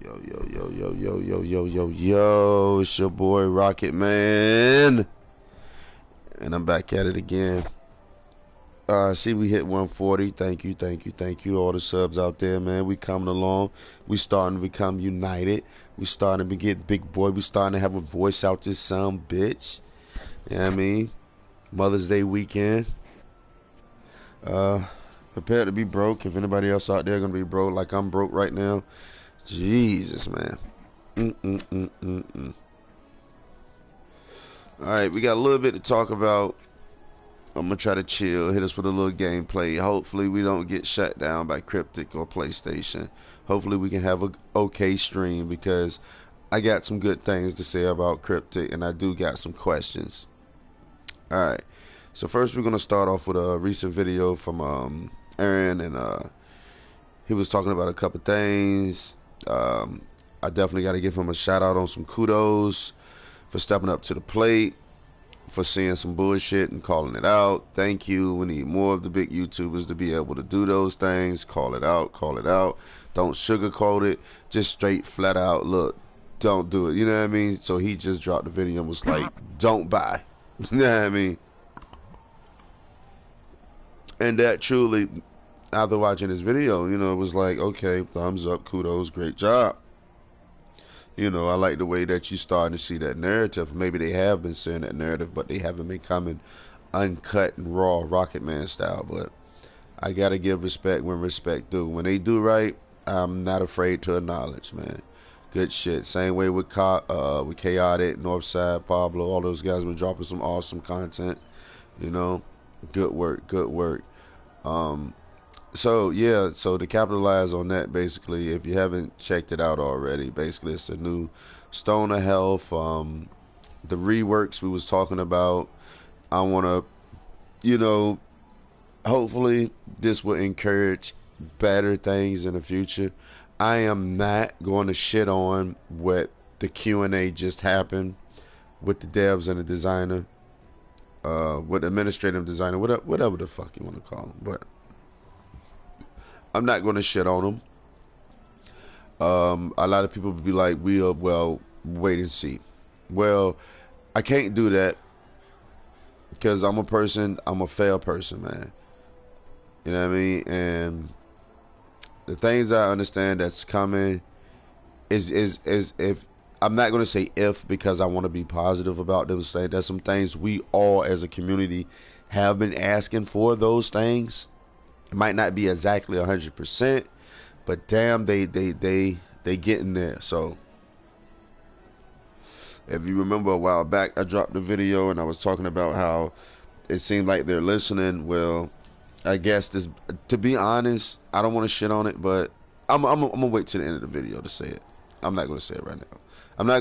Yo, it's your boy Rocket Man, and I'm back at it again. See, we hit 140. Thank you, all the subs out there, man. We coming along. We starting to become united. We starting to get big boy. We starting to have a voice out this some bitch. You know what I mean? Mother's Day weekend. Prepare to be broke. If anybody else out there gonna be broke like I'm broke right now, Jesus, man. All right, we got a little bit to talk about. I'm gonna try to chill, hit us with a little gameplay. Hopefully we don't get shut down by Cryptic or PlayStation. Hopefully we can have a okay stream, because I got some good things to say about Cryptic, and I do got some questions. Alright, so first we're gonna start off with a recent video from Aaron, and he was talking about a couple things. I definitely got to give him a shout out on some kudos for stepping up to the plate, for seeing some bullshit and calling it out. Thank you. We need more of the big YouTubers to be able to do those things. Call it out. Don't sugarcoat it. Just straight, flat out, look, don't do it. You know what I mean? So he just dropped the video and was like, don't buy. You know what I mean? And that truly, after watching this video, you know, it was like, okay, thumbs up, kudos, great job. You know, I like the way that you starting to see that narrative. Maybe they have been saying that narrative, but they haven't been coming uncut and raw Rocket Man style. But I gotta give respect when respect due. When they do right, I'm not afraid to acknowledge, man. Good shit. Same way with Chaotic, Northside, Pablo, all those guys been dropping some awesome content. You know, good work. So yeah, so to capitalize on that, basically, if you haven't checked it out already, basically it's a new Stoner Health, the reworks we was talking about. I want to, you know, hopefully this will encourage better things in the future. I am not going to shit on what the Q&A just happened with the devs and the designer, with the administrative designer, whatever the fuck you want to call them, but I'm not going to shit on them. A lot of people would be like, well, wait and see. Well, I can't do that, because I'm a fair person, man. You know what I mean? And the things I understand that's coming is if, I'm not going to say if, because I want to be positive about those things. There's some things we all as a community have been asking for, those things. It might not be exactly 100%, but damn, they getting there. So if you remember a while back, I dropped a video and I was talking about how it seemed like they're listening. Well, I guess this, to be honest, I don't want to shit on it, but I'm gonna wait to the end of the video to say it. I'm not gonna say it right now. I'm not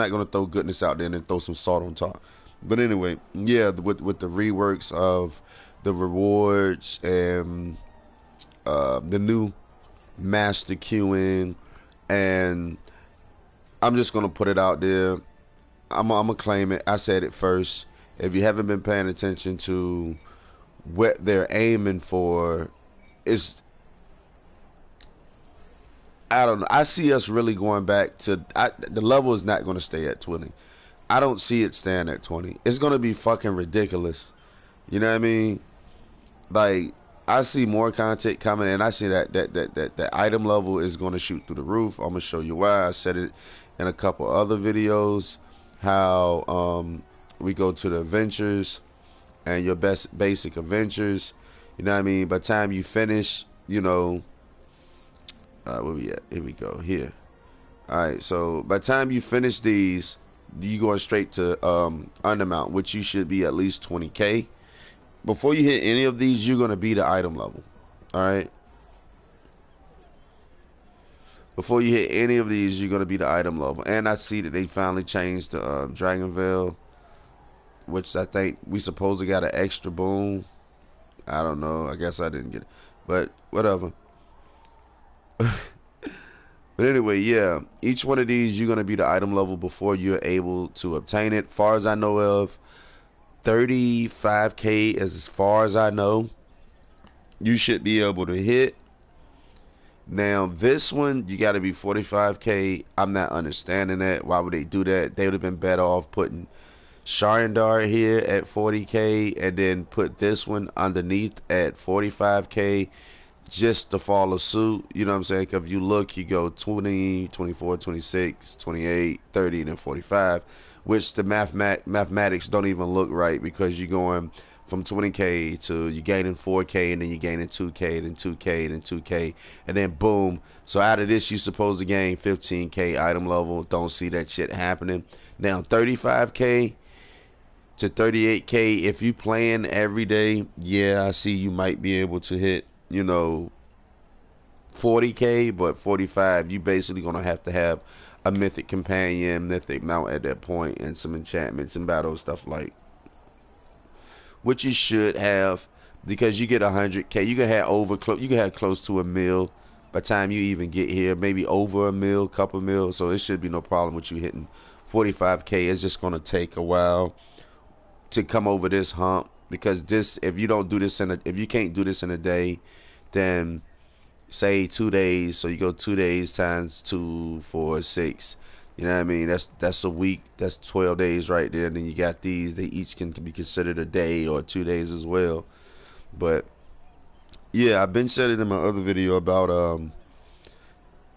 gonna throw goodness out there and then throw some salt on top. But anyway, yeah, with the reworks of the rewards and the new master queuing, and I'm just gonna put it out there. I'm gonna claim it. I said it first. If you haven't been paying attention to what they're aiming for, it's, I don't know. I see us really going back to, the level is not going to stay at 20. I don't see it staying at 20. It's going to be fucking ridiculous. You know what I mean? Like, I see more content coming, and I see that item level is going to shoot through the roof. I'm going to show you why. I said it in a couple other videos, how we go to the adventures and your best basic adventures. You know what I mean? By the time you finish, you know, where we at? Here we go. Here. Alright, so by the time you finish these, you going straight to Undermount, which you should be at least 20k. Before you hit any of these, you're going to be the item level. Alright? Before you hit any of these, you're going to be the item level. And I see that they finally changed the Dragon Veil, which I think we supposed to got an extra boom. I don't know. I guess I didn't get it. But whatever. But anyway, yeah, each one of these you're gonna be the item level before you're able to obtain it. Far as I know of, 35k, as far as I know, you should be able to hit Now this one you got to be 45K. I'm not understanding that. Why would they do that? They would have been better off putting Sharndar here at 40K and then put this one underneath at 45K just to follow suit. You know what I'm saying? 'Cause if you look, you go 20, 24, 26, 28, 30, and then 45, which the mathematics don't even look right because you're going from 20K to you're gaining 4K and then you're gaining 2K, then 2K, then 2K, and then boom. So out of this, you're supposed to gain 15K item level. Don't see that shit happening. Now 35K to 38K, if you playing every day, yeah, I see you might be able to hit, 40K, but 45, you basically gonna have to have a mythic companion, mythic mount at that point, and some enchantments and battle stuff like which you should have because you get 100K. You can have close to a mil by the time you even get here, maybe over a mil, couple mil. So it should be no problem with you hitting 45K. It's just gonna take a while to come over this hump because this, if you don't do this if you can't do this in a day, then say 2 days. So you go 2 days times 2, 4, 6. You know what I mean? That's a week. That's 12 days right there. And then you got these. They each can be considered a day or 2 days as well. But yeah, I've been said it in my other video about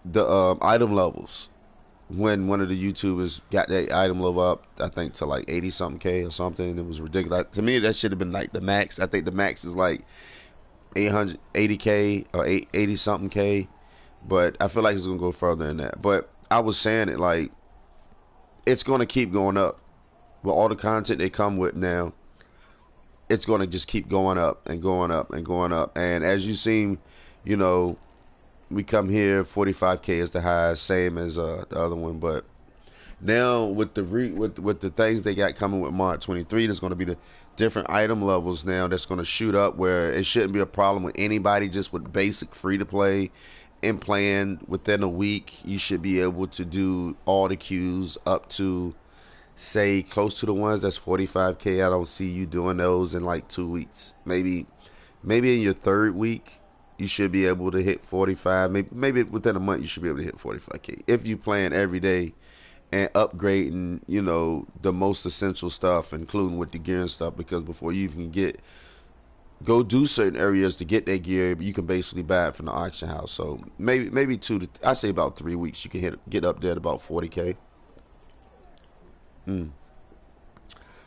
the item levels. When one of the YouTubers got that item level up, I think to like 80 something K or something. It was ridiculous. To me, that should have been like the max. I think the max is like 880K or 80 something K. But I feel like it's gonna go further than that. But I was saying it like it's gonna keep going up with all the content they come with now. It's gonna just keep going up and going up and going up. And as you seen, you know, we come here 45K is the highest, same as the other one. But now with the with the things they got coming with Mod 23, there's gonna be the different item levels now that's gonna shoot up where it shouldn't be a problem with anybody just with basic free to play and playing within a week. You should be able to do all the queues up to say close to the ones that's 45K. I don't see you doing those in like 2 weeks. Maybe in your third week you should be able to hit 45. Maybe within a month you should be able to hit 45K if you playing every day and upgrading, the most essential stuff, including with the gear and stuff. Because before you even go do certain areas to get that gear, you can basically buy it from the auction house. So maybe I say about 3 weeks you can get up there at about 40K.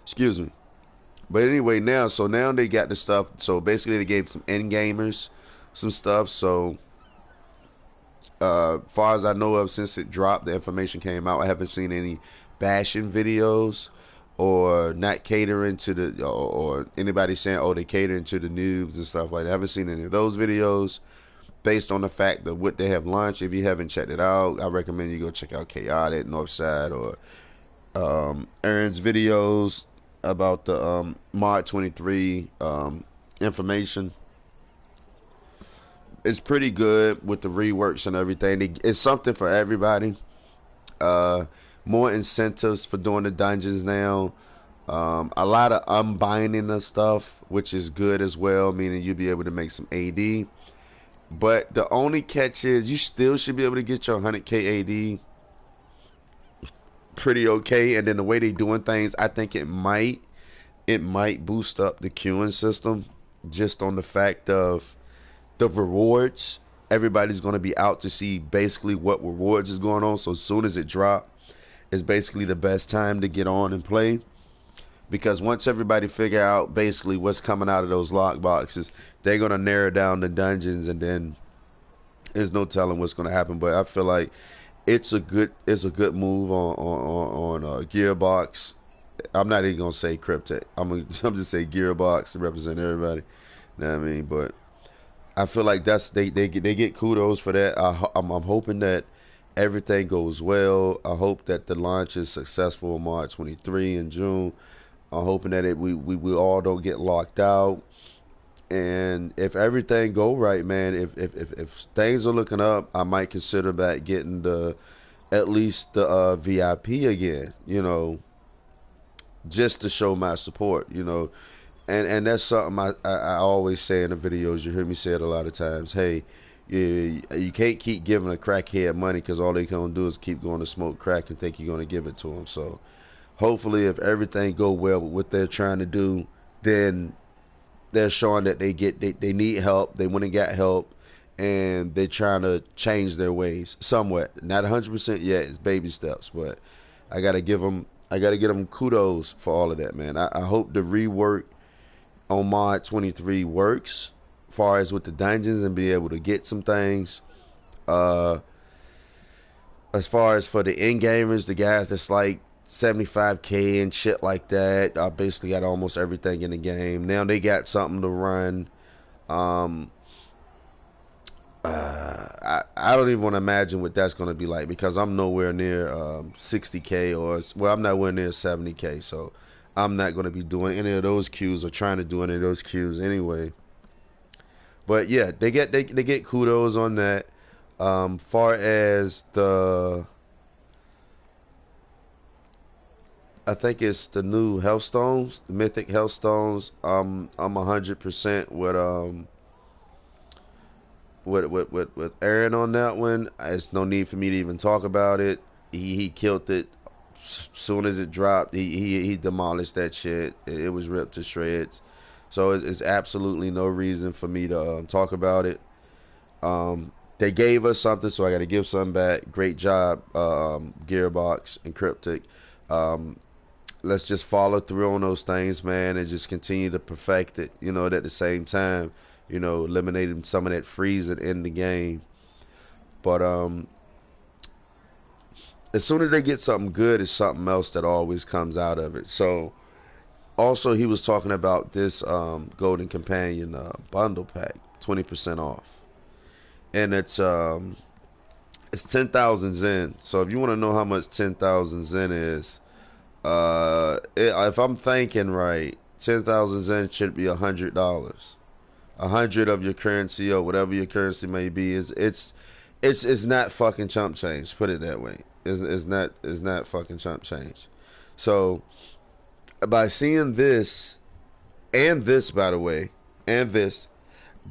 Excuse me. But anyway, now they got the stuff. So basically, they gave some end gamers some stuff. So, far as I know of, since it dropped, the information came out. I haven't seen any bashing videos or not catering to the or anybody saying, oh, they catering to the noobs and stuff like that. I haven't seen any of those videos based on the fact of what they have launched. If you haven't checked it out, I recommend you go check out Chaotic, Northside, or Aaron's videos about the Mod 23 information. It's pretty good with the reworks and everything. It's something for everybody. More incentives for doing the dungeons now. A lot of unbinding of stuff, which is good as well, meaning you'll be able to make some AD. But the only catch is you still should be able to get your 100K AD pretty okay. And then the way they doing things, I think it might boost up the queuing system just on the fact of the rewards. Everybody's going to be out to see basically what rewards is going on. So as soon as it drop, it's basically the best time to get on and play. Because once everybody figure out basically what's coming out of those lock boxes, they're going to narrow down the dungeons, and then there's no telling what's going to happen. But I feel like it's a good move on Gearbox. I'm not even gonna say Cryptech. I'm just say Gearbox to represent everybody. You know what I mean? But I feel like they get kudos for that. I'm hoping that everything goes well. I hope that the launch is successful on March 23 in June. I'm hoping that we all don't get locked out. And if everything go right, man, if things are looking up, I might consider back getting at least the VIP again, just to show my support, and that's something I always say in the videos. You hear me say it a lot of times. Hey, You can't keep giving a crackhead money because all they gonna do is keep going to smoke crack and think you're gonna give it to them. So hopefully, if everything go well with what they're trying to do, then they're showing that they need help. They went and got help, and they're trying to change their ways somewhat. Not 100% yet. It's baby steps, but I gotta give them kudos for all of that, man. I hope the rework on mod 23 works, as far as with the dungeons and be able to get some things. Uh, as far as for the end gamers, the guys that's like 75K and shit like that, I basically got almost everything in the game. Now they got something to run. Um, I don't even want to imagine what that's going to be like because I'm nowhere near 60K or, well, I'm nowhere near 70K. So I'm not going to be doing any of those queues or trying to do any of those queues anyway. But yeah, they get kudos on that. Far as I think it's the new Hellstones, the Mythic Hellstones. I'm 100% with Aaron on that one. It's no need for me to even talk about it. He killed it soon as it dropped. He demolished that shit. It was ripped to shreds. So it's absolutely no reason for me to talk about it. They gave us something, so I got to give something back. Great job, Gearbox and Cryptic. Um, let's just follow through on those things, man, and just continue to perfect it. You know, at the same time, you know, eliminating some of that freezing in the game. But as soon as they get something good, it's something else that always comes out of it. So also he was talking about this Golden Companion bundle pack, 20% off, and it's 10,000 Zen. So if you want to know how much 10,000 Zen is, if I'm thinking right, 10,000 Zen should be $100. 100 of your currency or whatever your currency may be is it's not fucking chump change. Put it that way. It's not fucking chump change. So by seeing this and this, by the way, and this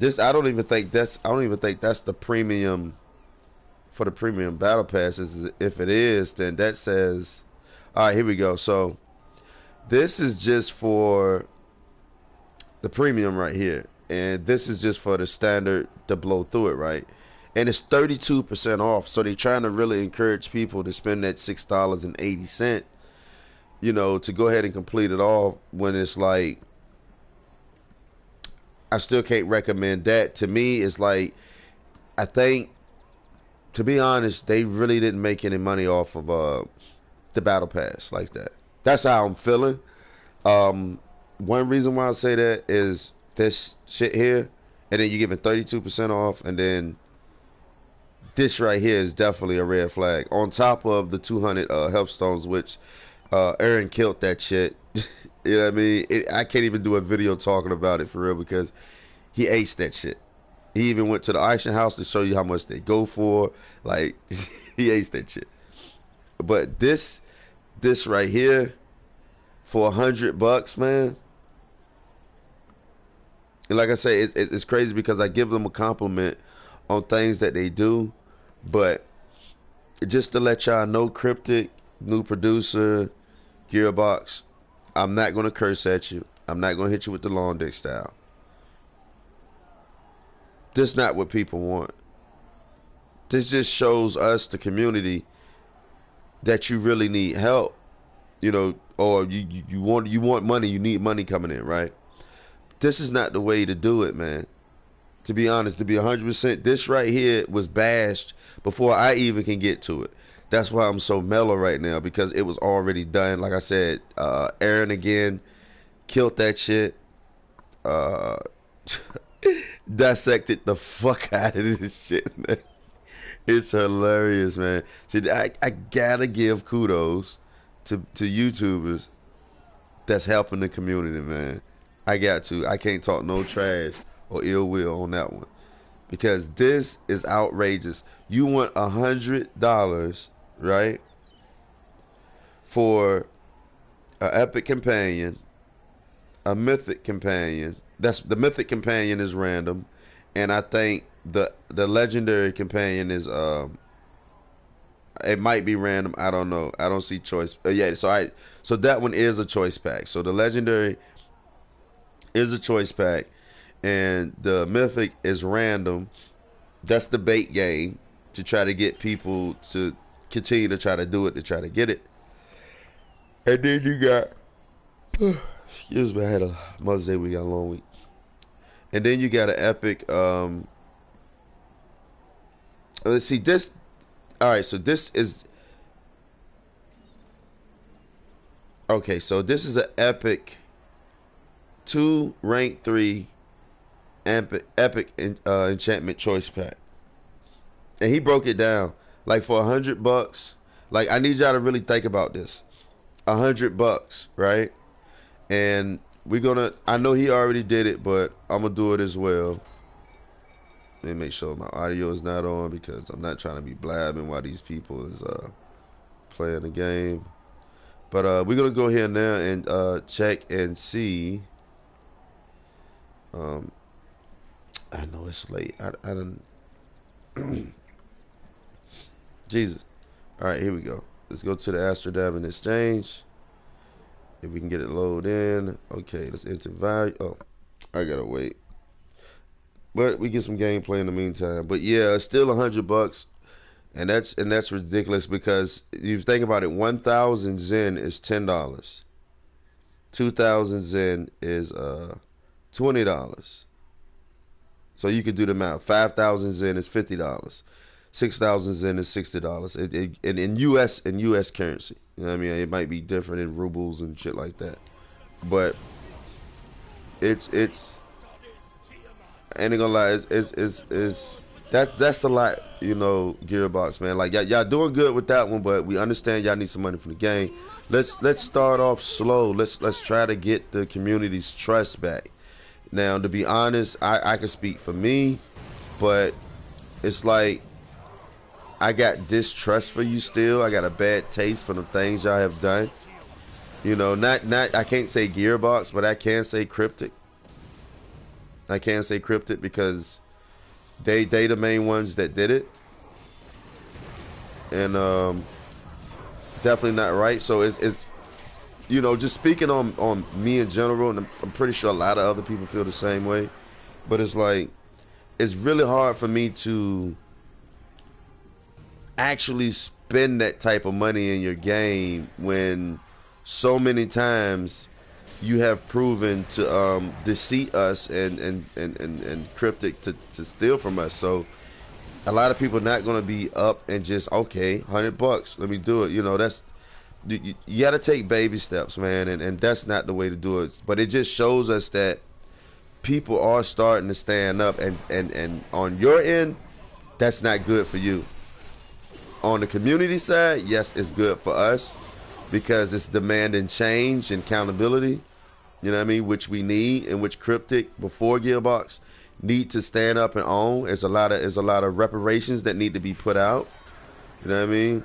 I don't even think that's the premium for the premium battle passes. If it is, then that says, all right, here we go. So this is just for the premium right here, and this is just for the standard to blow through it, right? And it's 32% off. So they're trying to really encourage people to spend that $6.80, you know, to go ahead and complete it all. When it's like, I still can't recommend that. To me, it's like, I think, to be honest, they really didn't make any money off of the battle pass like that. That's how I'm feeling. One reason why I say that is this shit here, and then you're giving 32% off, and then this right here is definitely a red flag. On top of the 200 health stones, which Aaron killed that shit. You know what I mean? I can't even do a video talking about it for real because he aced that shit. He even went to the auction house to show you how much they go for. Like, he aced that shit. But this right here for $100, man. And like I say, it's crazy because I give them a compliment on things that they do, but just to let y'all know, Cryptic, new producer, Gearbox, I'm not gonna curse at you. I'm not gonna hit you with the long dick style. This is not what people want. This just shows us, the community, that you really need help. You know, or you want money. You need money coming in, right? This is not the way to do it, man. To be honest, to be 100%, this right here was bashed before I even can get to it. That's why I'm so mellow right now, because it was already done. Like I said, Aaron again killed that shit. Uh, dissected the fuck out of this shit, man. It's hilarious, man. See, I gotta give kudos to YouTubers that's helping the community, man. I got to. I can't talk no trash or ill will on that one, because this is outrageous. You want $100, right, for an epic companion, a mythic companion. That's the mythic companion is random, and I think the legendary companion is it might be random. I don't know. I don't see choice. Yeah, so that one is a choice pack. So the legendary is a choice pack, and the mythic is random. That's the bait game to try to get people to continue to try to do it to try to get it. And then you got excuse me, I had a Mother's Day week, got a long week. And then you got an epic let's see this. All right, so this is okay. So this is an epic 2 rank 3 epic enchantment choice pack, and he broke it down like for $100. Like I need y'all to really think about this. $100, right? And we're gonna. I know he already did it, but I'm gonna do it as well. Let me make sure my audio is not on because I'm not trying to be blabbing while these people is playing the game. But we're gonna go here now and check and see. I know it's late. I don't. Jesus. All right, here we go. Let's go to the Astrodam exchange. If we can get it loaded in. Okay, let's enter value. Oh, I gotta wait. But we get some gameplay in the meantime. But yeah, it's still $100, and that's ridiculous because if you think about it, 1,000 Zen is $10. 2,000 Zen is $20. So you could do the math. 5,000 Zen is $50. 6,000 Zen is $60. And in US currency. You know what I mean? It might be different in rubles and shit like that. But it's I ain't gonna lie, that's a lot, you know, Gearbox, man. Like y'all doing good with that one, but we understand y'all need some money from the game. Let's start off slow. Let's try to get the community's trust back. Now, to be honest, I can speak for me, but it's like I got distrust for you still. I got a bad taste for the things y'all have done. You know, not I can't say Gearbox, but I can say Cryptic. I can say Cryptic because they the main ones that did it, and definitely not right. So it's you know, just speaking on me in general, and I'm pretty sure a lot of other people feel the same way. But it's like it's really hard for me to actually spend that type of money in your game when so many times you have proven to deceive us and Cryptic to steal from us. So a lot of people are not going to be up and just, okay, $100, let me do it. You know, that's you got to take baby steps, man, and that's not the way to do it. But it just shows us that people are starting to stand up, and on your end, that's not good for you. On the community side, yes, it's good for us because it's demanding change and accountability, you know what I mean, which we need, and which Cryptic before Gearbox need to stand up and own. There's a lot of reparations that need to be put out, you know what I mean.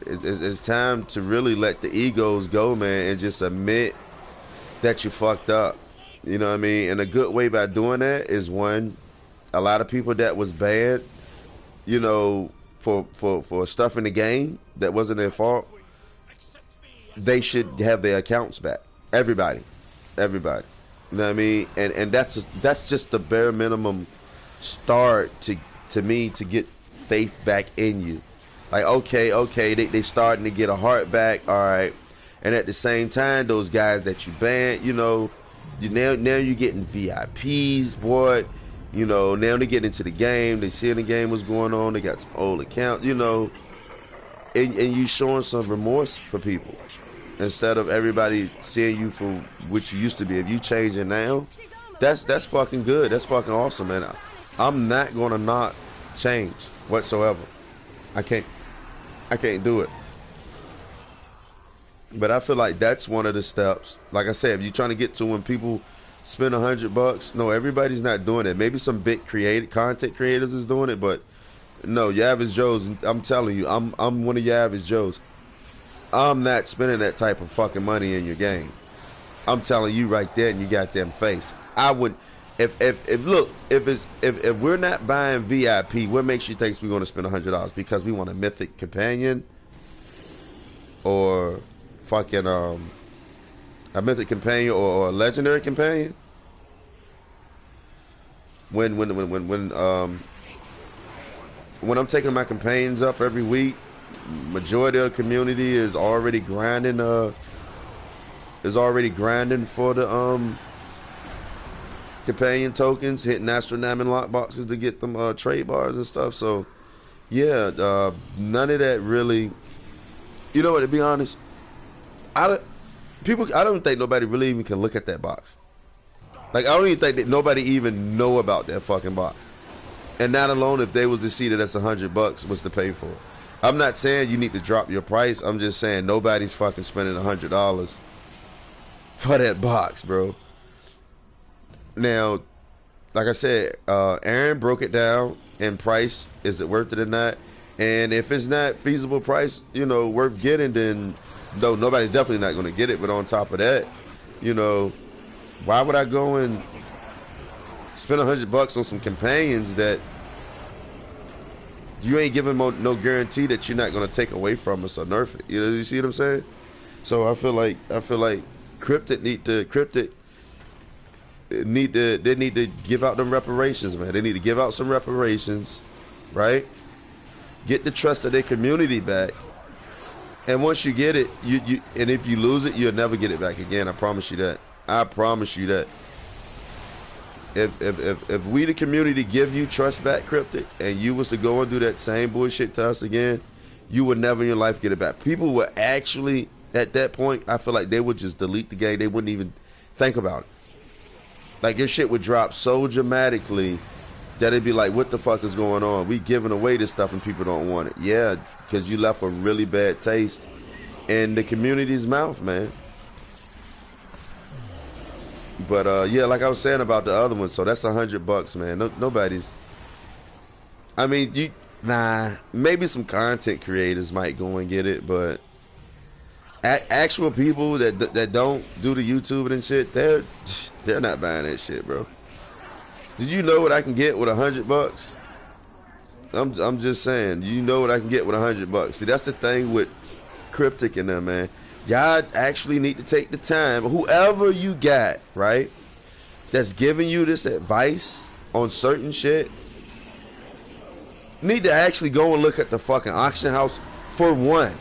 It's time to really let the egos go, man, and just admit that you fucked up, you know what I mean. And a good way by doing that is, one, a lot of people that was bad, you know, for stuff in the game that wasn't their fault, they should have their accounts back. Everybody, you know what I mean. And that's just the bare minimum start to me to get faith back in you. Like, okay, they starting to get a heart back, all right. And at the same time, those guys that you banned, you know, now you're getting VIPs, boy. You know, now they get into the game. They see the game what's going on. They got some old accounts, you know, and you showing some remorse for people instead of everybody seeing you for what you used to be. If you changing now, that's fucking good. That's fucking awesome, man. I'm not gonna not change whatsoever. I can't do it. But I feel like that's one of the steps. Like I said, if you're trying to get to when people spend $100, no, everybody's not doing it. Maybe some big content creators is doing it, but no, your average Joes. I'm telling you, I'm one of your average Joes. I'm not spending that type of fucking money in your game. I'm telling you right there in your goddamn face. I would, if look, if we're not buying VIP, what makes you think we're going to spend $100? Because we want a mythic companion, or fucking a mythic companion, or a legendary companion? When I'm taking my companions up every week, majority of the community is already grinding for the companion tokens, hitting astronomical lock boxes to get them trade bars and stuff. So yeah, none of that really. You know what? To be honest, I don't think nobody really even can look at that box. Like, I don't even think that nobody even know about that fucking box. And not alone if they was to see that that's $100 was to pay for it. I'm not saying you need to drop your price. I'm just saying nobody's fucking spending $100 for that box, bro. Now, like I said, Aaron broke it down in price. Is it worth it or not? And if it's not feasible price, you know, worth getting, then no, nobody's definitely not going to get it. But on top of that, you know, why would I go and spend $100 on some companions that you ain't giving no guarantee that you're not going to take away from us or nerf it? You know, you see what I'm saying? So I feel like Cryptic need to give out them reparations, man. They need to give out some reparations, right? Get the trust of their community back. And once you get it, and if you lose it, you'll never get it back again. I promise you that. I promise you that. If we the community give you trust back, Cryptic, and you was to go and do that same bullshit to us again, you would never in your life get it back. People would actually, at that point, I feel like they would just delete the game. They wouldn't even think about it. Like, your shit would drop so dramatically that it'd be like, what the fuck is going on? We giving away this stuff and people don't want it. Yeah, because you left a really bad taste in the community's mouth, man. But yeah, like I was saying about the other one, so that's $100, man. Nobody's. I mean, maybe some content creators might go and get it, but actual people that don't do the YouTube and shit, they're not buying that shit, bro. Did you know what I can get with $100? I'm just saying, you know what I can get with $100. See, that's the thing with Cryptic and them, man. Y'all actually need to take the time, whoever you got, right, that's giving you this advice on certain shit, need to actually go and look at the fucking auction house for one.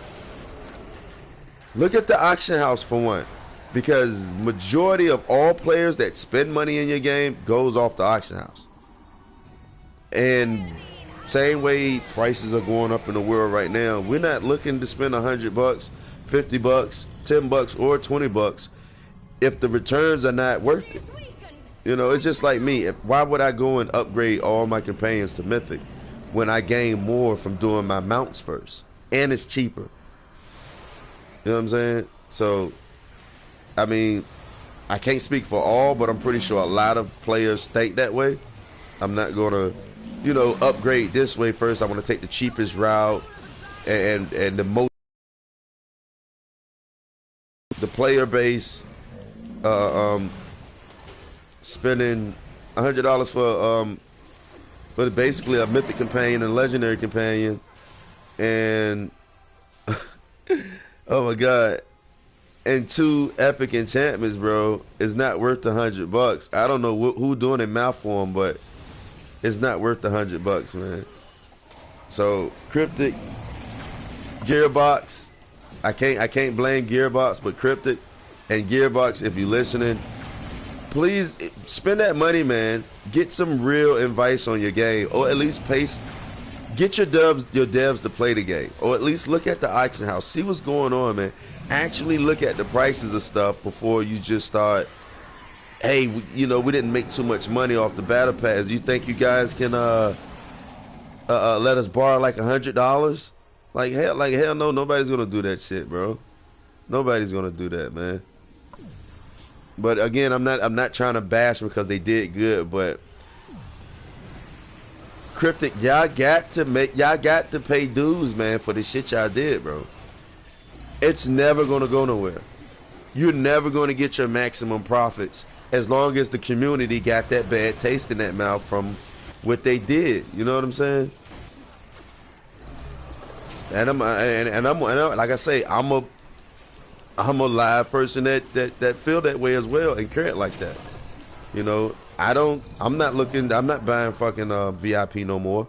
Look at the auction house for one. Because majority of all players that spend money in your game goes off the auction house. And same way prices are going up in the world right now, we're not looking to spend $100, $50, $10 or $20 if the returns are not worth it. You know, it's just like me. Why would I go and upgrade all my companions to Mythic when I gain more from doing my mounts first? And it's cheaper. You know what I'm saying? So, I mean, I can't speak for all, but I'm pretty sure a lot of players think that way. I'm not going to, you know, upgrade this way first. I want to take the cheapest route and the most. The player base spending $100 for basically a mythic companion and legendary companion, and oh my god, and 2 epic enchantments, bro, is not worth $100. I don't know who doing it math for them, but it's not worth $100, man. So Cryptic, Gearbox, I can't blame Gearbox, but Cryptic and Gearbox, if you're listening, please spend that money, man. Get some real advice on your game, or at least get your devs to play the game, or at least look at the auction house, see what's going on, man. Actually look at the prices of stuff before you just start, hey, you know, we didn't make too much money off the battle pass. You think you guys can let us borrow like $100? Like hell no, nobody's gonna do that shit, bro. Nobody's gonna do that, man. But again, I'm not trying to bash because they did good, but Cryptic, y'all got to pay dues, man, for the shit y'all did, bro. It's never gonna go nowhere. You're never gonna get your maximum profits as long as the community got that bad taste in that mouth from what they did. You know what I'm saying? And I'm like I say, I'm a live person that feel that way as well and care it like that. You know, I'm not buying fucking VIP no more.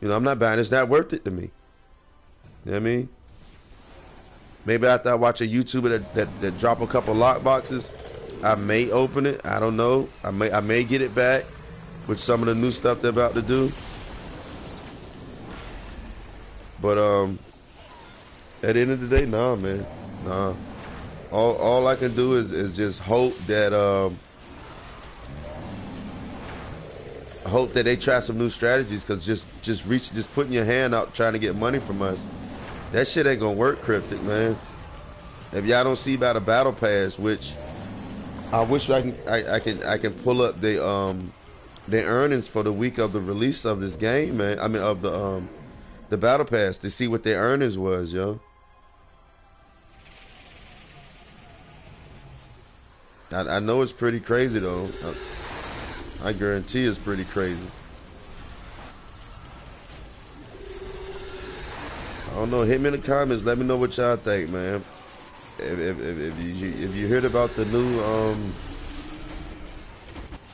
You know, I'm not buying. It's not worth it to me. You know what I mean? Maybe after I watch a YouTuber that drop a couple lock boxes, I may open it. I don't know. I may get it back with some of the new stuff they're about to do. But at the end of the day, nah, man, nah. All I can do is just hope that they try some new strategies, because just putting your hand out trying to get money from us, that shit ain't gonna work, Cryptic, man. If y'all don't see about a battle pass, which I wish I can pull up the earnings for the week of the release of this game, man. I mean of the battle pass, to see what their earnings was, yo. I know it's pretty crazy though. I guarantee it's pretty crazy. I don't know. Hit me in the comments. Let me know what y'all think, man. If you heard about the new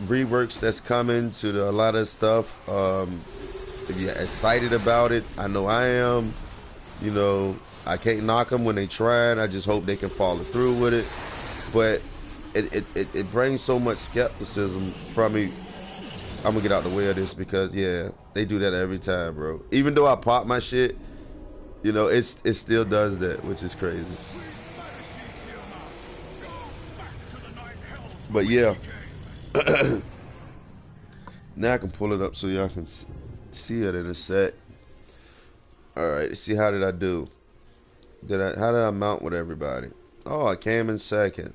reworks that's coming to a lot of stuff, if you're excited about it, I know I am. You know, I can't knock them when they try it. I just hope they can follow through with it. But it brings so much skepticism from me. I'm gonna get out the way of this, because yeah, they do that every time, bro. Even though I pop my shit, you know, it still does that, which is crazy. But yeah, now I can pull it up so y'all can see it in a sec. All right, let's see, how did I do? How did I mount with everybody? Oh, I came in second.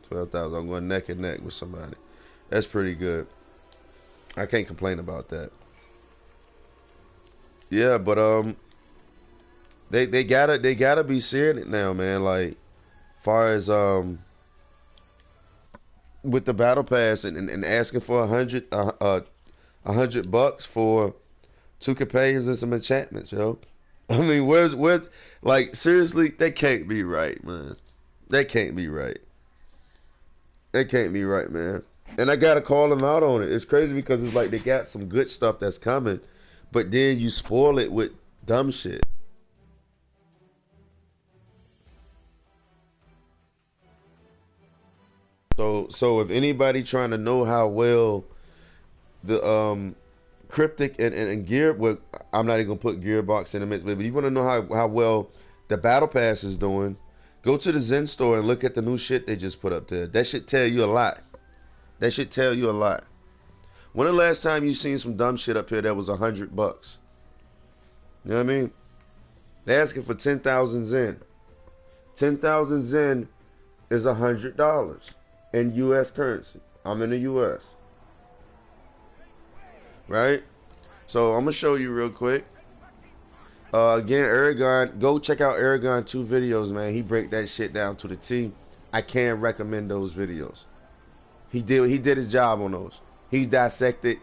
12,000. I'm going neck and neck with somebody. That's pretty good. I can't complain about that. Yeah, but they gotta be seeing it now, man. Like, far as with the battle pass and asking for $100 for 2 companions and some enchantments, yo. I mean, where's like, seriously, that can't be right, man. That can't be right. That can't be right, man. And I gotta call them out on it. It's crazy, because it's like they got some good stuff that's coming, but then you spoil it with dumb shit. So if anybody trying to know how well the Cryptic and Gear, well, I'm not even gonna put Gearbox in the mix, but if you want to know how well the Battle Pass is doing, go to the Zen store and look at the new shit they just put up there. That should tell you a lot. That should tell you a lot. When the last time you seen some dumb shit up here that was $100? You know what I mean? They're asking for 10,000 Zen. 10,000 Zen is $100 in U.S. currency. I'm in the U.S. Right? So I'm gonna show you real quick. Again, Aragon, go check out Aragon 2 videos, man. He break that shit down to the T. I can't recommend those videos. He did his job on those. He dissected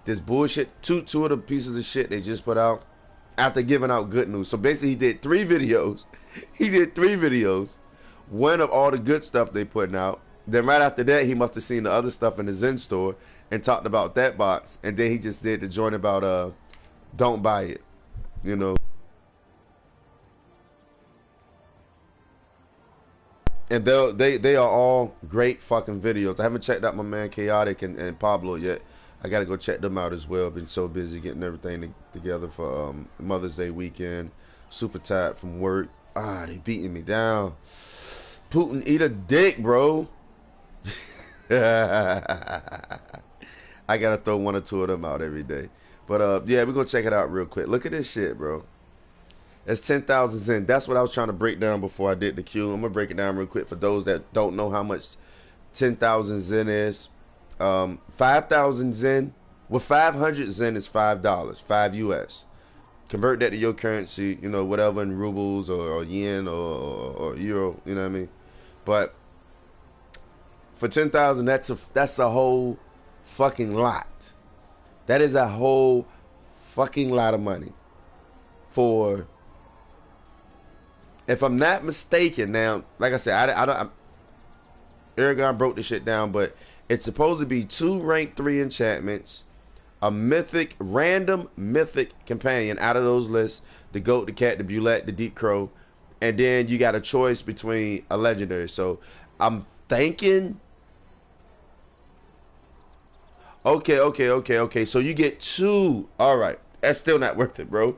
this bullshit. Two of the pieces of shit they just put out after giving out good news. So basically, he did 3 videos. He did 3 videos. One of all the good stuff they putting out. Then right after that, he must have seen the other stuff in the Zen store and talked about that box. And then he just did the joint about don't buy it. You know. And they are all great fucking videos. I haven't checked out my man Chaotic and Pablo yet. I gotta go check them out as well. Been so busy getting everything together for Mother's Day weekend. Super tired from work. They beating me down. Putin, eat a dick, bro. I gotta throw 1 or 2 of them out every day. But yeah, we're gonna check it out real quick. Look at this shit, bro. It's 10,000 Zen. That's what I was trying to break down before I did the queue. I'm gonna break it down real quick for those that don't know how much 10,000 Zen is. 5,000 Zen. With 500 Zen is $5, 5 US. Convert that to your currency, you know, whatever, in rubles or yen or euro, you know what I mean? But For 10,000, that's a whole fucking lot. That is a whole fucking lot of money. For, if I'm not mistaken, now, like I said, I don't. Aragon broke the shit down, but it's supposed to be 2 rank 3 enchantments, a mythic, random mythic companion out of those lists: the goat, the cat, the bulette, the deep crow, and then you got a choice between a legendary. So I'm thinking, okay. So you get 2. All right, that's still not worth it, bro.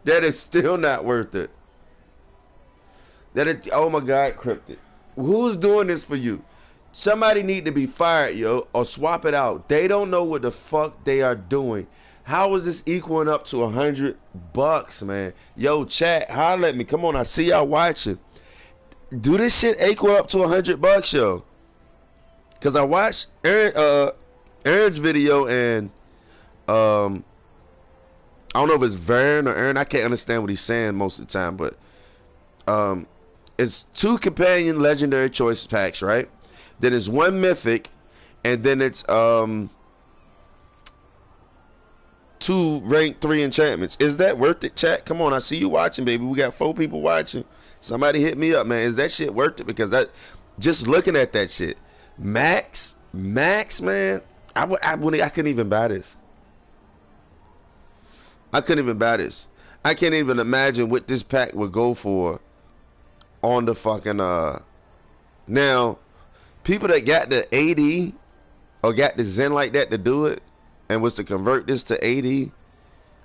That is still not worth it. That is, oh my God, Cryptic. Who's doing this for you? Somebody need to be fired, yo, or swap it out. They don't know what the fuck they are doing. How is this equaling up to $100, man? Yo, chat, holler at me. Come on, I see y'all watching. Do this shit equal up to $100, yo? Cause I watched Aaron's video, and I don't know if it's Vern or Aaron. I can't understand what he's saying most of the time, but it's 2 companion legendary choice packs, right? Then it's 1 mythic, and then it's 2 rank 3 enchantments. Is that worth it, chat? Come on, I see you watching, baby. We got 4 people watching. Somebody hit me up, man. Is that shit worth it? Because that, just looking at that shit, max, man. I couldn't even buy this. I couldn't even buy this. I can't even imagine what this pack would go for on the fucking now. People that got the AD or got the Zen like that to do it and was to convert this to AD,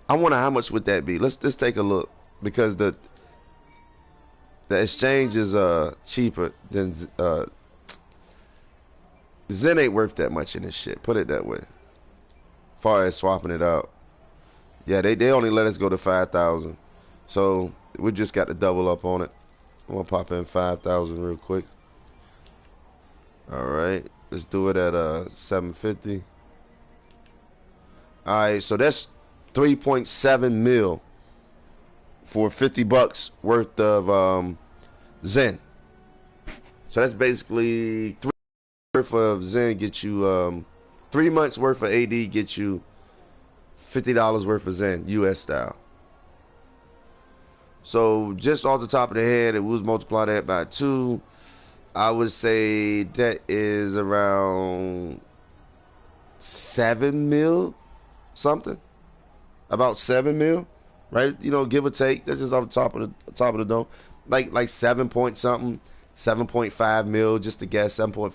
I wonder how much would that be. Let's take a look, because the exchange is cheaper than Zen ain't worth that much in this shit. Put it that way. Far as swapping it out, yeah, they only let us go to 5,000, so we just got to double up on it. I'm gonna pop in 5,000 real quick. All right, let's do it at 750. All right, so that's 3.7 mil for $50 worth of Zen. So that's basically 3 months worth of Zen get you 3 months worth of AD get you $50 worth of Zen, US style. So just off the top of the head, it was multiply that by 2. I would say that is around 7 mil something. About 7 mil, right? You know, give or take. That's just off the top of the dome. Like 7 point something, 7.5 mil, just to guess, 7.5,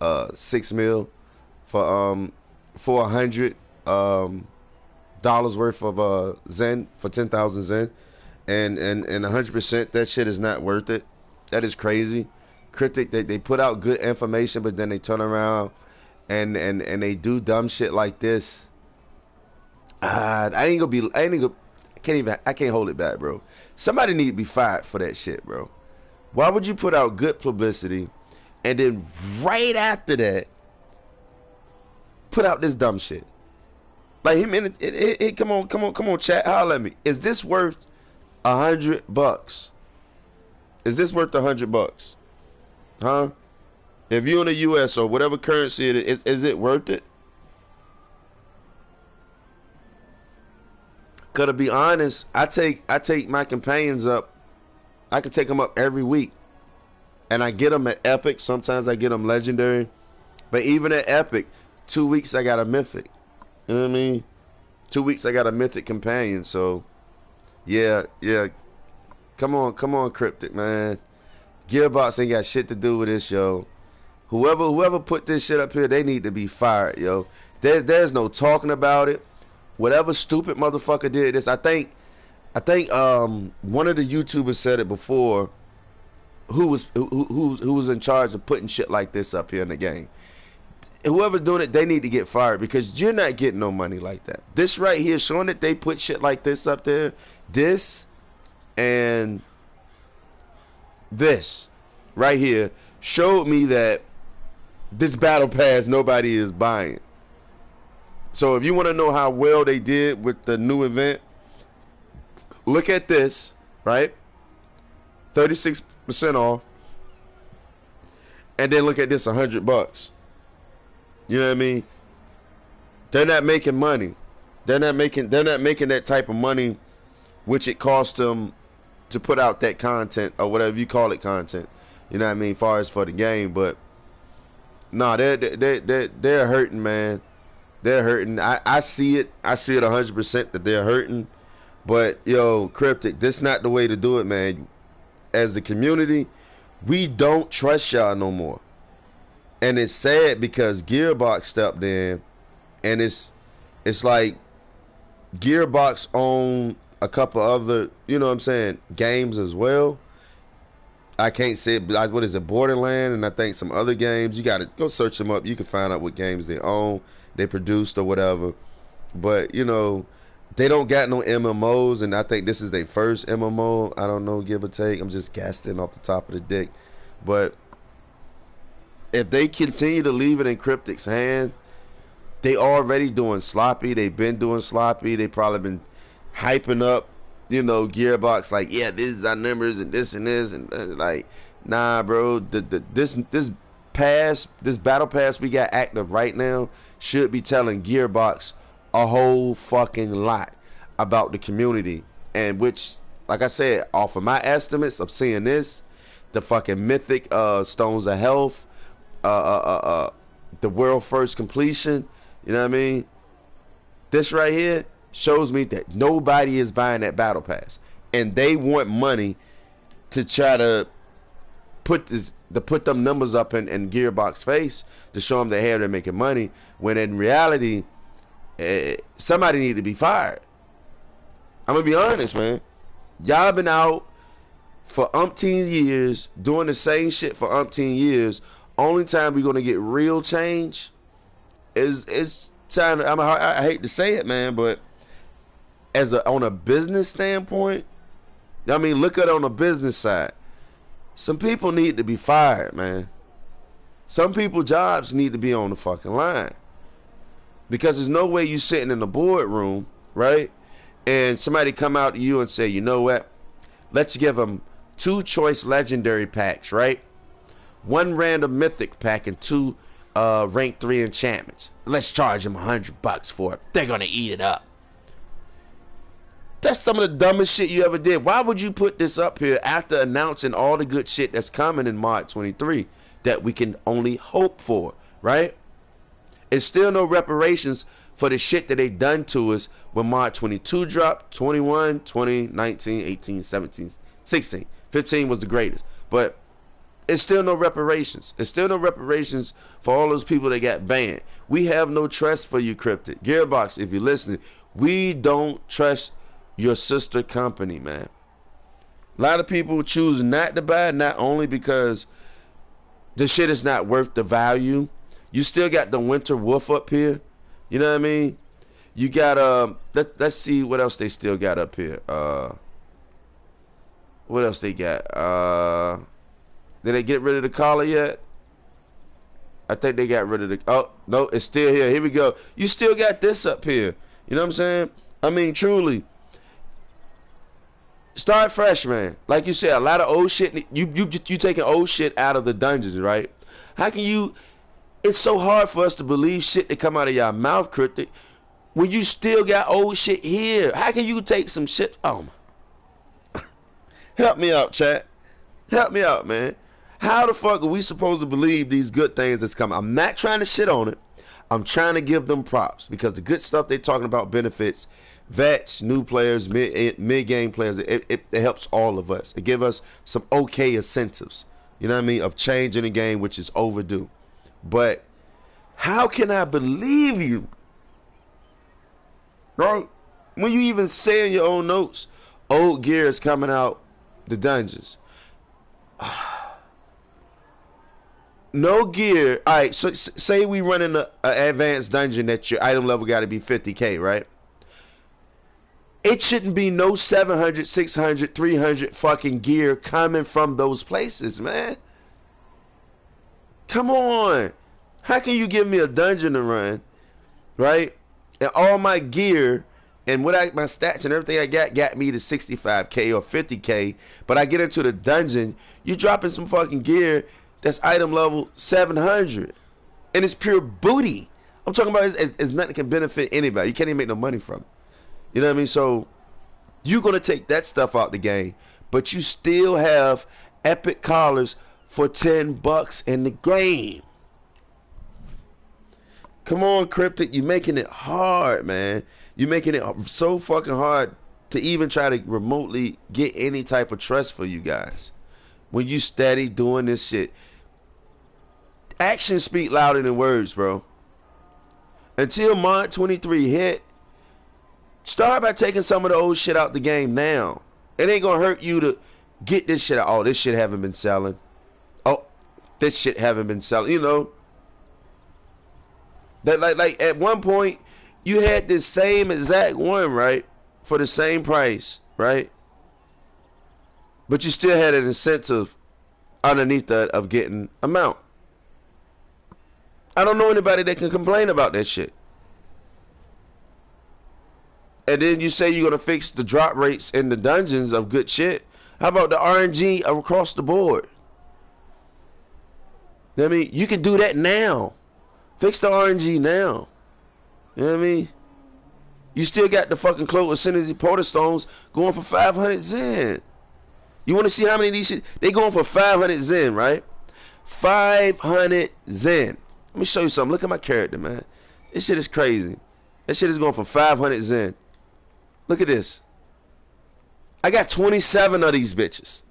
7.6 mil for $100 dollars worth of Zen, for 10,000 Zen. And 100%, that shit is not worth it. That is crazy. Cryptic, they put out good information, but then they turn around and they do dumb shit like this. I can't hold it back, bro. Somebody need to be fired for that shit, bro. Why would you put out good publicity and then right after that put out this dumb shit? Like him in it, come on, chat, holler at me. Is this worth $100? Is this worth $100? Huh? If you're in the US or whatever currency it is it worth it? Cause to be honest, I take my companions up. I can take them up every week, and I get them at epic. Sometimes I get them legendary, but even at epic, 2 weeks I got a mythic. You know what I mean? 2 weeks I got a mythic companion. So yeah. Come on, Cryptic, man. Gearbox ain't got shit to do with this, yo. Whoever put this shit up here, they need to be fired, yo. There's no talking about it. Whatever stupid motherfucker did this, I think one of the YouTubers said it before, who was in charge of putting shit like this up here in the game. Whoever's doing it, they need to get fired, because you're not getting no money like that. This right here, showing that they put shit like this up there, this and this right here showed me that this battle pass nobody is buying. So if you want to know how well they did with the new event, look at this, right? 36% off. And then look at this, $100. You know what I mean? They're not making money. They're not making that type of money which it costs them to put out that content or whatever you call it content. You know what I mean? Far as for the game, but no, they're hurting, man. They're hurting. I see it. I see it 100% that they're hurting. But yo, Cryptic, this is not the way to do it, man. As a community, we don't trust y'all no more. And it's sad because Gearbox stepped in, and it's like Gearbox own a couple other, you know what I'm saying, games as well. I can't say it, but what is it, Borderland, and I think some other games. You got to go search them up. You can find out what games they own, they produced or whatever. But, you know, they don't got no MMOs, and I think this is their first MMO. I don't know, give or take. I'm just guessing off the top of the dick. But if they continue to leave it in Cryptic's hand, they already doing sloppy. They've been doing sloppy. They probably been hyping up, you know, Gearbox like, yeah, this is our numbers and this and this and like, nah, bro. This battle pass we got active right now should be telling Gearbox a whole fucking lot about the community, and which, like I said, off of my estimates of seeing this, the fucking mythic Stones of Health, the world first completion, you know what I mean? This right here shows me that nobody is buying that battle pass, and they want money to try to put them numbers up in Gearbox face to show them they're making money, when in reality, somebody need to be fired. I'm gonna be honest, man. Y'all been out for umpteen years doing the same shit for umpteen years. Only time we're gonna get real change is time. I hate to say it, man, but on a business standpoint, I mean, look at it on the business side. Some people need to be fired, man. Some people jobs need to be on the fucking line, because there's no way you sitting in the boardroom, right, and somebody come out to you and say, you know what, let's give them 2 choice legendary packs, right? 1 random mythic pack and 2 rank 3 enchantments. Let's charge them $100 for it. They're gonna eat it up. That's some of the dumbest shit you ever did. Why would you put this up here after announcing all the good shit that's coming in Mod 23 that we can only hope for, right? It's still no reparations for the shit that they done to us when Mod 22 dropped, 21, 20, 19, 18, 17, 16. 15 was the greatest. But it's still no reparations. It's still no reparations for all those people that got banned. We have no trust for you, Cryptic. Gearbox, if you're listening, we don't trust your sister company, man. A lot of people choose not to buy, not only because the shit is not worth the value. You still got the Winter Wolf up here. You know what I mean? You got let's see what else they still got up here. What else they got? Did they get rid of the collar yet? I think they got rid of the... Oh, no, it's still here. Here we go. You still got this up here. You know what I'm saying? I mean, truly. Start fresh, man. Like you said, a lot of old shit. You taking old shit out of the dungeons, right? How can you... It's so hard for us to believe shit that come out of your mouth, Cryptic, when you still got old shit here. How can you take some shit... Oh, my... Help me out, chat. Help me out, man. How the fuck are we supposed to believe these good things that's coming? I'm not trying to shit on it. I'm trying to give them props, because the good stuff they're talking about benefits vets, new players, mid-game players. It helps all of us. It gives us some okay incentives, you know what I mean, of changing the game, which is overdue. But how can I believe you, right? When you even say in your own notes, old gear is coming out the dungeons. No gear. All right, so say we run in an advanced dungeon that your item level got to be 50k, right? It shouldn't be no 700, 600, 300 fucking gear coming from those places, man. Come on. How can you give me a dungeon to run, right? And all my gear and my stats and everything I got me to 65k or 50k, but I get into the dungeon, you dropping some fucking gear that's item level 700, and it's pure booty. I'm talking about it's nothing that can benefit anybody. You can't even make no money from it. You know what I mean? So you're gonna take that stuff out the game, but you still have epic collars for $10 in the game. Come on, Cryptic, you're making it hard, man. You're making it so fucking hard to even try to remotely get any type of trust for you guys. When you steady doing this shit, actions speak louder than words, bro. Until Mod 23 hit, start by taking some of the old shit out the game now. It ain't gonna hurt you to get this shit out. Oh, this shit haven't been selling. Oh, this shit haven't been selling. You know, that like at one point you had this same exact one, right, for the same price, right? But you still had an incentive underneath that of getting a mount. I don't know anybody that can complain about that shit. And then you say you're gonna fix the drop rates in the dungeons of good shit. How about the RNG across the board? You know what I mean? You can do that now. Fix the RNG now. You know what I mean? You still got the fucking Clover Synergy Porter Stones going for 500 Zen. You want to see how many of these shit? They going for 500 Zen, right? 500 Zen. Let me show you something. Look at my character, man. This shit is crazy. That shit is going for 500 Zen. Look at this. I got 27 of these bitches.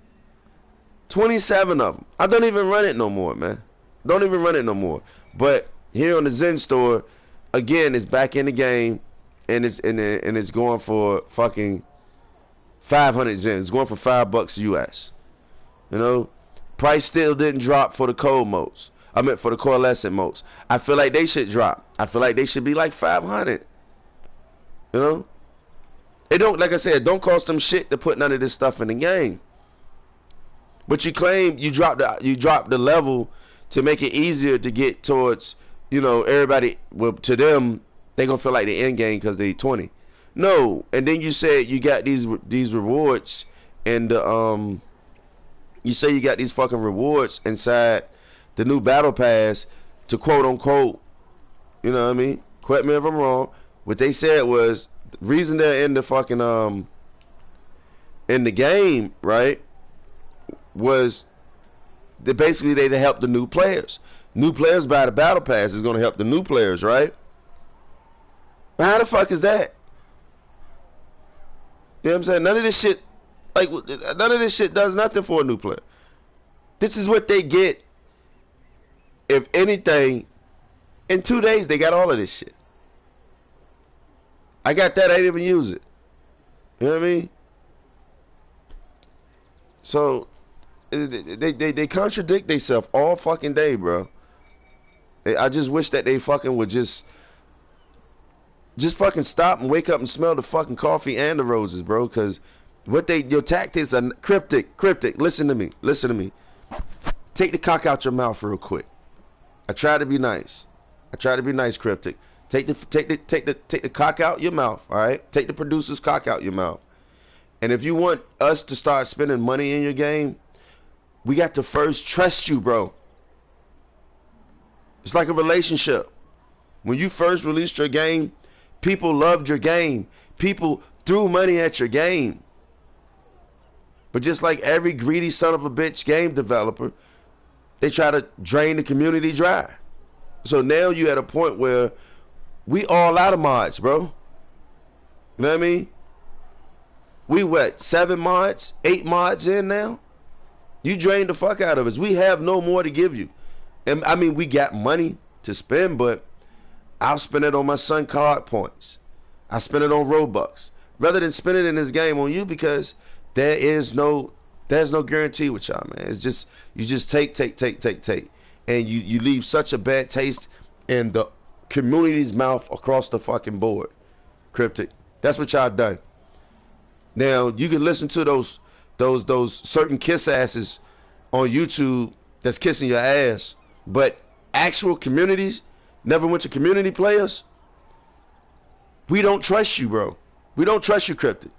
27 of them. I don't even run it no more, man. Don't even run it no more. But here on the Zen store, again, it's back in the game, and it's going for fucking 500 Zen. It's going for $5 US. You know, price still didn't drop for the cold modes. I meant for the coalescent modes. I feel like they should drop. I feel like they should be like 500. You know, it don't, like I said, don't cost them shit to put none of this stuff in the game. But you claim you dropped the level to make it easier to get towards, you know, everybody. Well, to them, they gonna feel like the end game because they 20. No, and then you said you got these rewards, and you say you got these fucking rewards inside the new battle pass to quote unquote, you know what I mean? Correct me if I'm wrong. What they said was the reason they're in the fucking in the game, right? Was that basically they to help the new players. New players buy the battle pass is gonna help the new players, right? But how the fuck is that? You know what I'm saying? None of this shit, like, none of this shit does nothing for a new player. This is what they get. If anything, in 2 days they got all of this shit. I got that, I didn't even use it. You know what I mean? So they contradict themselves all fucking day, bro. I just wish that they fucking would just fucking stop and wake up and smell the fucking coffee and the roses, bro. Cause your tactics are cryptic. Listen to me. Take the cock out your mouth real quick. I try to be nice. Cryptic. Take the cock out your mouth, all right? Take the producer's cock out your mouth. And if you want us to start spending money in your game, we got to first trust you, bro. It's like a relationship. When you first released your game, people loved your game. People threw money at your game. But just like every greedy son of a bitch game developer, they try to drain the community dry. So now you at a point where we all out of mods, bro. You know what I mean? We what, 7 mods, 8 mods in now? You drained the fuck out of us. We have no more to give you. And I mean, we got money to spend, but I'll spend it on my son card points. I spend it on Robux. Rather than spend it in this game on you, because there's no guarantee with y'all, man. It's just, you just take. And you leave such a bad taste in the community's mouth across the fucking board. Cryptic. That's what y'all done. Now, you can listen to those certain kiss asses on YouTube that's kissing your ass, but actual communities, Neverwinter community players, we don't trust you, bro. We don't trust you, Cryptic.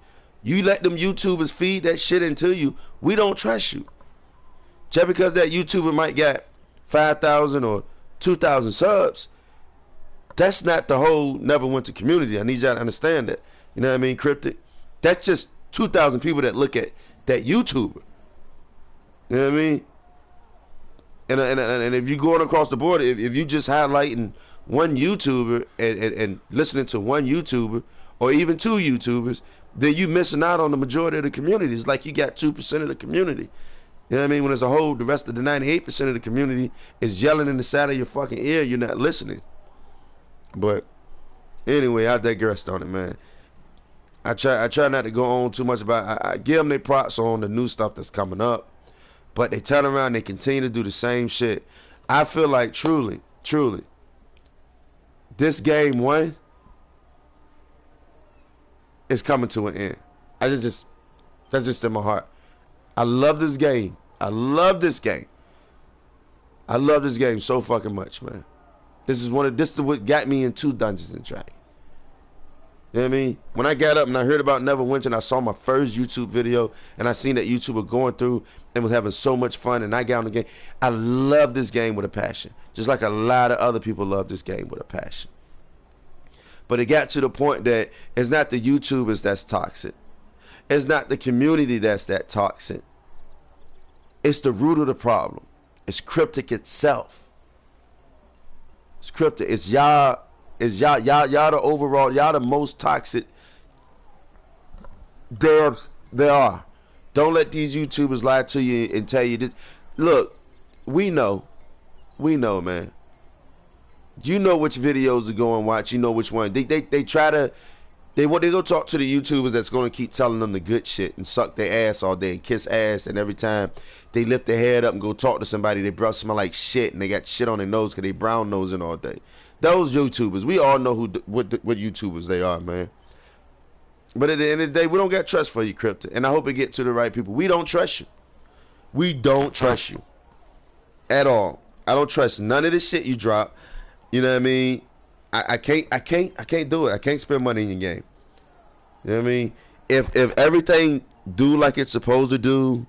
You let them YouTubers feed that shit into you, we don't trust you. Just because that YouTuber might get 5,000 or 2,000 subs, that's not the whole Neverwinter community. I need y'all to understand that. You know what I mean, Cryptic? That's just 2,000 people that look at that YouTuber. You know what I mean? And if you're going across the board, if you just highlighting one YouTuber and listening to one YouTuber or even two YouTubers, then you missing out on the majority of the community. It's like you got 2% of the community. You know what I mean? When as a whole, the rest of the 98% of the community is yelling in the side of your fucking ear, you're not listening. But anyway, I digressed on it, man. I try not to go on too much about it. I give them their props on the new stuff that's coming up, but they turn around and they continue to do the same shit. I feel like truly, this game one is coming to an end. That's just in my heart. I love this game. I love this game. I love this game so fucking much, man. This is what got me into Dungeons and Dragons. You know what I mean? When I got up and I heard about Neverwinter and I saw my first YouTube video and I seen that YouTuber going through and was having so much fun and I got on the game, I love this game with a passion. Just like a lot of other people love this game with a passion. But it got to the point that it's not the YouTubers that's toxic. It's not the community that's that toxic. It's the root of the problem. It's Cryptic itself. It's Cryptic. It's y'all the overall, y'all the most toxic devs there are. Don't let these YouTubers lie to you and tell you this. Look, we know, man. You know which videos to go and watch. You know which one. They go talk to the YouTubers that's going to keep telling them the good shit and suck their ass all day and kiss ass, and every time they lift their head up and go talk to somebody, they breath smell like shit and they got shit on their nose because they brown nosing all day. Those YouTubers, we all know what YouTubers they are, man. But at the end of the day, we don't got trust for you, Crypto. And I hope it get to the right people. We don't trust you. We don't trust you at all. I don't trust none of this shit you drop. You know what I mean? I can't do it. I can't spend money in your game. You know what I mean? If everything do like it's supposed to do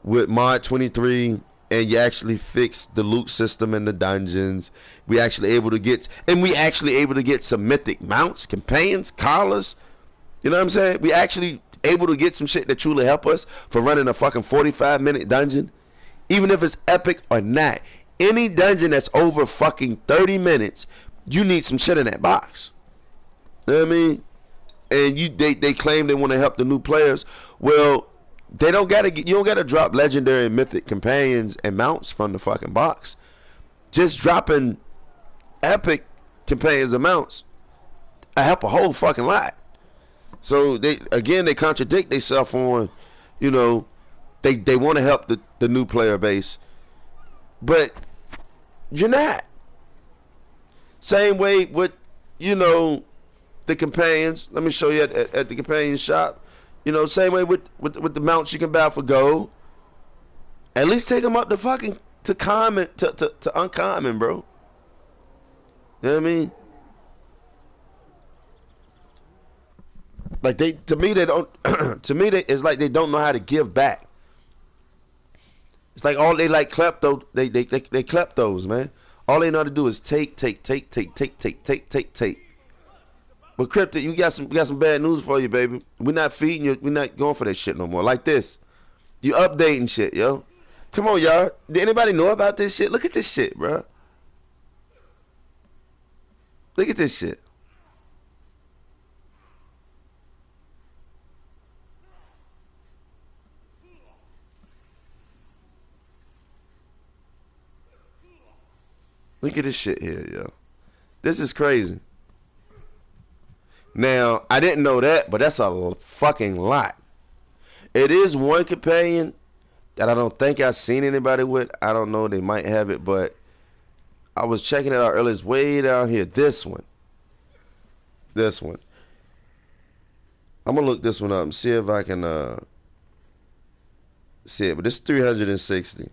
with Mod 23 and you actually fix the loot system in the dungeons, we actually able to get some mythic mounts, companions, collars. You know what I'm saying? We actually able to get some shit that truly help us for running a fucking 45-minute dungeon. Even if it's epic or not. Any dungeon that's over fucking 30 minutes, you need some shit in that box. You know what I mean? And they claim they want to help the new players. Well, you don't gotta drop legendary and mythic companions and mounts from the fucking box. Just dropping epic companions and mounts, I help a whole fucking lot. So they contradict themselves on, you know, they want to help the new player base, but you're not. Same way with, you know, the companions. Let me show you at the companion shop. You know, same way with the mounts you can buy for gold. At least take them up to fucking to uncommon, bro. You know what I mean? Like it's like they don't know how to give back. It's like all they like klepto, they kleptos, man. All they know how to do is take. But Cryptic, we got some bad news for you, baby. We're not feeding you. We're not going for that shit no more. Like this, you updating shit, yo. Come on, y'all. Did anybody know about this shit? Look at this shit, bro. Look at this shit. Look at this shit here, yo. This is crazy. Now, I didn't know that, but that's a fucking lot. It is one companion that I don't think I've seen anybody with. I don't know. They might have it, but I was checking it out earlier. It's way down here. This one. This one. I'm going to look this one up and see if I can see it. But this is 360.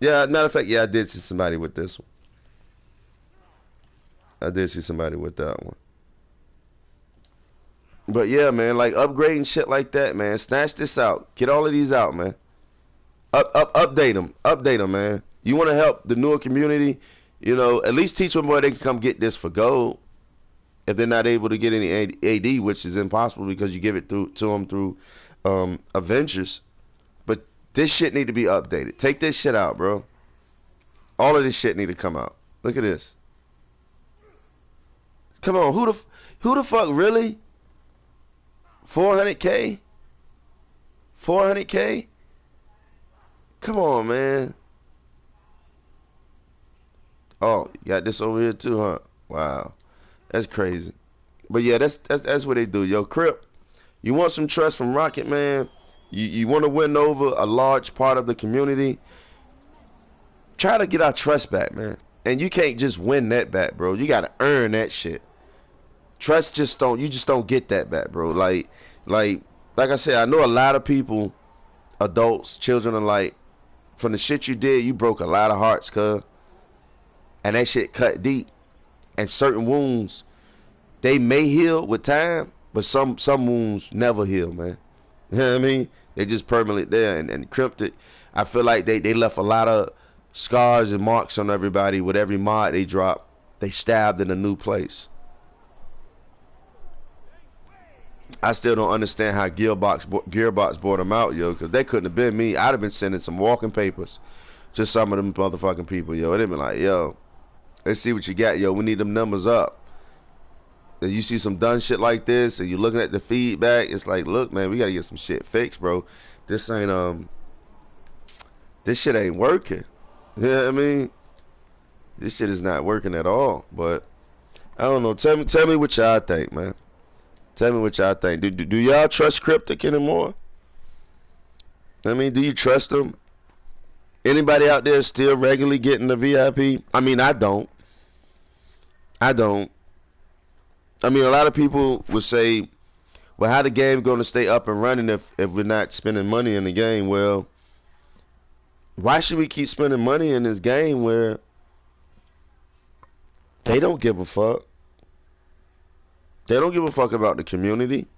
Yeah, matter of fact, yeah, I did see somebody with this one. I did see somebody with that one. But yeah, man, like upgrading shit like that, man. Snatch this out. Get all of these out, man. Update them, man. You want to help the newer community, you know, at least teach them where they can come get this for gold. If they're not able to get any AD, which is impossible because you give it to them through Avengers. But this shit need to be updated. Take this shit out, bro. All of this shit need to come out. Look at this. Come on, who the fuck really? 400K? 400K? Come on, man. Oh, you got this over here too, huh? Wow. That's crazy. But yeah, that's what they do. Yo, Crip, you want some trust from Rocket, man? You want to win over a large part of the community? Try to get our trust back, man. And you can't just win that back, bro. You got to earn that shit. Trust you just don't get that back, bro. Like I said, I know a lot of people, adults, children alike, from the shit you did, you broke a lot of hearts, cuz. And that shit cut deep. And certain wounds, they may heal with time, but some wounds never heal, man. You know what I mean? They just permanently there and encrypted. I feel like they left a lot of scars and marks on everybody with every mod they drop. They stabbed in a new place. I still don't understand how Gearbox bought them out, yo, because they couldn't have been me. I'd have been sending some walking papers to some of them motherfucking people, yo. They'd been like, yo, let's see what you got, yo. We need them numbers up. And you see some done shit like this, and you're looking at the feedback. It's like, look, man, we gotta get some shit fixed, bro. This ain't this shit ain't working. You know what I mean? This shit is not working at all. But I don't know. Tell me what y'all think, man. Tell me what y'all think. Do y'all trust Cryptic anymore? I mean, do you trust them? Anybody out there still regularly getting the VIP? I mean, I don't. I mean, a lot of people would say, well, how the game going to stay up and running if we're not spending money in the game? Well, why should we keep spending money in this game where they don't give a fuck? They don't give a fuck about the community.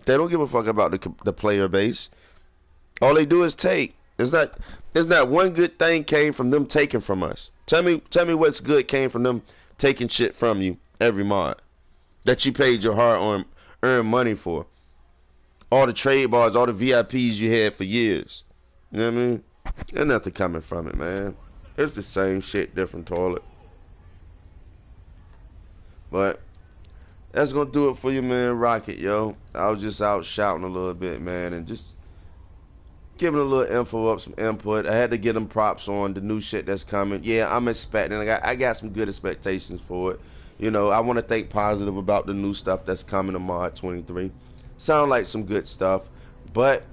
They don't give a fuck about the player base. All they do is take. There's not one good thing came from them taking from us. Tell me what's good came from them taking shit from you every mod that you paid your hard-earned money for. All the trade bars, all the VIPs you had for years. You know what I mean? There's nothing coming from it, man. It's the same shit, different toilet. But that's gonna do it for you, man. Rocket, yo. I was just out shouting a little bit, man, and just giving a little info up, some input. I had to get them props on the new shit that's coming. Yeah, I'm expecting. I got some good expectations for it. You know, I want to think positive about the new stuff that's coming to Mod 23. Sound like some good stuff, but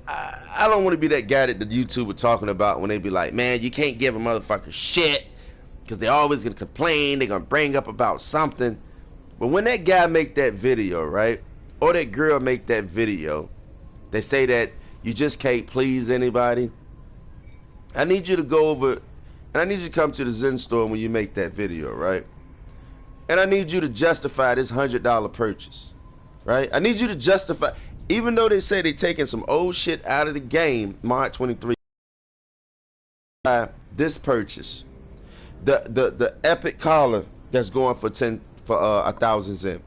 I don't want to be that guy that the YouTuber talking about when they be like, man, you can't give a motherfucker shit because they're always going to complain. They're going to bring up about something. But when that guy make that video, right, or that girl make that video, they say that you just can't please anybody. I need you to go over, and I need you to come to the Zen store when you make that video, right? And I need you to justify this $100 purchase, right? I need you to justify, even though they say they're taking some old shit out of the game, Mod 23, this purchase, the epic collar that's going for 1,000 Zen.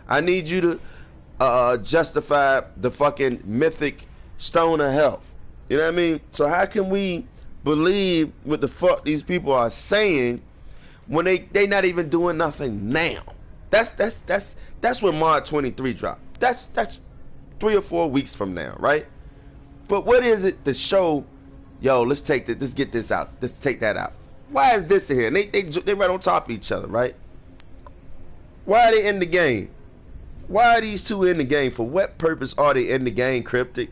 I need you to justify the fucking mythic stone of health. You know what I mean? So how can we believe what the fuck these people are saying when they not even doing nothing now? That's when Mod 23 drop. That's 3 or 4 weeks from now, right? But what is it to show, yo, let's take this, let's get this out, let's take that out. Why is this in here? And they right on top of each other, right? Why are they in the game? Why are these two in the game? For what purpose are they in the game, Cryptic?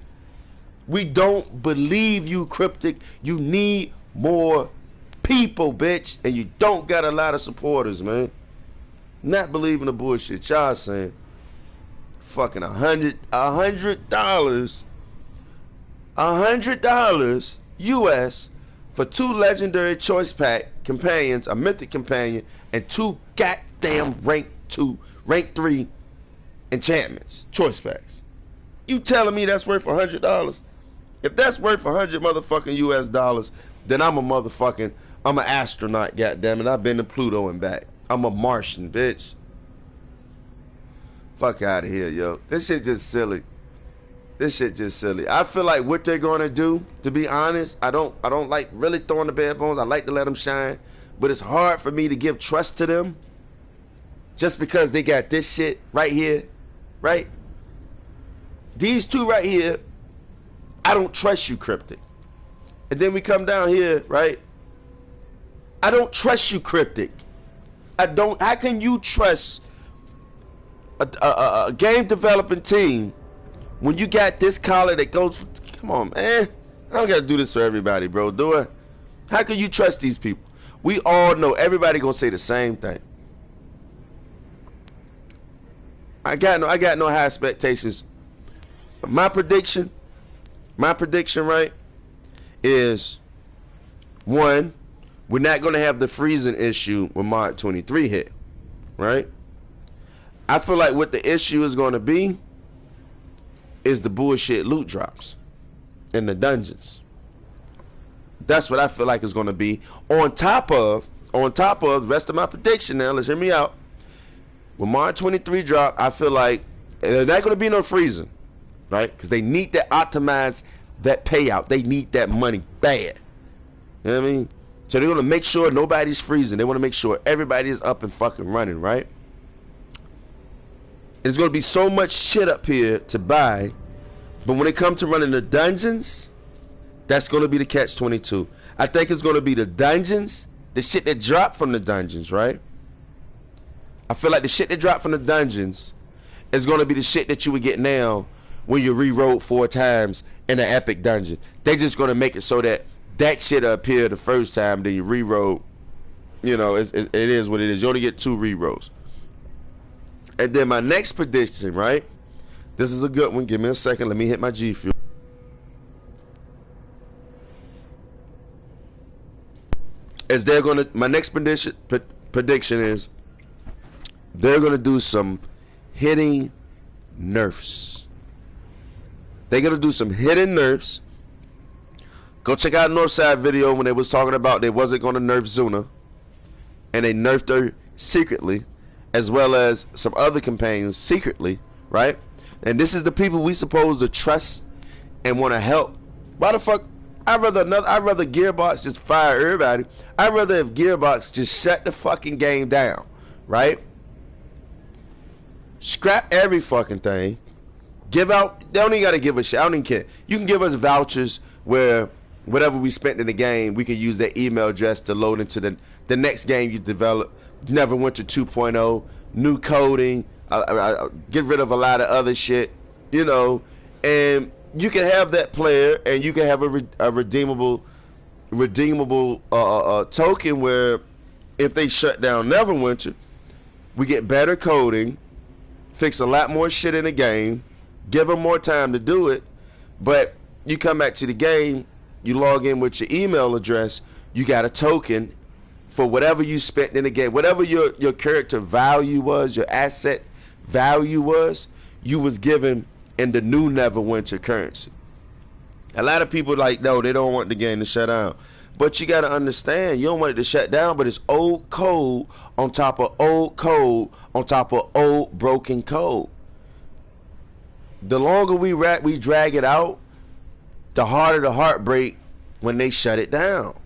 We don't believe you, Cryptic. You need more people, bitch. And you don't got a lot of supporters, man. Not believing the bullshit y'all saying. Fucking $100 US for 2 legendary choice pack companions, a mythic companion, and 2 goddamn rank 3 enchantments, choice packs. You telling me that's worth $100? If that's worth 100 motherfucking US dollars, then I'm an astronaut, goddammit. I've been to Pluto and back. I'm a Martian, bitch. Fuck out of here, yo. This shit just silly. This shit just silly. I feel like what they're gonna do, to be honest, I don't like really throwing the bare bones. I like to let them shine, but it's hard for me to give trust to them just because they got this shit right here, right? These two right here, I don't trust you, Cryptic. And then we come down here, right? I don't trust you, Cryptic. I don't. How can you trust a game developing team when you got this collar that goes for, come on, man. I don't gotta do this for everybody, bro. Do I? How can you trust these people? We all know everybody gonna say the same thing. I got no high expectations. My prediction, right, is one, we're not gonna have the freezing issue when Mod 23 hit, right? I feel like what the issue is gonna be is the bullshit loot drops in the dungeons. That's what I feel like is gonna be. On top of the rest of my prediction now, let's hear me out. When Mod 23 drop, I feel like there's not gonna be no freezing, right? Because they need to optimize that payout. They need that money bad. You know what I mean? So they're gonna make sure nobody's freezing. They wanna make sure everybody is up and fucking running, right? There's gonna be so much shit up here to buy, but when it comes to running the dungeons, that's gonna be the catch-22. I think it's gonna be the dungeons, the shit that dropped from the dungeons, right? I feel like the shit that dropped from the dungeons is gonna be the shit that you would get now when you reroll 4 times in an epic dungeon. They just gonna make it so that shit appear the first time, then you reroll. You know, it is what it is. You only get 2 rerolls. And then my next prediction, right? This is a good one. Give me a second. Let me hit my G Fuel. My next prediction is they're gonna do some hidden nerfs. They're gonna do some hidden nerfs. Go check out Northside video when they was talking about they wasn't gonna nerf Zuna, and they nerfed her secretly, as well as some other campaigns secretly, right? And this is the people we supposed to trust and want to help. Why the fuck? I'd rather Gearbox just fire everybody. I'd rather if Gearbox just shut the fucking game down, right? Scrap every fucking thing. Give out. They don't even gotta give us shit. I don't even care. You can give us vouchers where whatever we spent in the game, we can use that email address to load into the next game you develop. Neverwinter 2.0, new coding, get rid of a lot of other shit, you know, and you can have that player, and you can have a redeemable token where if they shut down Neverwinter, we get better coding, fix a lot more shit in the game, give them more time to do it, but you come back to the game, you log in with your email address, you got a token for whatever you spent in the game, whatever your character value was, your asset value was, you was given in the new Neverwinter currency. A lot of people like, no, they don't want the game to shut down. But you got to understand, you don't want it to shut down, but it's old code on top of old code on top of old broken code. The longer we drag it out, the harder the heartbreak when they shut it down.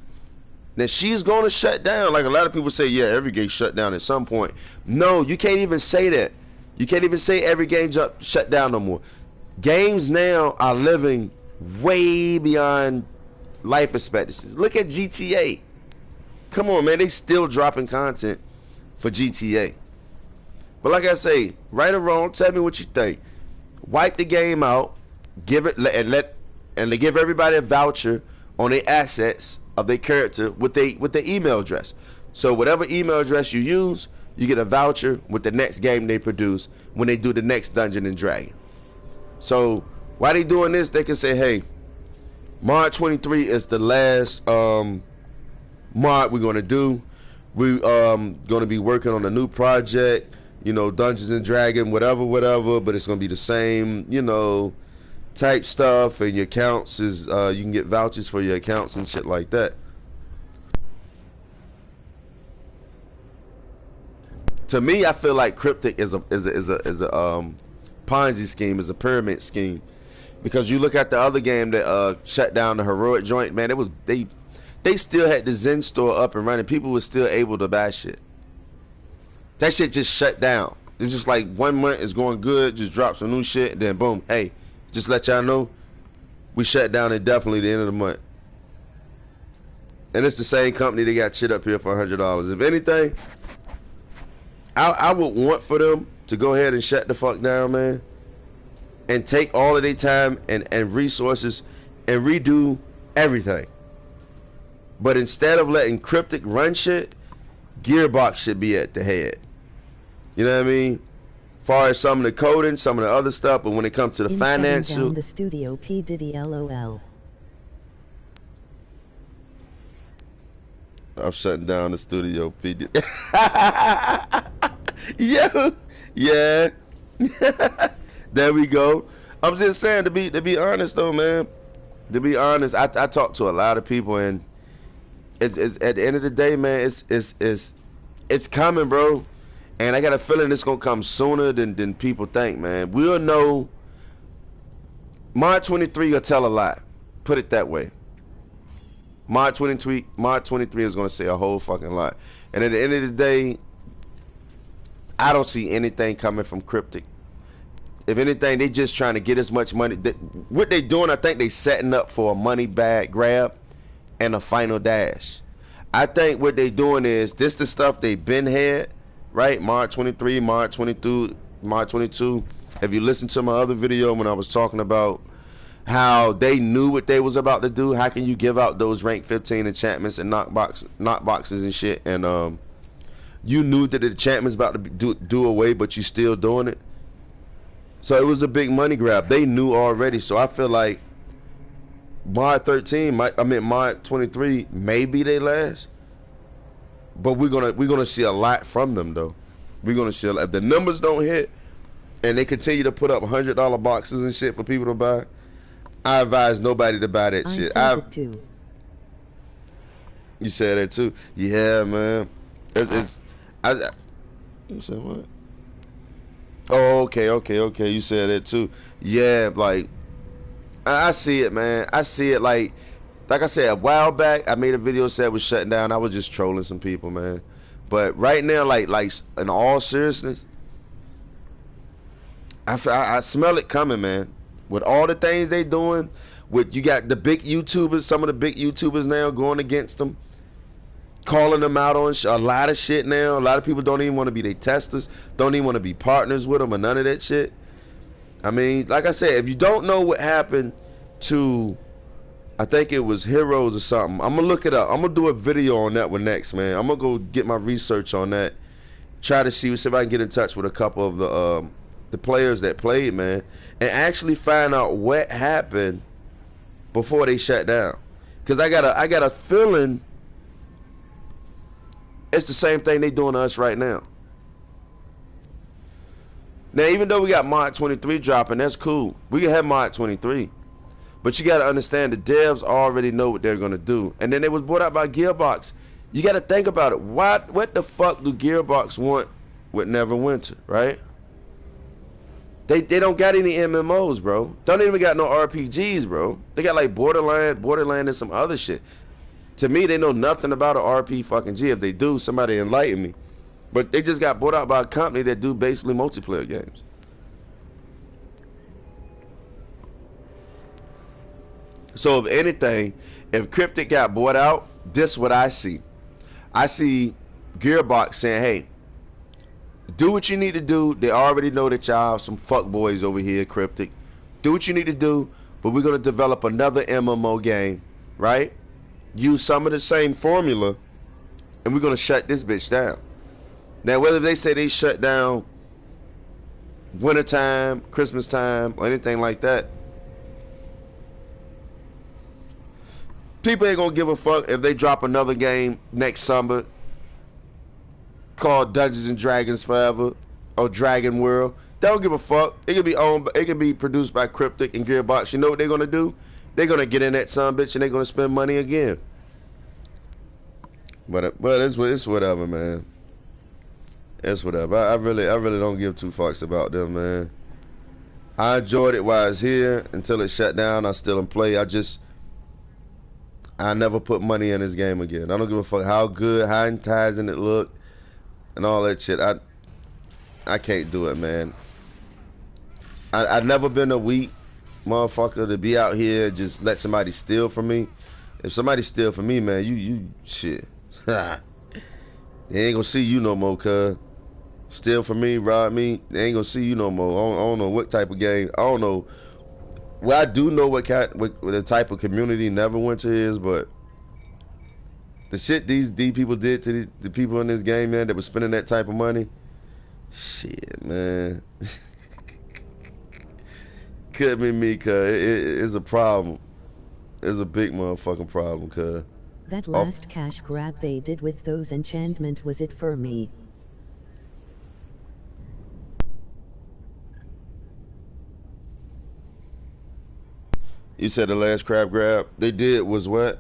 Now she's going to shut down. Like a lot of people say, yeah, every game shut down at some point. No, you can't even say that. You can't even say every game's shut down no more. Games now are living way beyond life expectancies. Look at GTA. Come on, man. They still dropping content for GTA. But like I say, right or wrong, tell me what you think. Wipe the game out, give it and they give everybody a voucher on their assets of their character with their email address. So whatever email address you use, you get a voucher with the next game they produce when they do the next Dungeon and Dragon. So while they doing this, they can say, hey, Mod 23 is the last mod we're gonna do. We gonna be working on a new project, you know, Dungeons and Dragon, whatever, but it's gonna be the same, you know, type stuff, and your accounts is you can get vouchers for your accounts and shit like that. To me, I feel like Cryptic is a Ponzi scheme, is a pyramid scheme, because you look at the other game that shut down, the Heroic joint, man. It was they still had the Zen store up and running. People were still able to buy shit. That shit just shut down. It's just like 1 month is going good, just drop some new shit, and then boom, hey, just let y'all know, we shut down indefinitely the end of the month. And it's the same company that got shit up here for $100. If anything, I would want for them to go ahead and shut the fuck down, man, and take all of their time and resources and redo everything. But instead of letting Cryptic run shit, Gearbox should be at the head. You know what I mean? Far as some of the coding, some of the other stuff, but when it comes to the financial, down the studio, P Diddy LOL. I'm shutting down the studio, P Diddy. Yeah. There we go. I'm just saying, to be honest though, man. To be honest, I talk to a lot of people, and it's at the end of the day, man, it's coming, bro. And I got a feeling it's gonna come sooner than people think, man. We'll know. Mod 23 will tell a lot. Put it that way. Mod 23 is gonna say a whole fucking lot. And at the end of the day, I don't see anything coming from Cryptic. If anything, they just trying to get as much money. What they doing, I think they setting up for a money bag grab and a final dash. I think what they doing is, this the stuff they been had, right? Mod 23, Mod 22, Mod 22. If you listen to my other video when I was talking about how they knew what they was about to do, how can you give out those rank 15 enchantments and knock boxes and shit, and you knew that the enchantment's about to do away, but you still doing it. So it was a big money grab. They knew already. So I feel like Mod 13, Mod 23, maybe they last, but we're gonna see a lot from them though. We're gonna see a lot. If the numbers don't hit and they continue to put up $100 boxes and shit for people to buy, I advise nobody to buy that shit. I said it too. You said that too? Yeah, man. You said what? Oh, okay. You said that too. Yeah, like, I see it, man. I see it. Like I said, a while back, I made a video said it was shutting down. I was just trolling some people, man. But right now, like in all seriousness, I smell it coming, man. With all the things they doing, you got the big YouTubers, some of the big YouTubers now going against them, calling them out on a lot of shit now. A lot of people don't even want to be their testers, don't even want to be partners with them or none of that shit. I mean, like I said, if you don't know what happened to, I think it was Heroes or something, I'm gonna look it up. I'm gonna do a video on that one next, man. I'm gonna go get my research on that, try to see if I can get in touch with a couple of the players that played, man, and actually find out what happened before they shut down. Cause I got a feeling it's the same thing they doing to us right now. Now, even though we got Mod 23 dropping, that's cool. We can have Mod 23. But you got to understand, the devs already know what they're going to do. And then they was brought out by Gearbox. You got to think about it. What the fuck do Gearbox want with Neverwinter, right? They don't got any MMOs, bro. Don't even got no RPGs, bro. They got like Borderland and some other shit. To me, they know nothing about an RP fucking G. If they do, somebody enlighten me. But they just got bought out by a company that do basically multiplayer games. So if anything, if Cryptic got bought out, this is what I see. I see Gearbox saying, hey, do what you need to do. They already know that y'all some fuckboys over here, Cryptic. Do what you need to do, but we're going to develop another MMO game, right? Use some of the same formula, and we're going to shut this bitch down. Now, whether they say they shut down wintertime, Christmas time, or anything like that, people ain't going to give a fuck if they drop another game next summer called Dungeons and Dragons Forever or Dragon World. They don't give a fuck. It could be owned. It could be produced by Cryptic and Gearbox. You know what they're gonna do? They're gonna get in that son bitch and they're gonna spend money again. But it's whatever, man. It's whatever. I really don't give two fucks about them, man. I enjoyed it while it's here until it shut down. I still in play. I never put money in this game again. I don't give a fuck how good, how enticing it looked, and all that shit. I can't do it, man. I've never been a weak motherfucker to be out here and just let somebody steal from me. If somebody steal from me, man, you shit. They ain't gonna see you no more, cuz. Steal from me, rob me, they ain't gonna see you no more. I don't know what type of game. I don't know. Well, I do know what the type of community Neverwinter is, but the shit these people did to the people in this game, man, that was spending that type of money, shit, man. Could be me, cuz. It's a problem. It's a big motherfucking problem, cuz. That last cash grab they did with those enchantment was it for me. You said the last crab grab they did was what?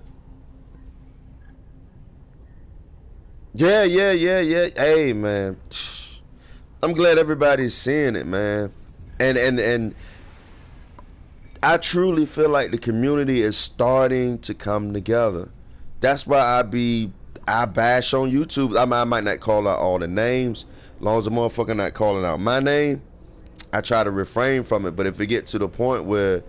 Yeah. Hey, man. I'm glad everybody's seeing it, man. And I truly feel like the community is starting to come together. That's why I bash on YouTube. I might not call out all the names. As long as the motherfucker not calling out my name, I try to refrain from it. But if it get to the point where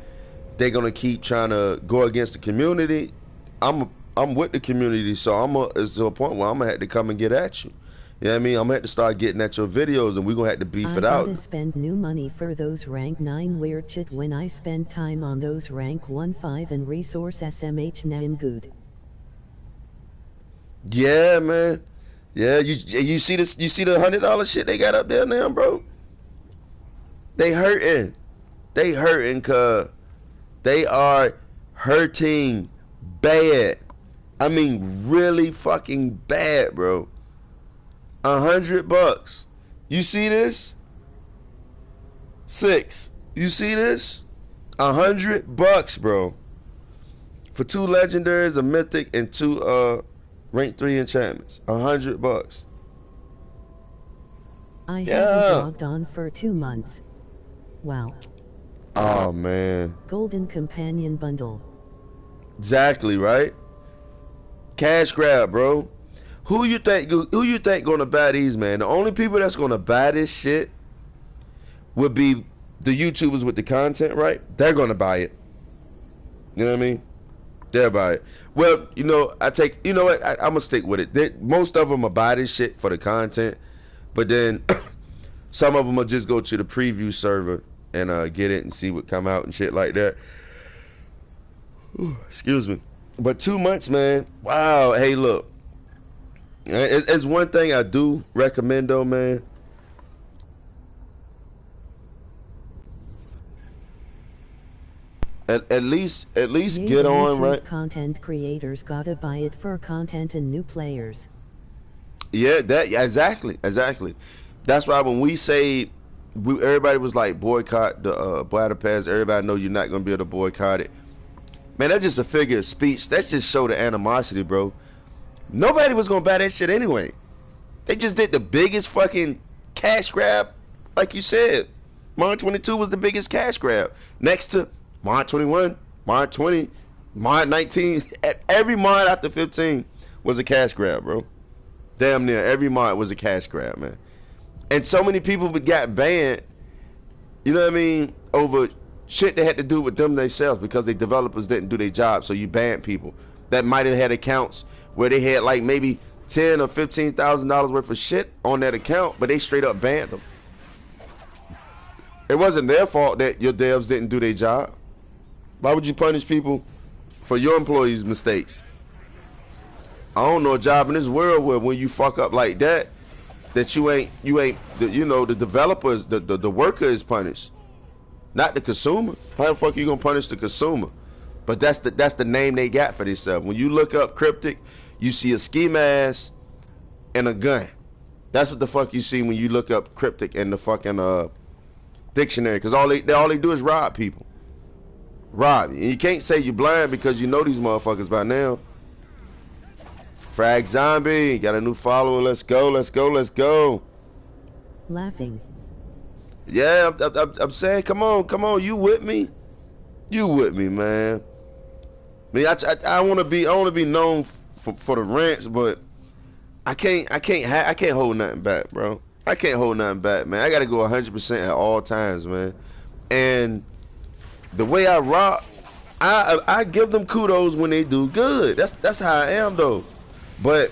they're gonna keep trying to go against the community, I'm with the community, so it's to a point where I'm gonna have to come and get at you. You know what I mean? I'm gonna have to start getting at your videos, and we're gonna have to beef it out. I gotta spend new money for those rank 9 weird shit when I spend time on those rank 1-5 and resource SMH name good. Yeah, man. Yeah, you see this? You see the $100 shit they got up there now, bro? They hurting. They hurting, cuz. They are hurting bad. I mean, really fucking bad, bro. $100. You see this? 6. You see this? $100, bro. For 2 legendaries, a mythic, and 2 rank 3 enchantments. $100. I haven't logged on for 2 months. Wow. Oh man. Golden Companion Bundle. Exactly, right? Cash grab, bro. Who you think gonna buy these, man? The only people that's gonna buy this shit would be the YouTubers with the content, right? They're gonna buy it. You know what I mean? They'll buy it. Well, you know, you know what? I'm gonna stick with it. Most of them will buy this shit for the content, but then some of them will just go to the preview server and get it and see what come out and shit like that. Ooh, excuse me. But 2 months, man. Wow. Hey, look. It's one thing I do recommend, though, man. At least get on, right? Content creators gotta buy it for content and new players. Yeah, exactly. That's why when we say everybody was like boycott the battle pass, everybody know you're not gonna be able to boycott it. Man, that's just a figure of speech. That's just show the animosity, bro. Nobody was gonna buy that shit anyway. They just did the biggest fucking cash grab, like you said. Mod 22 was the biggest cash grab. Next to Mod 21, Mod 20, Mod 19. Every mod after 15 was a cash grab, bro. Damn near every mod was a cash grab, man. And so many people got banned, you know what I mean, over shit that had to do with them themselves because the developers didn't do their job. So you banned people that might have had accounts where they had like maybe $10,000 or $15,000 worth of shit on that account, but they straight up banned them. It wasn't their fault that your devs didn't do their job. Why would you punish people for your employees' mistakes? I don't know a job in this world where when you fuck up like that, that you ain't the developers, the worker is punished, not the consumer. How the fuck you gonna punish the consumer? But that's the name they got for themselves. When you look up Cryptic, you see a ski mask and a gun. That's what the fuck you see when you look up Cryptic and the fucking dictionary, because all they do is rob people. Rob. And you can't say you're blind because you know these motherfuckers by now. Frag Zombie, got a new follower. Let's go, let's go, let's go. Laughing. Yeah, I'm saying, come on, you with me? You with me, man? I mean, I want to be known for the rants, but I can't hold nothing back, bro. I can't hold nothing back, man. I gotta go 100% at all times, man. And the way I rock, I give them kudos when they do good. That's how I am though. But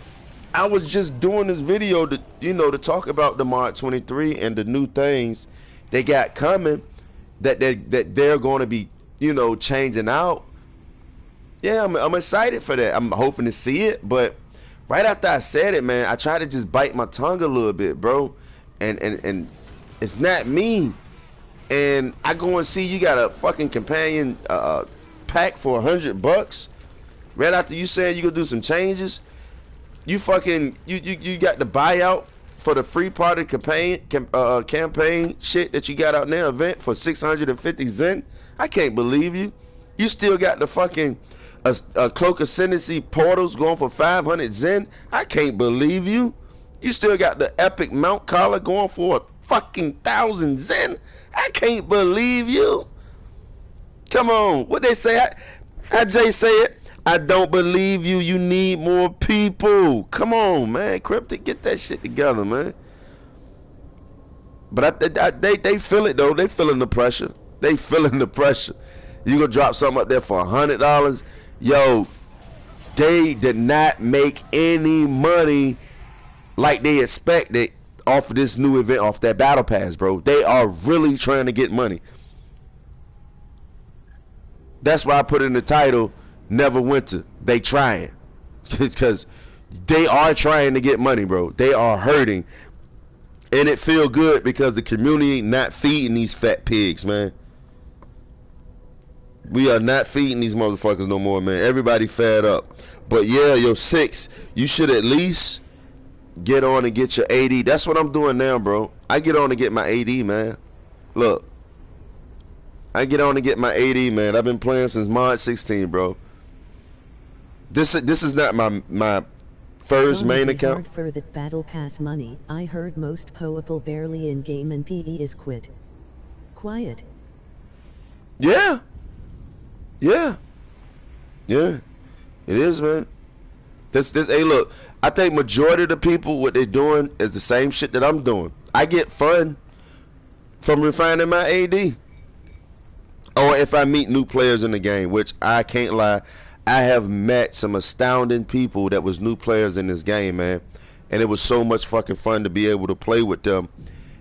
I was just doing this video to talk about the Mod 23 and the new things they got coming that they're going to be changing out. Yeah, I'm excited for that. I'm hoping to see it, but right after I said it, man, I tried to just bite my tongue a little bit, bro. And it's not me. And I go and see you got a fucking companion pack for $100. Right after you saying you gonna do some changes, you fucking you got the buyout for the free party campaign shit that you got out there event for 650 Zen. I can't believe you. You still got the fucking Cloak Ascendancy portals going for 500 Zen. I can't believe you. You still got the epic mount collar going for a fucking 1,000 Zen. I can't believe you. Come on, what they say? How Jay say it? I don't believe you. You need more people. Come on, man. Cryptic, get that shit together, man. But they feel it though. They feeling the pressure. They feeling the pressure. You gonna drop something up there for $100? Yo, they did not make any money like they expected off of this new event, off that battle pass, bro. They are really trying to get money. That's why I put in the title, Neverwinter. They trying. Because they are trying to get money, bro. They are hurting. And it feel good because the community not feeding these fat pigs, man. We are not feeding these motherfuckers no more, man. Everybody fed up. But yeah, yo, 6, you should at least get on and get your AD. That's what I'm doing now, bro. I get on and get my AD, man. Look. I get on and get my AD, man. I've been playing since Mod 16, bro. This is not my first main account. Hard for that battle pass money. I heard most poeple barely in game and PE is quit. Quiet. Yeah. Yeah. Yeah. It is, man. Hey, look. I think majority of the people, what they're doing is the same shit that I'm doing. I get fun from refining my AD. Or if I meet new players in the game, which I can't lie, I have met some astounding people that was new players in this game, man. And it was so much fucking fun to be able to play with them.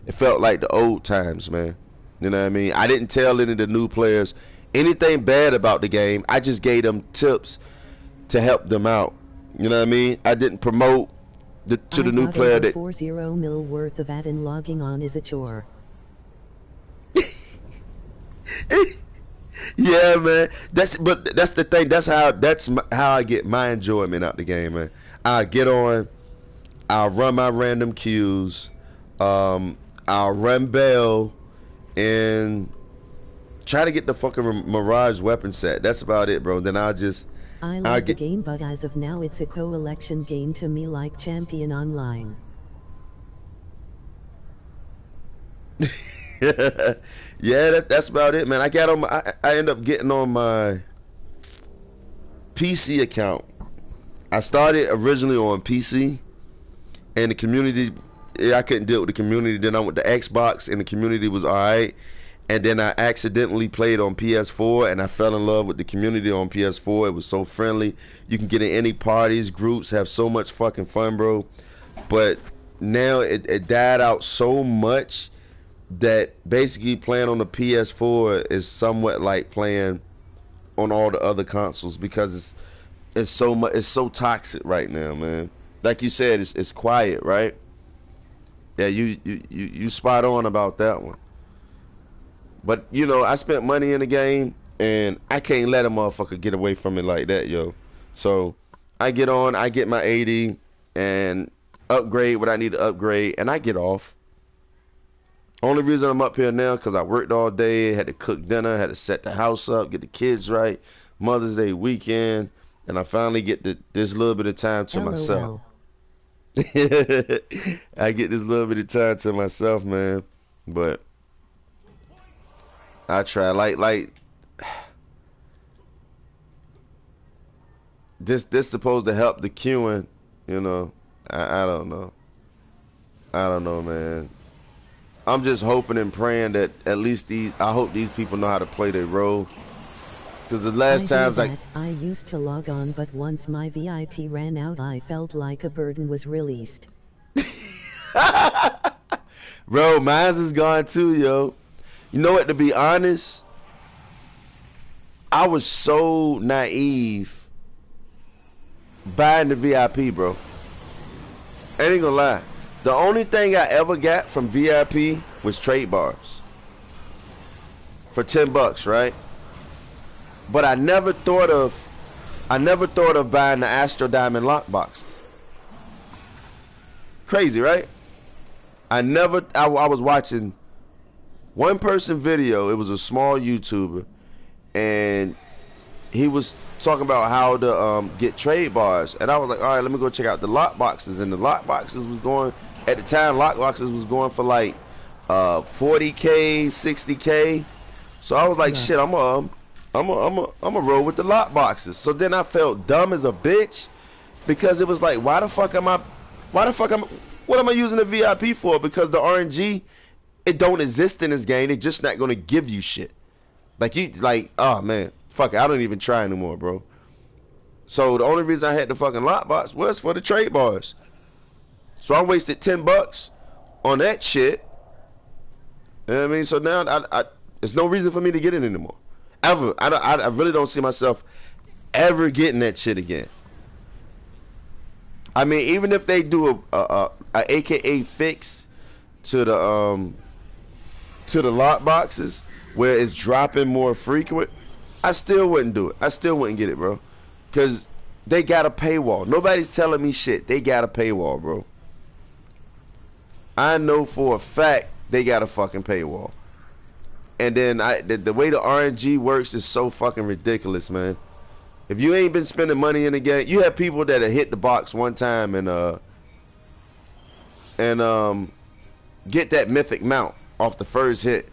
It felt like the old times, man. You know what I mean? I didn't tell any of the new players anything bad about the game. I just gave them tips to help them out. You know what I mean? I didn't promote to the new player that 40 mil worth of ad and logging on is a chore. Yeah, man. That's the thing. That's how I get my enjoyment out the game, man. I get on, I'll run my random queues, I'll run Bell, and try to get the fucking Mirage weapon set. That's about it, bro. Then I like the game, but as of now, it's a co-election game to me, like Champion Online. Yeah, that's about it, man. I end up getting on my PC account. I started originally on PC, and the community, I couldn't deal with the community. Then I went to Xbox, and the community was alright. And then I accidentally played on PS4, and I fell in love with the community on PS4. It was so friendly. You can get in any parties, groups, have so much fucking fun, bro. But now it died out so much that basically playing on the PS4 is somewhat like playing on all the other consoles, because it's so toxic right now, man. Like you said, it's quiet, right? Yeah, you spot on about that one. But I spent money in the game, and I can't let a motherfucker get away from it like that, yo. So I get on, I get my 80 and upgrade what I need to upgrade, and I get off. Only reason I'm up here now because I worked all day, had to cook dinner, had to set the house up, get the kids right, Mother's Day weekend, and I finally get this little bit of time to myself. LOL. I get this little bit of time to myself, man. But I try like this supposed to help the queuing, you know. I don't know. I don't know, man. I'm just hoping and praying that at least I hope these people know how to play their role. Because the last times I used to log on, but once my VIP ran out, I felt like a burden was released. Bro, mine's is gone too, yo. You know what, to be honest, I was so naive buying the VIP, bro. I ain't gonna lie. The only thing I ever got from VIP was trade bars for $10, right? But I never thought of buying the Astro Diamond lock boxes. Crazy, right? I was watching one person video. It was a small YouTuber, and he was talking about how to get trade bars, and I was like, all right, let me go check out the lock boxes. And the lock boxes was going, at the time, lock boxes was going for like 40K, 60K. So I was like, shit, I'm a roll with the lock boxes. So then I felt dumb as a bitch because it was like, what am I using the VIP for? Because the RNG, it don't exist in this game. They're just not gonna give you shit. Oh man, fuck it, I don't even try anymore, bro. So the only reason I had the fucking lock box was for the trade bars. So I wasted $10 on that shit. You know what I mean? So now there's no reason for me to get it anymore. Ever. I really don't see myself ever getting that shit again. I mean, even if they do a AKA fix to the lock boxes where it's dropping more frequent, I still wouldn't do it. I still wouldn't get it, bro. Cause they got a paywall. Nobody's telling me shit. They got a paywall, bro. I know for a fact they got a fucking paywall. And then the way the RNG works is so fucking ridiculous, man. If you ain't been spending money in the game, you have people that have hit the box one time and get that mythic mount off the first hit.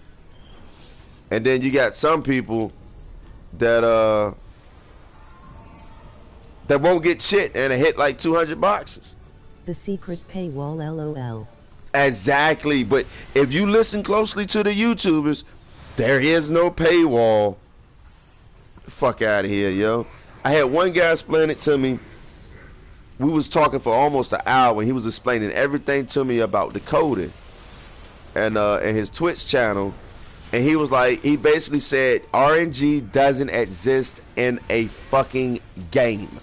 And then you got some people that won't get shit and hit like 200 boxes. The secret paywall, LOL. Exactly, but if you listen closely to the YouTubers, there is no paywall. Fuck out of here, yo. I had one guy explain it to me. We was talking for almost an hour and he was explaining everything to me about decoding and his Twitch channel. And he was like, he basically said RNG doesn't exist in a fucking game.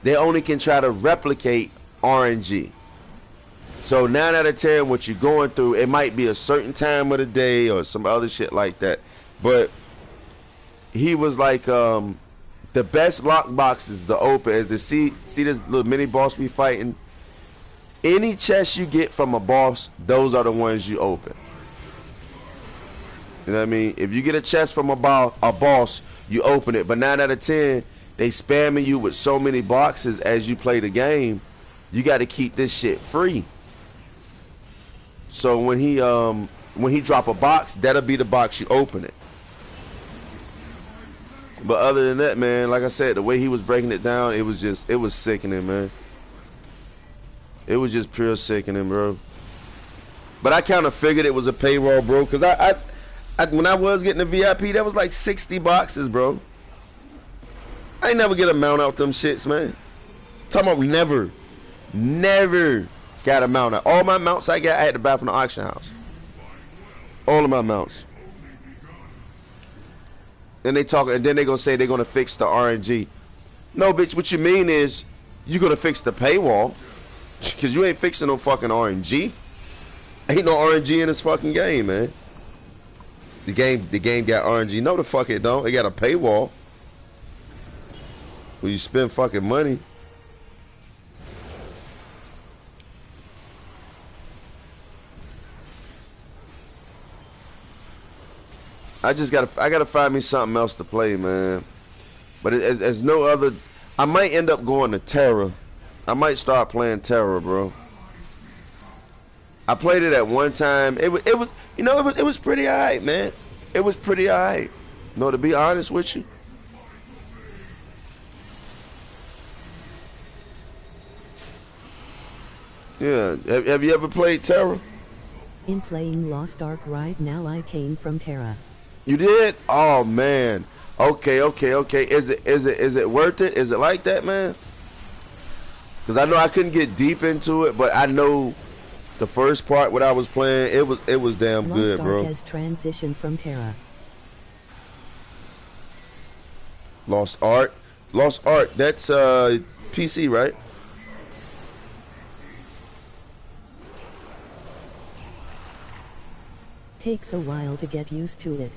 They only can try to replicate RNG. So 9 out of 10, what you're going through, it might be a certain time of the day or some other shit like that. But he was like, the best lock boxes to open is to see this little mini boss we fighting. Any chest you get from a boss, those are the ones you open. You know what I mean? If you get a chest from a boss, you open it. But 9 out of 10, they spamming you with so many boxes as you play the game. You got to keep this shit free. So when he drop a box, that'll be the box you open it. But other than that, man, like I said, the way he was breaking it down, it was sickening, man. It was just pure sickening, bro. But I kind of figured it was a payroll, bro, because I when I was getting the VIP, that was like 60 boxes, bro. I ain't never get a mount out them shits, man. Talking about never got a mount out. All my mounts I got, I had to buy from the auction house. All of my mounts. And then they gonna say they're gonna fix the RNG. No, bitch, what you mean is you gonna fix the paywall. Cause you ain't fixing no fucking RNG. Ain't no RNG in this fucking game, man. The game got RNG. No, the fuck it don't. It got a paywall. When you spend fucking money. I gotta find me something else to play, man. But as no other, I might end up going to Terra. I might start playing Terra, bro. I played it at one time. It was pretty alright, man. It was pretty alright. No, to be honest with you. Yeah. Have you ever played Terra? In playing Lost Ark right now, I came from Terra. You did? Oh man. Okay. Is it worth it? Is it like that, man? Because I know I couldn't get deep into it, but I know the first part what I was playing, it was damn good, bro. Lost Ark has transitioned from Terra. Lost Ark. Lost Ark. That's PC, right? Takes a while to get used to it.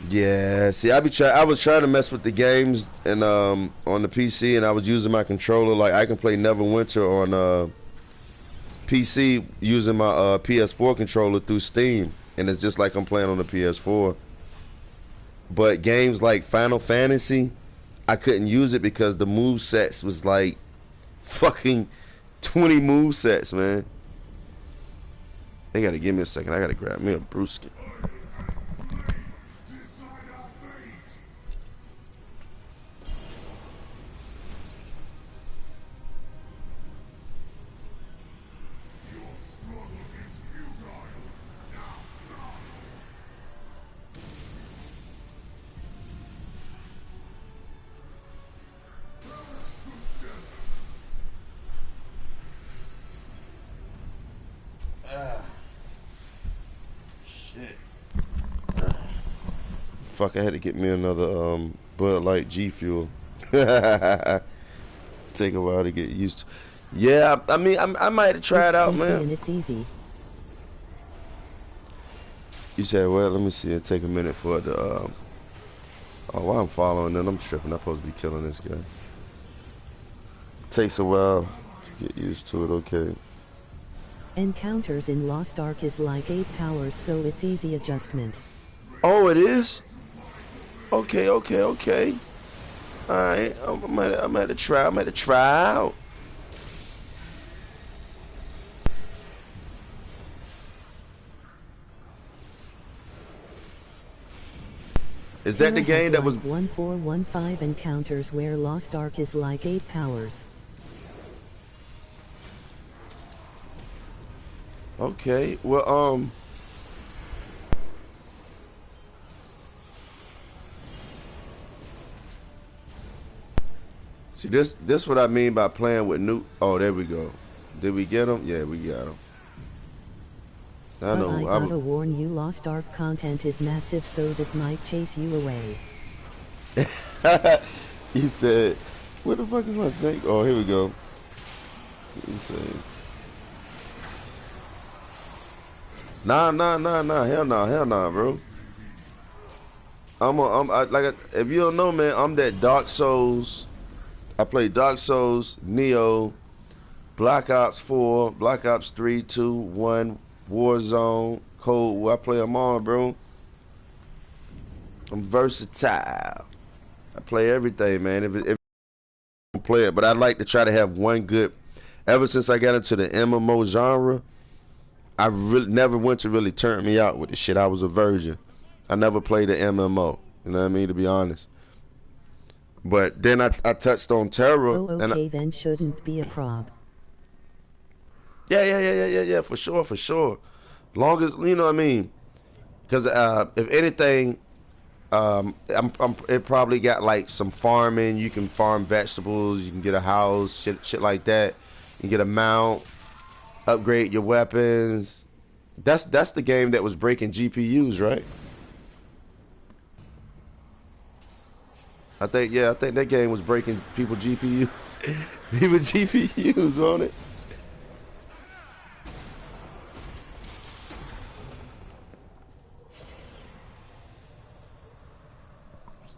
Yeah, see, I was trying to mess with the games and on the PC, and I was using my controller. Like I can play Neverwinter on PC using my PS4 controller through Steam, and it's just like I'm playing on the PS4. But games like Final Fantasy, I couldn't use it because the move sets was like fucking 20 move sets, man. They gotta give me a second. I gotta grab me a brewski. Fuck, I had to get me another Bud Light G Fuel. Take a while to get used to. Yeah, I mean, I might have tried out, man. And it's easy. You said, well, let me see. It take a minute for it to. Oh, while I'm following them, I'm tripping. I'm supposed to be killing this guy. Takes a while to get used to it. Okay. Encounters in Lost Ark is like 8 powers, so it's easy adjustment. Oh, it is? Okay. Alright, I'm gonna try out. Is that the game that was 1415 encounters where Lost Ark is like 8 powers? Okay, well, see, this what I mean by playing with new. Oh, there we go. Did we get them? Yeah, we got them. I know. I gotta warn you, Lost Ark content is massive, so that might chase you away. He said, "Where the fuck is my tank?" Oh, here we go. He said, Nah, hell nah, bro. If you don't know, man, I'm that Dark Souls. I play Dark Souls, Neo, Black Ops 4, Black Ops 3, 2, 1, Warzone, Cold War. I play them all, bro. I'm versatile. I play everything, man. If I play it, but I like to try to have one good. Ever since I got into the MMO genre, I really never went to really turn me out with the shit. I was a virgin. I never played an MMO. You know what I mean? To be honest. But then I touched on Terra. Oh, okay, then shouldn't be a prob. Yeah, for sure. Long as, you know what I mean? Because if anything, it probably got like some farming. You can farm vegetables. You can get a house, shit like that. You can get a mount, upgrade your weapons. That's the game that was breaking GPUs, right? I think that game was breaking people GPUs, on it.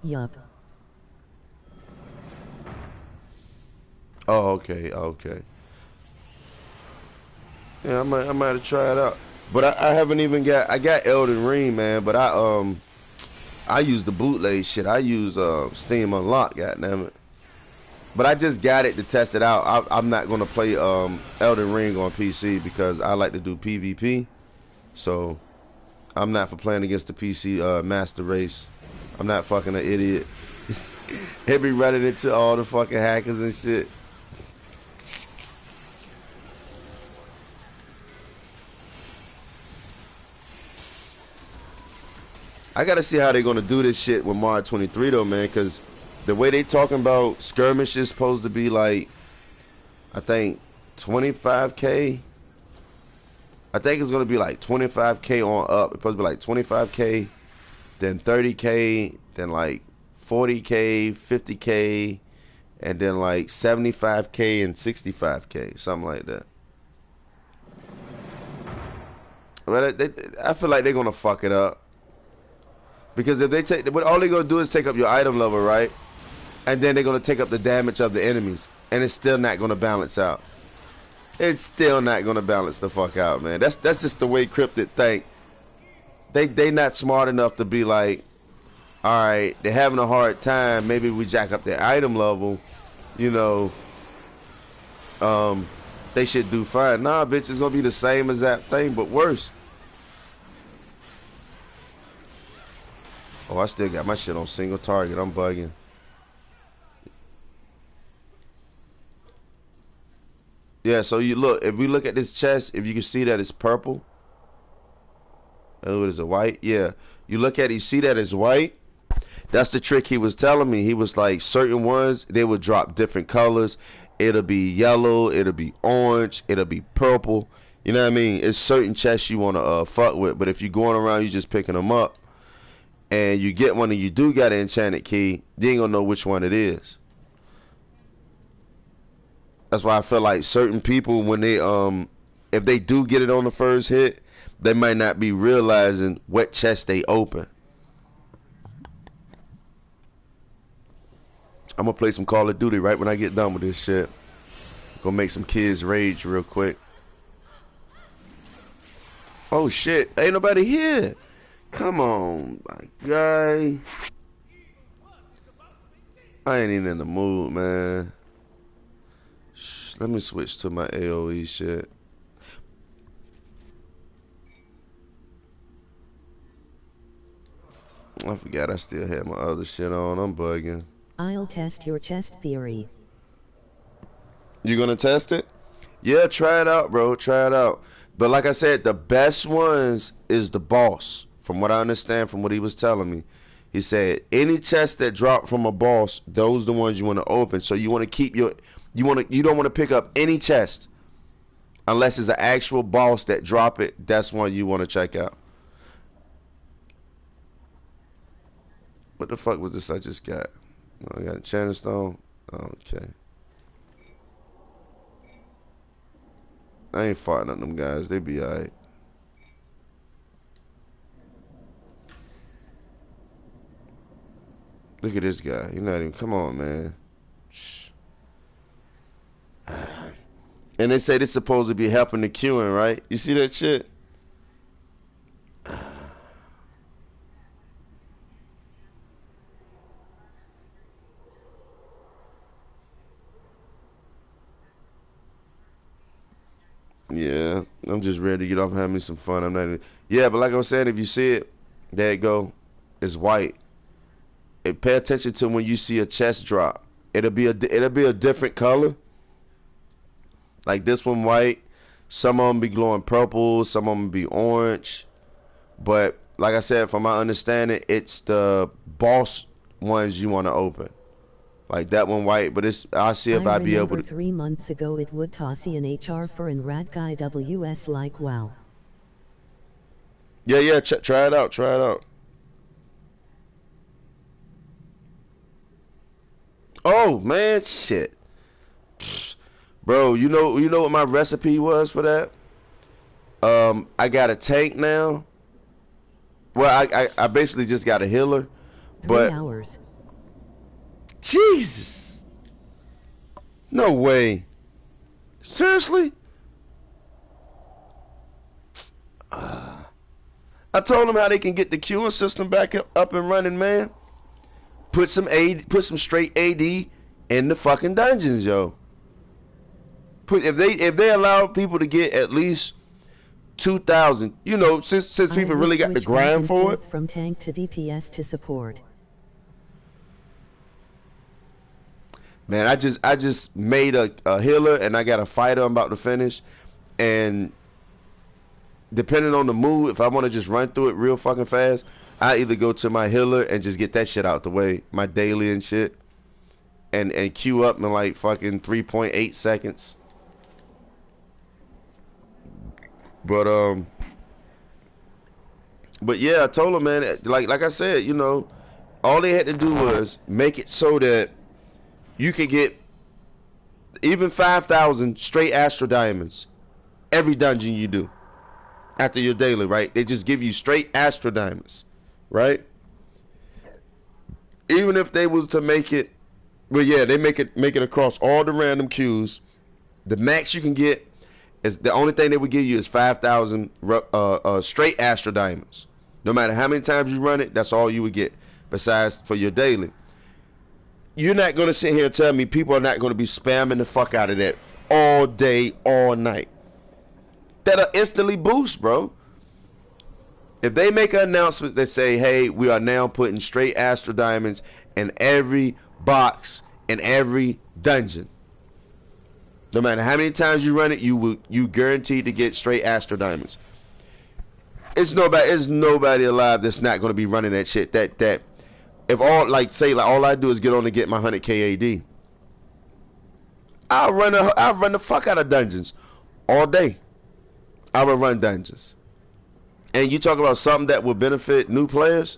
Yup. Oh, okay. Yeah, I might have tried it out. But I haven't even got. I got Elden Ring, man. But I use the bootleg shit. I use Steam Unlock. Goddamn it. But I just got it to test it out. I'm not gonna play Elden Ring on PC because I like to do PvP. So I'm not for playing against the PC master race. I'm not fucking an idiot. He be running into all the fucking hackers and shit. I gotta see how they're gonna do this shit with Mod 23 though, man, because the way they talking about skirmish is supposed to be like, I think 25k. I think it's gonna be like 25k on up. It's supposed to be like 25k, then 30k, then like 40k, 50k, and then like 75k and 65k, something like that. But I feel like they're gonna fuck it up. Because if they take, what all they're gonna do is take up your item level, right? And then they're gonna take up the damage of the enemies, and it's still not gonna balance out. It's still not gonna balance the fuck out, man. That's just the way Cryptid think. They not smart enough to be like, all right, they're having a hard time. Maybe we jack up their item level, you know. They should do fine. Nah, bitch, it's gonna be the same exact thing, but worse. Oh, I still got my shit on single target. I'm bugging. Yeah, so you look, if we look at this chest, if you can see that it's purple. Oh, what is it, white? Yeah. You look at it, you see that it's white. That's the trick he was telling me. He was like, certain ones, they would drop different colors. It'll be yellow, it'll be orange, it'll be purple. You know what I mean? It's certain chests you want to fuck with. But if you're going around, you just picking them up, and you get one and you do got an enchanted key, you ain't gonna know which one it is. That's why I feel like certain people, when they if they do get it on the first hit, they might not be realizing what chest they open. I'm gonna play some Call of Duty right when I get done with this shit. Gonna make some kids rage real quick. Oh shit, ain't nobody here. Come on, my guy. I ain't even in the mood, man. Let me switch to my AoE shit. I forgot I still had my other shit on. I'm bugging. I'll test your chest theory. You gonna test it? Yeah, try it out, bro. Try it out. But like I said, the best ones is the boss. From what I understand, from what he was telling me, he said any chest that drop from a boss, those are the ones you want to open. So you want to keep your, you don't want to pick up any chest unless it's an actual boss that drop it. That's one you want to check out. What the fuck was this I just got? Oh, I got a Channing Stone. Okay. I ain't fighting on them guys. They be alright. Look at this guy. You're not even. Come on, man. And they say this supposed to be helping the queuing, right? You see that shit? Yeah, I'm just ready to get off and have me some fun. I'm not even, yeah, but like I was saying, if you see it, there it go. It's white. Pay attention to when you see a chest drop. It'll be a different color. Like this one white. Some of them be glowing purple. Some of them be orange. But like I said, from my understanding, it's the boss ones you want to open. Like that one white, but I'll see if I'll be able to. 3 months ago it would tossy an HR for an rad guy WS like wow. Yeah, try it out, try it out. Oh man, shit. Bro, you know what my recipe was for that? I got a tank now. Well, I basically just got a healer. 3 hours. Jesus. No way. Seriously? I told them how they can get the queuing system back up and running, man. Put some straight AD in the fucking dungeons, yo. If they allow people to get at least 2,000, you know, since people really got the grind for it. From tank to DPS to support. Man, I just made a healer and I got a fighter I'm about to finish, and depending on the mood, if I want to just run through it real fucking fast, I either go to my healer and just get that shit out the way, my daily and shit, and queue up in like fucking 3.8 seconds. But yeah, I told him, man, like I said, you know, all they had to do was make it so that you could get even 5,000 straight Astro Diamonds every dungeon you do after your daily, right? They just give you straight Astro Diamonds, right? Even if they was to make it, well, yeah, they make it across all the random queues. The max you can get is, the only thing they would give you is 5,000 straight Astro Diamonds. No matter how many times you run it, that's all you would get. Besides for your daily. You're not going to sit here and tell me people are not going to be spamming the fuck out of that all day, all night. That'll instantly boost, bro. If they make an announcement that say, hey, we are now putting straight Astro Diamonds in every box, in every dungeon. No matter how many times you run it, you guaranteed to get straight Astro Diamonds. It's nobody alive that's not going to be running that shit. That if all, like, say, like, all I do is get on to get my 100k AD, I'll run the fuck out of dungeons all day. I will run dungeons. And you talk about something that will benefit new players.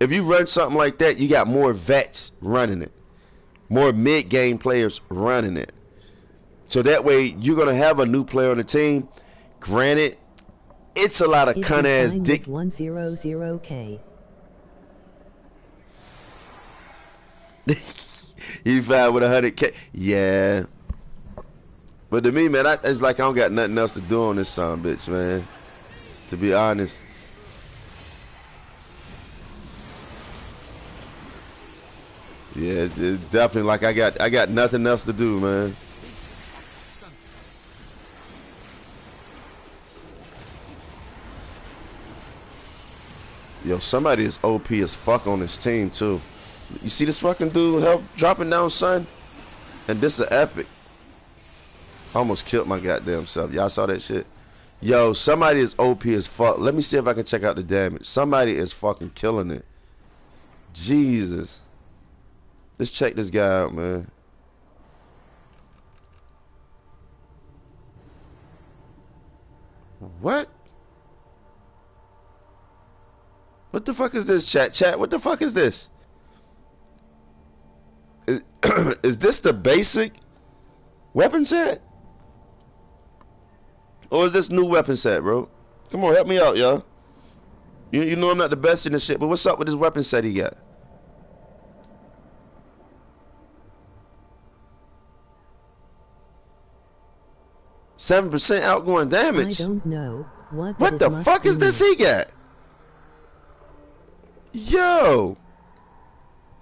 If you run something like that, you got more vets running it, more mid-game players running it. So that way, you're gonna have a new player on the team. Granted, it's a lot of cunt-ass dick. 100k. You fine with 100k? Yeah. But to me, man, it's like I don't got nothing else to do on this son bitch, man. To be honest. Yeah, it's definitely like I got nothing else to do, man. Yo, somebody is OP as fuck on this team too. You see this fucking dude health dropping down, son? And this is epic. I almost killed my goddamn self. Y'all saw that shit? Yo, somebody is OP as fuck. Let me see if I can check out the damage. Somebody is fucking killing it. Jesus. Let's check this guy out, man. What? What the fuck is this, chat? Chat, what the fuck is this? Is this the basic weapon set? Or is this new weapon set, bro? Come on, help me out, y'all. You know I'm not the best in this shit, but what's up with this weapon set he got? %7 outgoing damage. I don't know what the fuck is this he got? Yo,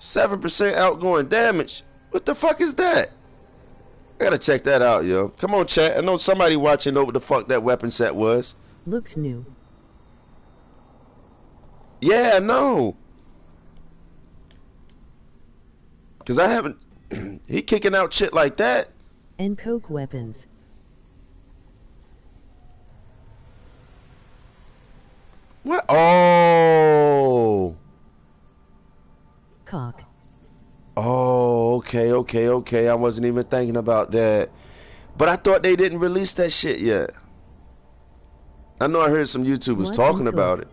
7% outgoing damage. What the fuck is that? I gotta check that out, yo. Come on, chat. I know somebody watching know what the fuck that weapon set was. Looks new. Yeah, I know. Cause I haven't. He kicking out shit like that. And coke weapons. What? Oh. Cock. Oh, okay. I wasn't even thinking about that. But I thought they didn't release that shit yet. I know I heard some YouTubers talking about it.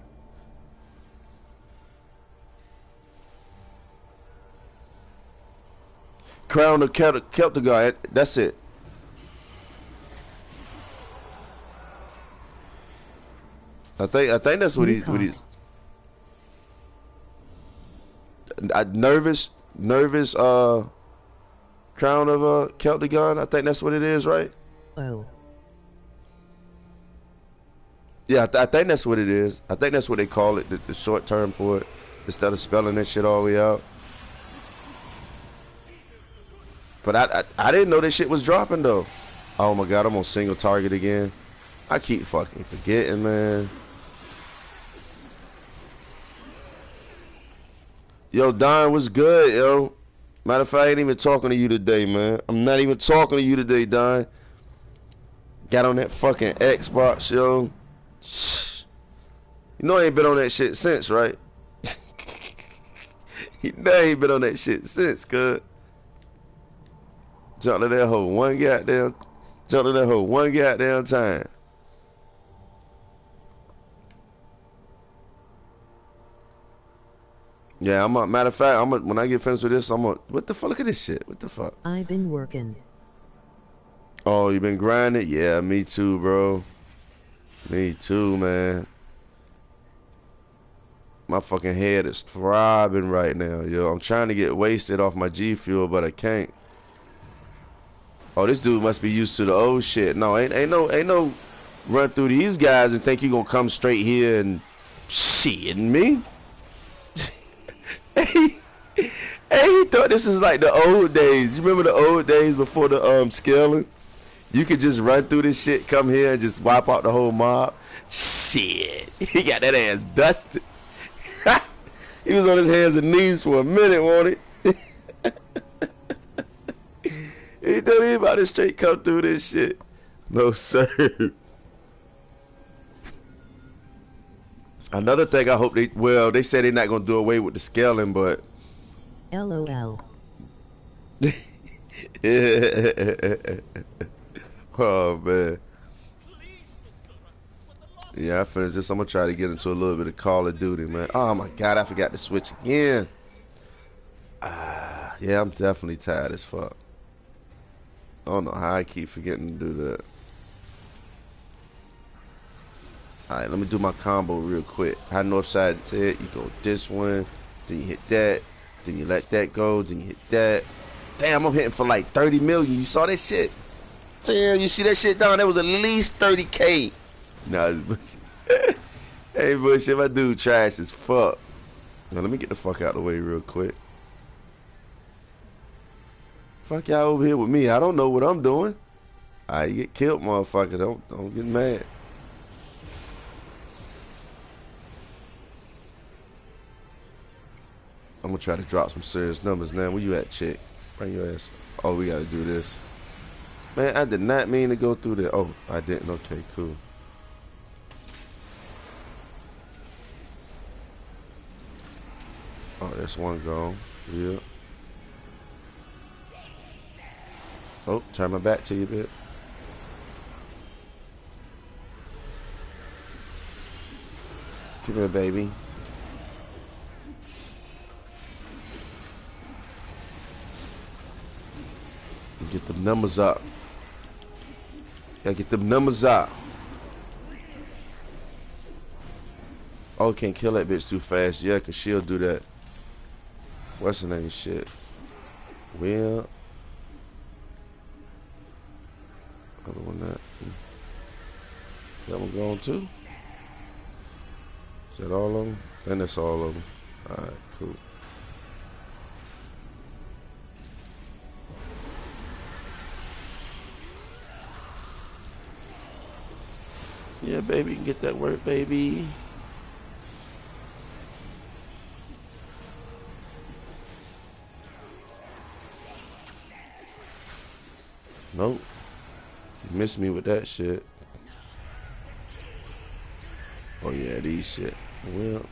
Crown of Celtic, that's it. I think that's what he's nervous crown of Celtic. I think that's what it is, right? Oh. Yeah, I think that's what it is. I think that's what they call it, the short term for it, instead of spelling that shit all the way out. But I didn't know this shit was dropping though. Oh my god, I'm on single target again. I keep fucking forgetting, man. Yo, Don, what's good, yo? Matter of fact, I ain't even talking to you today, man. I'm not even talking to you today, Don. Got on that fucking Xbox, yo. You know I ain't been on that shit since, right? You know I ain't been on that shit since, cuz. Jumped to that hoe one goddamn time. Yeah, matter of fact, when I get finished with this, what the fuck, look at this shit. What the fuck? I've been working. Oh, you been grinding? Yeah, me too, bro. Me too, man. My fucking head is throbbing right now, yo. I'm trying to get wasted off my G Fuel, but I can't. Oh, this dude must be used to the old shit. No, ain't no run through these guys and think you gonna come straight here and shit me. Hey, he thought this was like the old days. You remember the old days before the scaling? You could just run through this shit, come here and just wipe out the whole mob. Shit, he got that ass dusted. He was on his hands and knees for a minute, wasn't he? He thought he about to straight come through this shit. No, sir. Another thing I hope they said they're not going to do away with the scaling, but. LOL. Oh, man. Yeah, I finished this. I'm going to try to get into a little bit of Call of Duty, man. Oh, my God. I forgot to switch again. Yeah, I'm definitely tired as fuck. I don't know how I keep forgetting to do that. Alright, let me do my combo real quick. How north side said, you go this one, then you hit that, then you let that go, then you hit that. Damn, I'm hitting for like 30 million. You saw that shit? Damn, you see that shit down? That was at least 30K. Nah, hey, bullshit, my dude trash as fuck. Now, let me get the fuck out of the way real quick. Fuck y'all over here with me. I don't know what I'm doing. I get killed, motherfucker. Don't get mad. I'm gonna try to drop some serious numbers now. Where you at, chick? Bring your ass. Oh, we gotta do this. Man, I did not mean to go through there. Oh, I didn't. Okay, cool. Oh, that's one gone. Yeah. Oh, turn my back to you a bit. Come here, baby. Get them numbers up. Gotta get them numbers up. Oh, can't kill that bitch too fast. Yeah, cause she'll do that. What's her name? Shit. Well. Other one that one gone too? Is that all of them? Then that's all of them. Alright, cool. Yeah, baby, you can get that work, baby. Nope. You missed me with that shit. Oh yeah, these shit. Well.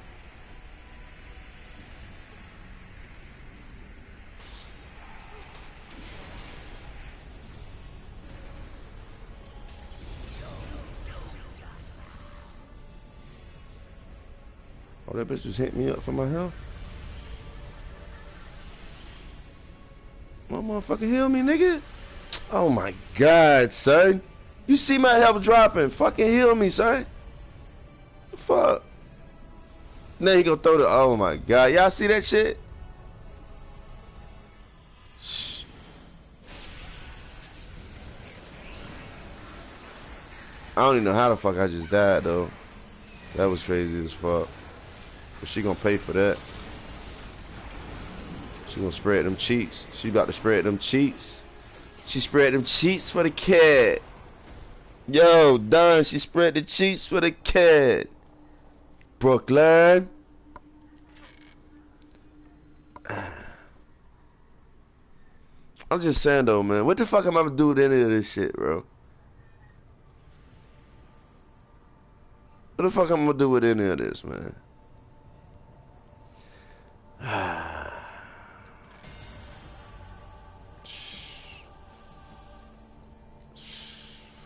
Oh, that bitch just hit me up for my health. My motherfucker heal me, nigga. Oh my God, son. You see my health dropping. Fucking heal me, son. The fuck? Now he gonna throw the, oh my God. Y'all see that shit? Shh. I don't even know how the fuck I just died, though. That was crazy as fuck. But she gonna pay for that. She gonna spread them cheeks. She about to spread them cheeks. She spread them cheeks for the kid. Yo, Don, she spread the cheeks for the kid. Brooklyn. I'm just saying though, man. What the fuck am I gonna do with any of this shit, bro? What the fuck I'm gonna do with any of this, man?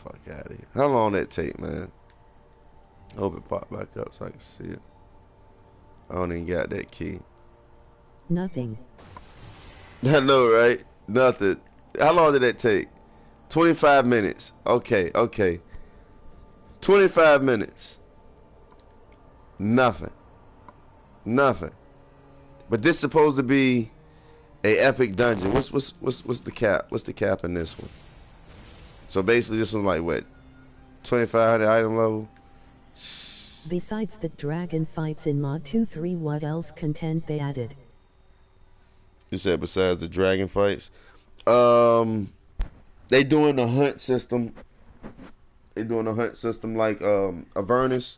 Fuck out of here. How long that take, man? I hope it pop back up so I can see it. I don't even got that key. Nothing. I know, right? Nothing. How long did that take? 25 minutes. Okay, okay. 25 minutes. Nothing. Nothing. But this is supposed to be a epic dungeon. What's the cap? What's the cap in this one? So basically this one's like what? 2500 item level? Besides the dragon fights in Mod 2.3, what else content they added? You said besides the dragon fights? They doing the hunt system. They doing a hunt system like Avernus.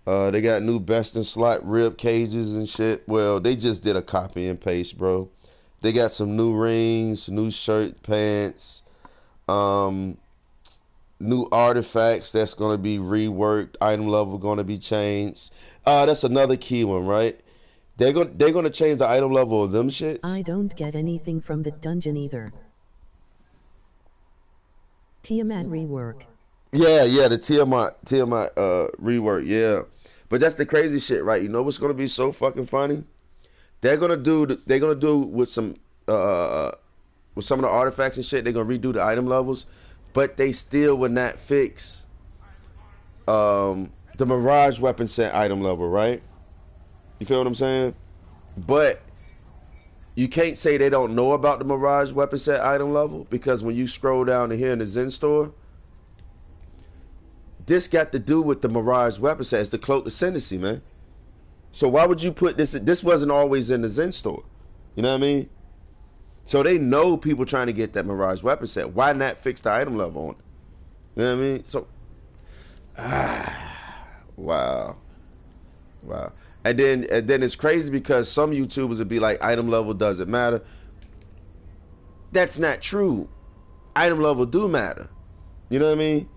They got new best in slot rib cages and shit. Well, they just did a copy and paste, bro. They got some new rings, new shirt, pants, new artifacts that's gonna be reworked. Item level gonna be changed. That's another key one, right? They're gonna change the item level of them shits. I don't get anything from the dungeon either. Tiamat rework. Yeah, the Tiamat rework, yeah. But that's the crazy shit, right? You know what's gonna be so fucking funny? They're gonna do with some of the artifacts and shit. They're gonna redo the item levels, but they still would not fix the Mirage weapon set item level, right? You feel what I'm saying? But you can't say they don't know about the Mirage weapon set item level, because when you scroll down to here in the Zen store, this got to do with the Mirage weapon set. It's the Cloak Ascendancy, man. So why would you put this? This wasn't always in the Zen store. You know what I mean? So they know people trying to get that Mirage weapon set. Why not fix the item level on it? You know what I mean? So, wow. And then it's crazy because some YouTubers would be like, item level doesn't matter. That's not true. Item level do matter. You know what I mean?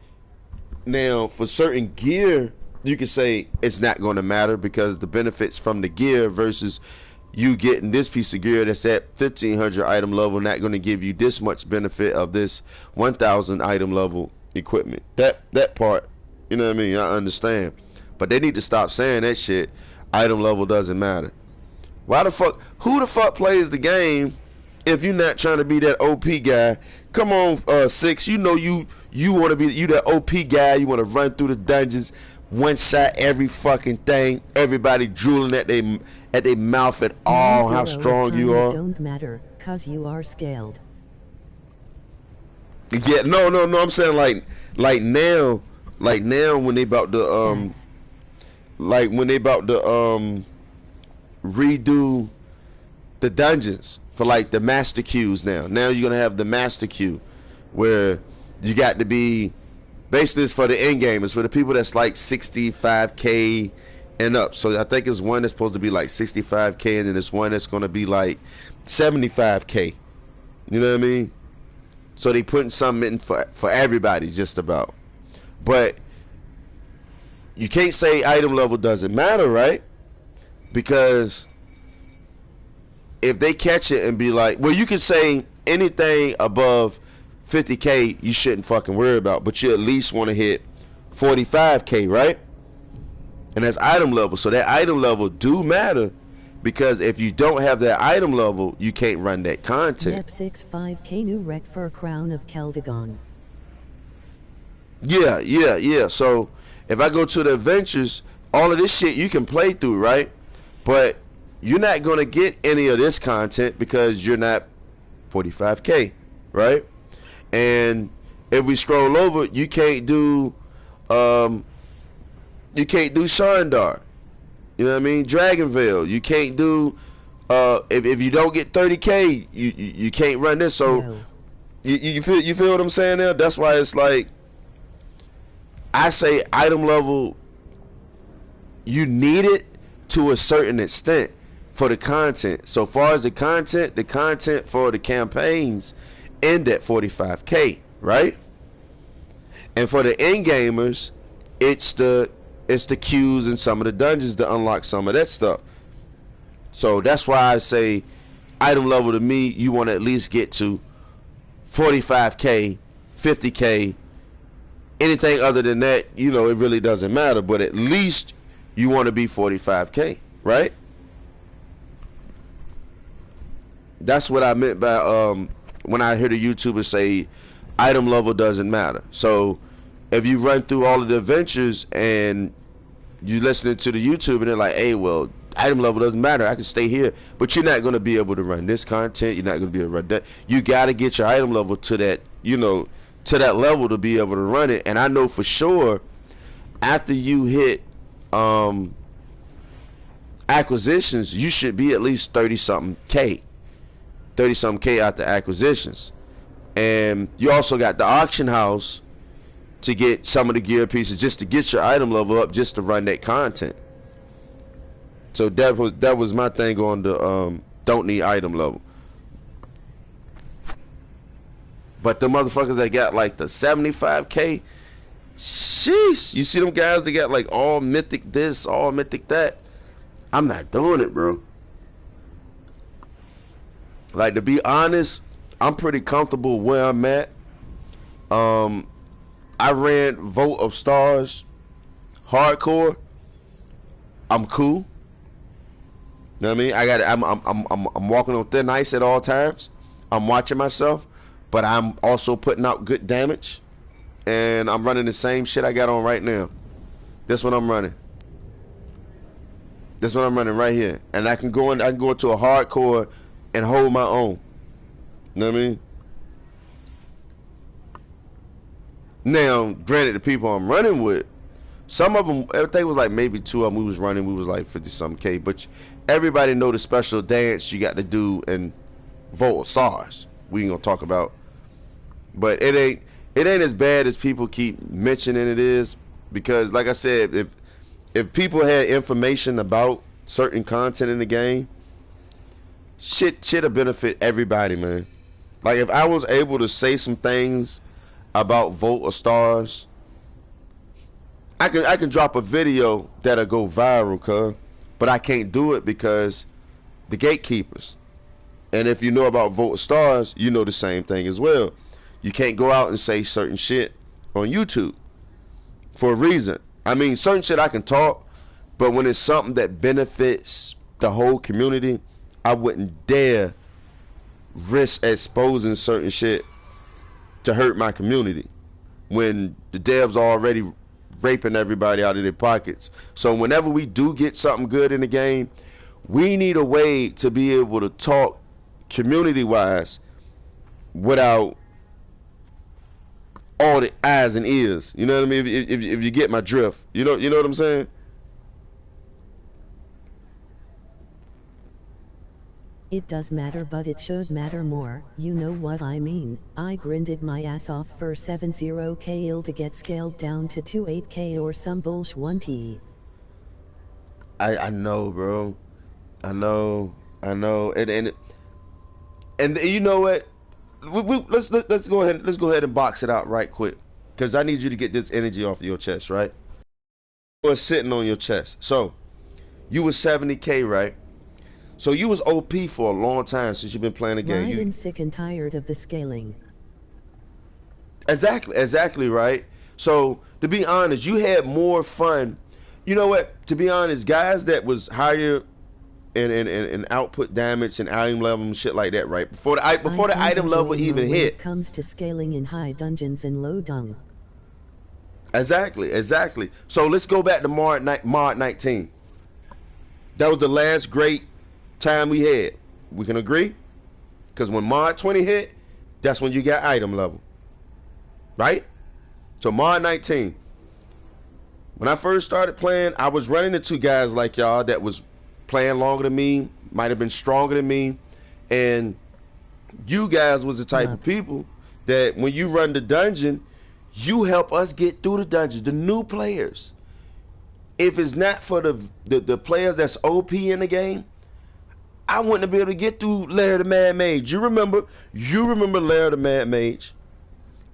Now, for certain gear, you can say it's not going to matter because the benefits from the gear versus you getting this piece of gear that's at 1500 item level not going to give you this much benefit of this 1000 item level equipment. That part, you know what I mean? I understand. But they need to stop saying that shit. Item level doesn't matter. Why the fuck? Who the fuck plays the game if you're not trying to be that OP guy? Come on, Six. You know you want to be that OP guy. You want to run through the dungeons, one shot every fucking thing. Everybody drooling at their mouth at all. How strong you are. Don't matter, cause you are scaled. Yeah, no. I'm saying like now when they about to redo the dungeons for like the master queues now. Now you're gonna have the master queue where you got to be, basically it's for the end game. It's for the people that's like 65k and up. So I think it's one that's supposed to be like 65k, and then it's one that's gonna be like 75k. You know what I mean? So they putting something in for everybody just about. But you can't say item level doesn't matter, right? Because if they catch it and be like, well, you can say anything above 50k you shouldn't fucking worry about, but you at least want to hit 45k, right? And that's item level. So that item level do matter, because if you don't have that item level, you can't run that content. Yep, 65k new rec for Crown of Keldagon. Yeah. So if I go to the adventures, all of this shit you can play through, right? But you're not gonna get any of this content because you're not 45k, right? And if we scroll over, you can't do You can't do Sharndar. You know what I mean? Dragonvale. You can't do if you don't get 30K, you can't run this. So Yo. you feel what I'm saying there? That's why it's like I say item level, you need it to a certain extent for the content. So far as the content for the campaigns end at 45K, right? And for the end gamers, it's the queues and some of the dungeons to unlock some of that stuff. So that's why I say item level to me, you want to at least get to 45K, 50K. Anything other than that, you know, it really doesn't matter. But at least you want to be 45K, right? That's what I meant by when I hear the YouTubers say item level doesn't matter. So if you run through all of the adventures and you listening to the YouTube and they're like, hey, well, item level doesn't matter, I can stay here, but you're not going to be able to run this content, you're not going to be able to run that. You got to get your item level to that, you know, to that level to be able to run it. And I know for sure after you hit acquisitions, you should be at least 30 something K after acquisitions. And you also got the auction house to get some of the gear pieces just to get your item level up, just to run that content. So that was my thing on the don't need item level. But the motherfuckers that got like the 75K, sheesh, you see them guys that got like all mythic this, all mythic that. I'm not doing it, bro. Like, to be honest, I'm pretty comfortable where I'm at. I ran Vote of Stars hardcore. I'm cool. You know what I mean? I'm walking on thin ice at all times. I'm watching myself, but I'm also putting out good damage. And I'm running the same shit I got on right now. This one I'm running. This one I'm running right here. And I can go into a hardcore and hold my own. You know what I mean? Now, granted, the people I'm running with, some of them, everything was like maybe two of them we was running, we was like 50-something K, but everybody know the special dance you got to do in Vote of Stars. We ain't gonna talk about, but it ain't as bad as people keep mentioning it is, because like I said, if people had information about certain content in the game, shit'll benefit everybody, man. Like, if I was able to say some things about Vote of Stars, I can drop a video that'll go viral, cuz, but I can't do it because the gatekeepers. And if you know about Vote of Stars, you know the same thing as well. You can't go out and say certain shit on YouTube for a reason. I mean, certain shit I can talk, but when it's something that benefits the whole community, I wouldn't dare risk exposing certain shit to hurt my community when the devs are already raping everybody out of their pockets. So whenever we do get something good in the game, we need a way to be able to talk community wise without all the eyes and ears. You know what I mean? If you get my drift, you know what I'm saying? It does matter, but it should matter more, you know what I mean. I grinded my ass off for 70K ill to get scaled down to 28K or some bullsh 1T. I know, bro. I know. And you know what? Let's go ahead and box it out right quick, because I need you to get this energy off of your chest, right? What's sitting on your chest? So you was 70K, right? So you was OP for a long time since you've been playing the game. I'm sick and tired of the scaling. Exactly right. So to be honest, you had more fun. You know what? To be honest, guys that was higher in output damage and item level and shit like that, right? Before the item level even hit. When it comes to scaling in high dungeons and low dung. Exactly. So let's go back to Mod 19. That was the last great time we had. We can agree? Because when Mod 20 hit, that's when you got item level. Right? So Mod 19. When I first started playing, I was running into guys like y'all that was playing longer than me, might have been stronger than me, and you guys was the type of people that when you run the dungeon, you help us get through the dungeon. The new players. If it's not for the players that's OP in the game, I wouldn't be able to get through Larry the Mad Mage. You remember Larry the Mad Mage.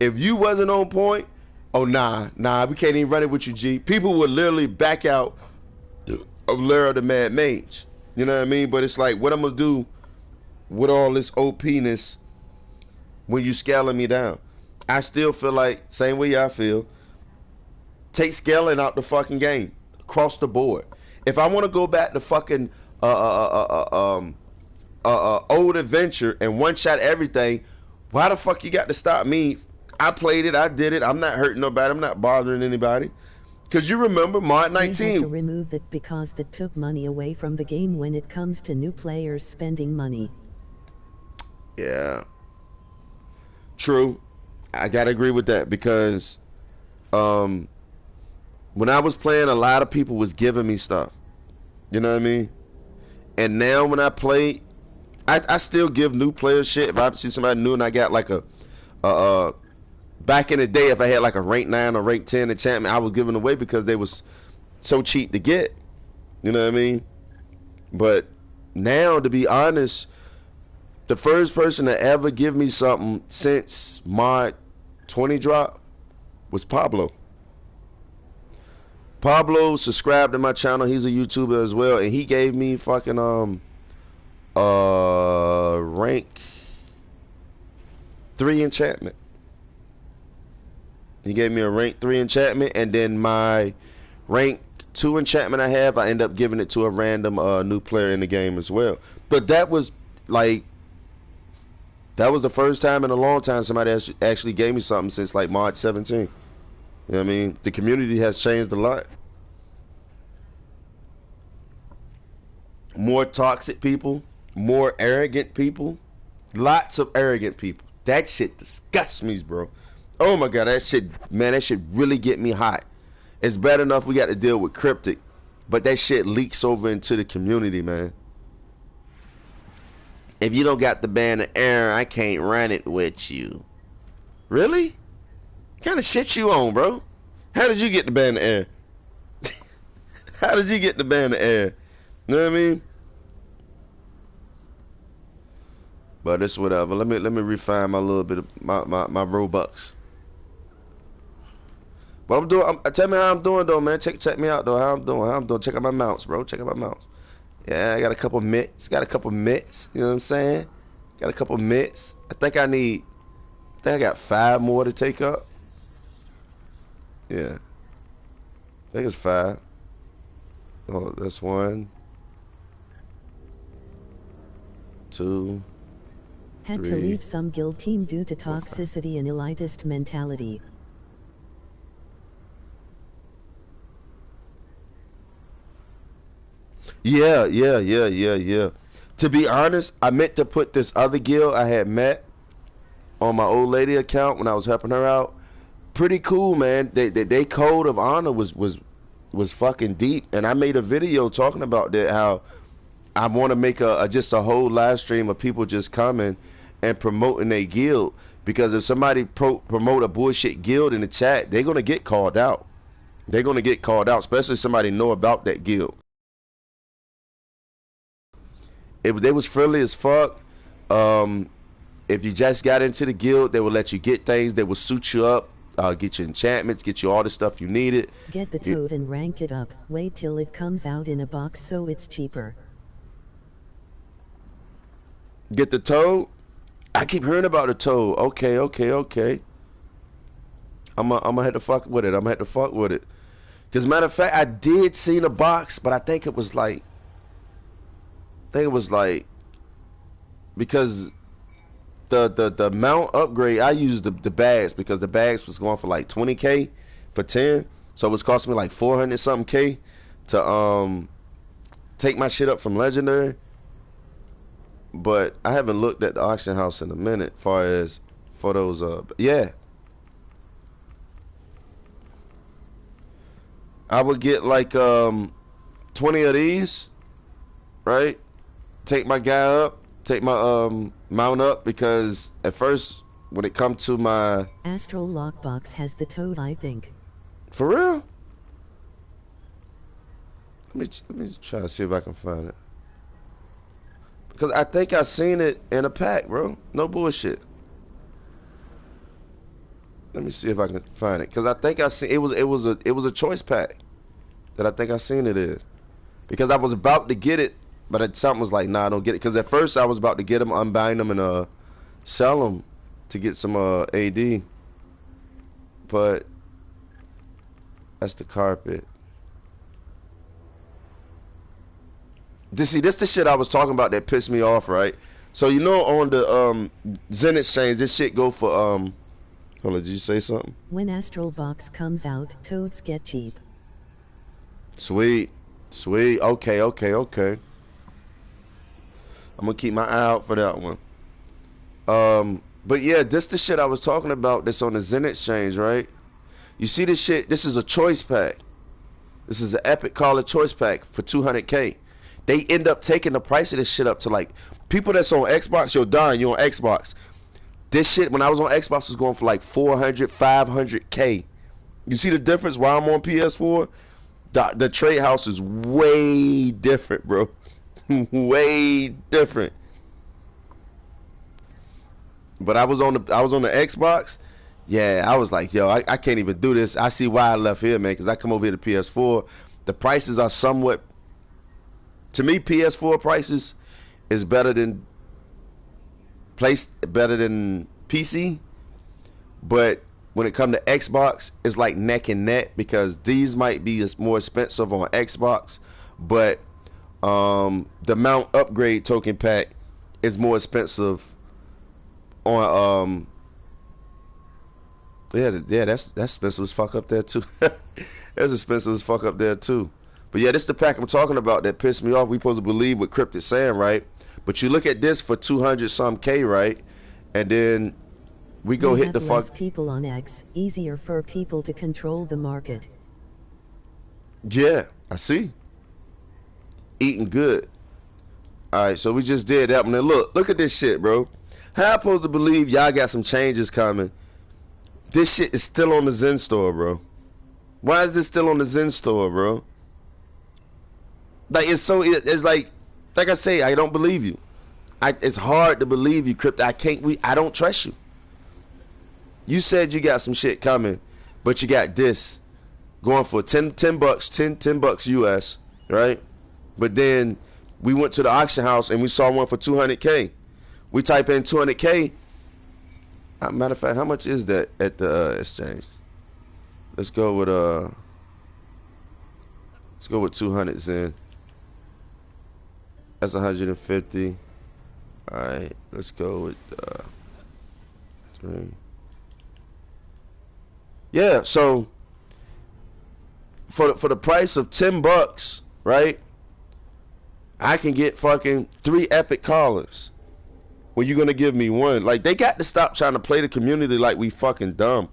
If you wasn't on point, oh nah, we can't even run it with you, G. People would literally back out of Larry the Mad Mage. You know what I mean? But it's like, what I'm gonna do with all this OP-ness when you scaling me down? I still feel like, same way I feel, take scaling out the fucking game. Across the board. If I want to go back to fucking old adventure and one shot everything, why the fuck you got to stop me? I played it, I did it, I'm not hurting nobody, I'm not bothering anybody. Cause you remember Mod 19. They had to remove that because that took money away from the game when it comes to new players spending money. Yeah. True. I gotta agree with that because when I was playing, a lot of people was giving me stuff. You know what I mean? And now when I play, I still give new players shit. If I see somebody new and I got like a back in the day, if I had like a rank 9 or rank 10 enchantment, I was giving away because they was so cheap to get. You know what I mean? But now, to be honest, the first person to ever give me something since Mod 20 drop was Pablo. Pablo subscribed to my channel. He's a YouTuber as well, and he gave me fucking rank 3 enchantment. He gave me a rank 3 enchantment, and then my rank 2 enchantment I have, I end up giving it to a random new player in the game as well. But that was like, that was the first time in a long time somebody actually gave me something since like March 17. You know what I mean? The community has changed a lot. More toxic people, more arrogant people, lots of arrogant people. That shit disgusts me, bro. Oh my god, that shit, man, that shit really get me hot. It's bad enough we got to deal with Cryptic, but that shit leaks over into the community, man. If you don't got the band of air, I can't run it with you. Really? What kind of shit you on, bro? How did you get the band of air? How did you get the band of air? You know what I mean? But it's whatever. Let me refine my little bit of my Robux. But I'm doing. Tell me how I'm doing though, man. Check me out though. How I'm doing. Check out my mounts, bro. Check out my mounts. Yeah, I got a couple mitts. You know what I'm saying? Got a couple mitts. I think I got 5 more to take up. Yeah. I think it's 5. Oh, that's 1, 2. Had 3. to leave some guild team due to toxicity and elitist mentality. Yeah. To be honest, I meant to put this other guild I had met on my old lady account when I was helping her out. Pretty cool, man. They code of honor was fucking deep, and I made a video talking about that. How I want to make just a whole live stream of people just coming and promoting a guild, because if somebody promote a bullshit guild in the chat, they're gonna get called out. They're gonna get called out, especially if somebody know about that guild. If they was friendly as fuck, if you just got into the guild, they will let you get things. They will suit you up, get you enchantments, get you all the stuff you needed. Get the toad and rank it up. Wait till it comes out in a box so it's cheaper. Get the toad? I keep hearing about the toad. Okay. I'm gonna have to fuck with it. Cause matter of fact, I did see the box, but I think it was like, because the mount upgrade, I used the bags, because the bags was going for like 20K for 10, so it was costing me like 400 something K to take my shit up from legendary. But I haven't looked at the auction house in a minute, far as for those yeah. I would get like 20 of these, right? Take my guy up, take my mount up, because at first when it comes to my Astral Lockbox has the toad, I think. for real. Let me try to see if I can find it. Because I think I seen it in a pack, bro. No bullshit. Let me see if I can find it. Because I think I seen it was a choice pack that I think I seen it in. Because I was about to get it, but something was like, nah, don't get it. Because at first I was about to get them, unbind them, and sell them to get some AD. But that's the carpet. This the shit I was talking about that pissed me off, right? So you know on the Zen Exchange, this shit go for hold on, did you say something? When Astral Box comes out, toads get cheap. Sweet. Okay. I'm gonna keep my eye out for that one. But yeah, this the shit I was talking about that's on the Zen Exchange, right? You see this shit? This is a choice pack. This is an Epic Caller choice pack for 200K. They end up taking the price of this shit up to like, people that's on Xbox, you're dying, you're on Xbox. This shit, when I was on Xbox, was going for like 400, 500K. You see the difference while I'm on PS4? The trade house is way different, bro. Way different. But I was on the Xbox. Yeah, I was like, yo, I can't even do this. I see why I left here, man, because I come over here to PS4. The prices are somewhat, to me, PS4 prices is better than PC. But when it comes to Xbox, it's like neck and neck, because these might be more expensive on Xbox, but the Mount Upgrade token pack is more expensive on that's expensive as fuck up there too. That's expensive as fuck up there too. But yeah, this is the pack I'm talking about that pissed me off. We supposed to believe what Cryptic saying, right? But you look at this for 200 some K, right? And then we go hit the fuck. Less people on X, easier for people to control the market. Yeah, I see. Eating good. All right, so we just did that one. And look at this shit, bro. How I supposed to believe y'all got some changes coming? This shit is still on the Zen store, bro. Why is this still on the Zen store, bro? Like, it's like I say, I don't believe you. It's hard to believe you, Crypto. I don't trust you. You said you got some shit coming, but you got this going for 10 bucks US, right? But then we went to the auction house and we saw one for 200K. We type in 200K. Matter of fact, how much is that at the exchange? Let's go with 200 Zen. That's 150. All right, let's go with 3. Yeah, so for the price of 10 bucks, right? I can get fucking 3 epic callers. Well, you're gonna give me one? Like, they got to stop trying to play the community like we fucking dumb.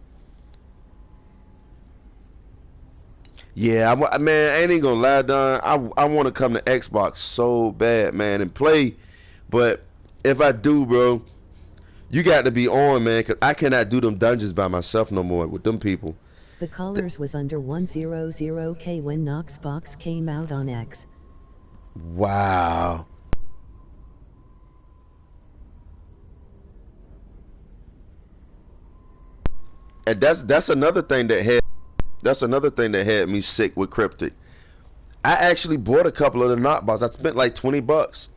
Yeah, man, I ain't gonna lie, Don. I want to come to Xbox so bad, man, and play. But if I do, bro, you got to be on, man, because I cannot do them dungeons by myself no more with them people. The callers was under 100K when Knoxbox came out on X. Wow. And that's another thing that had me sick with Cryptic. I actually bought a couple of the knockbox. I spent like 20 bucks.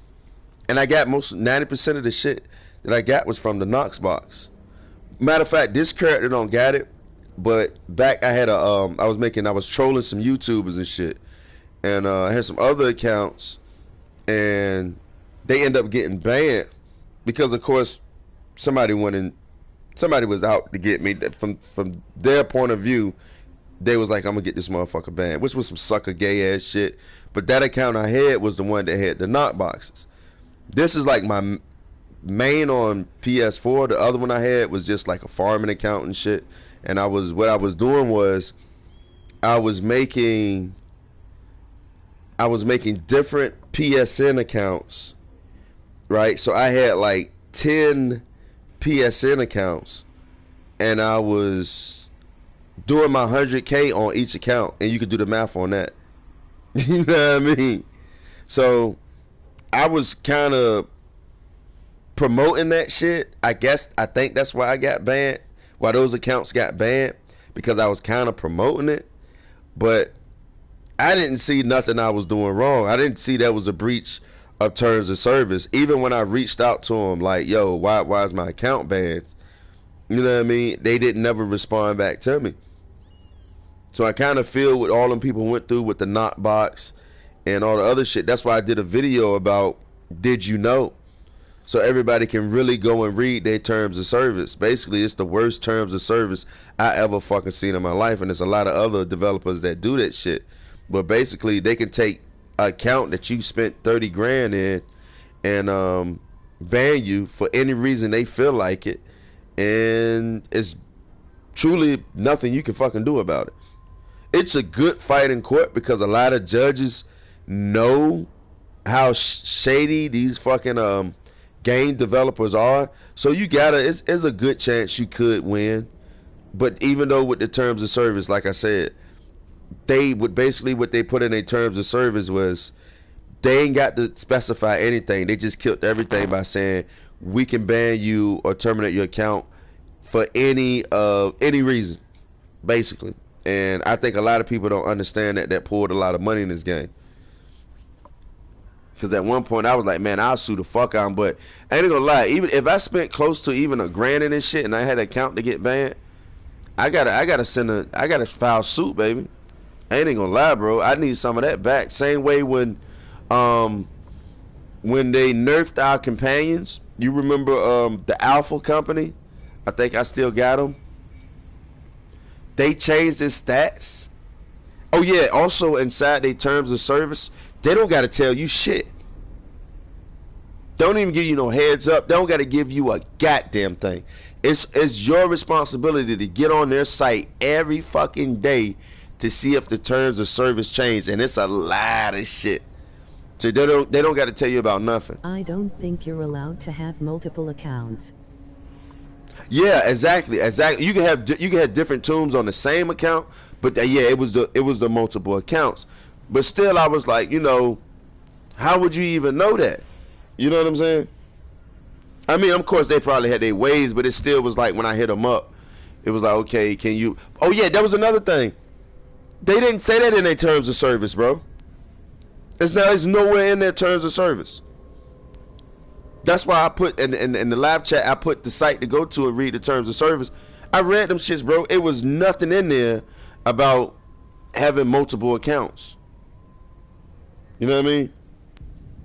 And I got 90% of the shit that I got was from the Knoxbox. Matter of fact, this character don't got it. But back I had I was trolling some YouTubers and shit. And I had some other accounts, and they end up getting banned because, of course, somebody was out to get me. From their point of view, they was like, I'm gonna get this motherfucker banned, which was some sucker gay ass shit. But that account I had was the one that had the knock boxes. This is like my main on PS4. The other one I had was just like a farming account and shit. And what I was doing was I was making different PSN accounts, right? So I had like 10 PSN accounts, and I was doing my 100K on each account, and you could do the math on that. You know what I mean? So I was kind of promoting that shit. I think that's why I got banned. Why those accounts got banned, because I was kind of promoting it, but I didn't see nothing I was doing wrong. I didn't see that was a breach of terms of service. Even when I reached out to them, like, yo, why is my account banned? You know what I mean? They didn't never respond back to me. So I kind of feel what all them people went through with the knock box and all the other shit. That's why I did a video about did you know? So everybody can really go and read their terms of service. Basically, it's the worst terms of service I ever fucking seen in my life. And there's a lot of other developers that do that shit. But basically, they can take an account that you spent 30 grand in and ban you for any reason they feel like it. And it's truly nothing you can fucking do about it. It's a good fight in court because a lot of judges know how shady these fucking game developers are. So you gotta, it's a good chance you could win. But even though with the terms of service, like I said, they would basically, what they put in their terms of service was they ain't got to specify anything. They just killed everything by saying we can ban you or terminate your account for any reason, basically. And I think a lot of people don't understand that poured a lot of money in this game. Because at one point I was like, man, I'll sue the fuck out of him. But I ain't gonna lie, even if I spent close to even $1 grand in this shit and I had an account to get banned, I gotta file suit, baby. I ain't gonna lie, bro. I need some of that back. Same way when they nerfed our companions. You remember the Alpha company? I think I still got them. They changed their stats. Oh yeah, also inside their terms of service, they don't gotta tell you shit. Don't even give you no heads up. They don't gotta give you a goddamn thing. It's your responsibility to get on their site every fucking day to see if the terms of service change, and it's a lot of shit. So they don't got to tell you about nothing. I don't think you're allowed to have multiple accounts. Yeah, exactly. You can have different tombs on the same account, but yeah, it was the multiple accounts. But still, I was like, how would you even know that? You know what I'm saying? I mean, of course, they probably had their ways, but it still was like when I hit them up, it was like, okay, can you? Oh yeah, that was another thing. They didn't say that in their terms of service, bro. It's nowhere in their terms of service. That's why I put in the live chat, I put the site to go to and read the terms of service. I read them shits, bro. It was nothing in there about having multiple accounts. You know what I mean?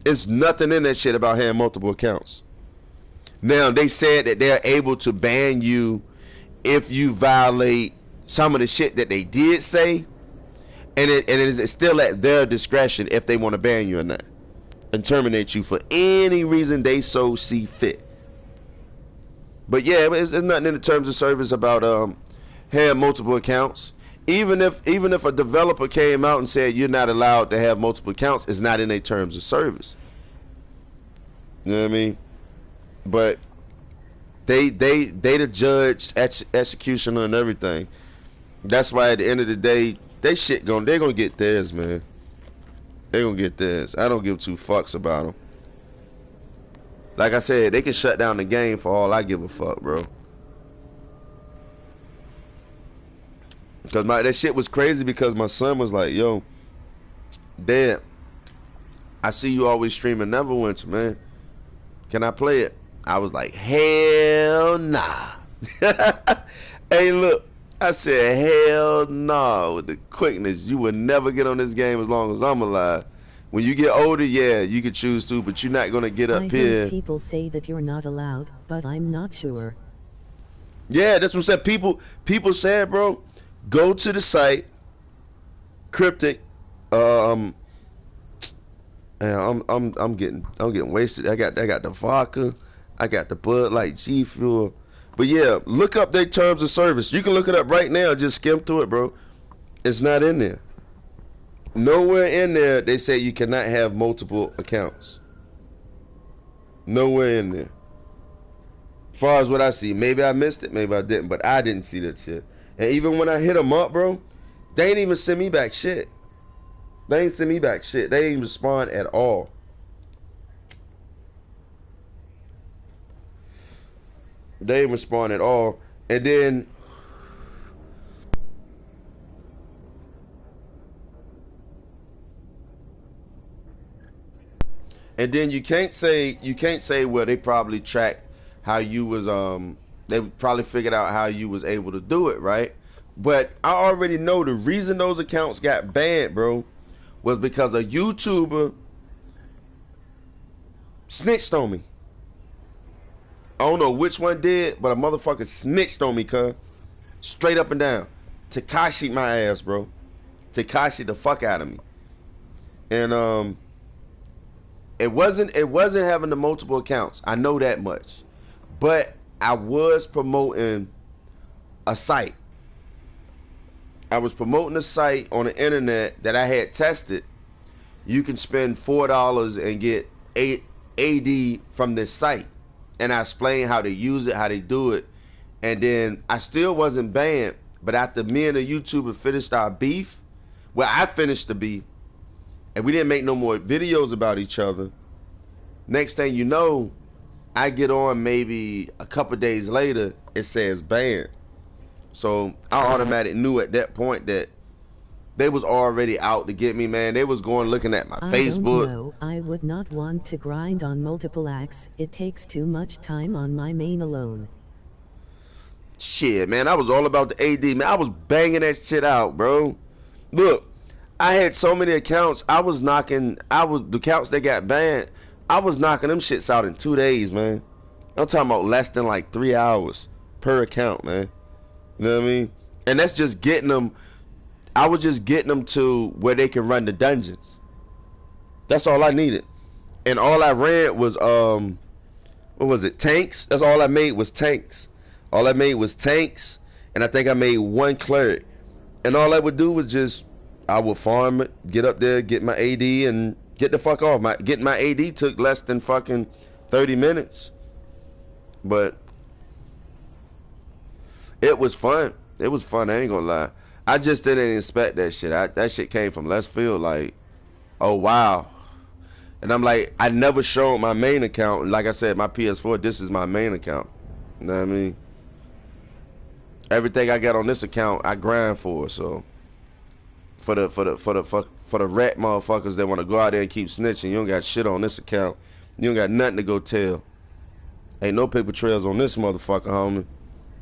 It's nothing in that shit about having multiple accounts. Now, they said that they're able to ban you if you violate some of the shit that they did say. And it is still at their discretion if they want to ban you or not and terminate you for any reason they so see fit. But yeah, there's nothing in the terms of service about having multiple accounts. Even if a developer came out and said you're not allowed to have multiple accounts, it's not in their terms of service. You know what I mean? But they the judge, executioner, and everything. That's why at the end of the day, they're gonna get theirs, man. They're gonna get theirs. I don't give two fucks about them. Like I said, they can shut down the game for all I give a fuck, bro. Because that shit was crazy because my son was like, yo, Dad, I see you always streaming Neverwinter, man. Can I play it? I was like, hell nah. Hey, look. I said, hell no, with the quickness. You will never get on this game as long as I'm alive. When you get older, yeah, you can choose to, but you're not going to get up here. I heard people say that you're not allowed, but I'm not sure. Yeah, that's what I said. People said, bro, go to the site, Cryptic. I'm getting wasted. I got the vodka, I got the Bud Light G Fuel. But yeah, look up their terms of service. You can look it up right now. Just skim through it, bro. It's not in there. Nowhere in there they say you cannot have multiple accounts. Nowhere in there. As far as what I see, maybe I missed it, maybe I didn't, but I didn't see that shit. And even when I hit them up, bro, they ain't even send me back shit. They ain't send me back shit. They ain't respond at all. They ain't respond at all. And then you can't say well they probably tracked how you was they probably figured out how you was able to do it, right? But I already know the reason those accounts got banned, bro, was because a YouTuber snitched on me. I don't know which one did, but a motherfucker snitched on me, cuz. Straight up and down. Tekashi my ass, bro. Tekashi the fuck out of me. And it wasn't having the multiple accounts. I know that much. But I was promoting a site. I was promoting a site on the internet that I had tested. You can spend $4 and get AD from this site. And I explained how to use it, how they do it. And then I still wasn't banned. But after me and the YouTuber finished our beef, well, I finished the beef, and we didn't make no more videos about each other. Next thing you know, I get on maybe a couple days later, it says banned. So I automatically knew at that point that they was already out to get me, man. They was going looking at my Facebook. Don't know. I would not want to grind on multiple acts. It takes too much time on my main alone. Shit, man, I was all about the AD, man. I was banging that shit out, bro. Look, I had so many accounts. The accounts that got banned, I was knocking them shits out in 2 days, man. I'm talking about less than like 3 hours per account, man. You know what I mean? And that's just getting them. I was just getting them to where they can run the dungeons. That's all I needed. And all I ran was what was it? Tanks. That's all I made was tanks. All I made was tanks, and I think I made one cleric. And all I would do was just, I would farm it, get up there, get my AD, and get the fuck off. Getting my AD took less than fucking 30 minutes. But it was fun. It was fun, I ain't gonna lie. I just didn't expect that shit. That shit came from left field, like, oh wow. And I'm like, I never showed my main account. Like I said, my PS4, this is my main account. You know what I mean? Everything I got on this account, I grind for. So for the rat motherfuckers that want to go out there and keep snitching, you don't got shit on this account. You don't got nothing to go tell. Ain't no paper trails on this motherfucker, homie.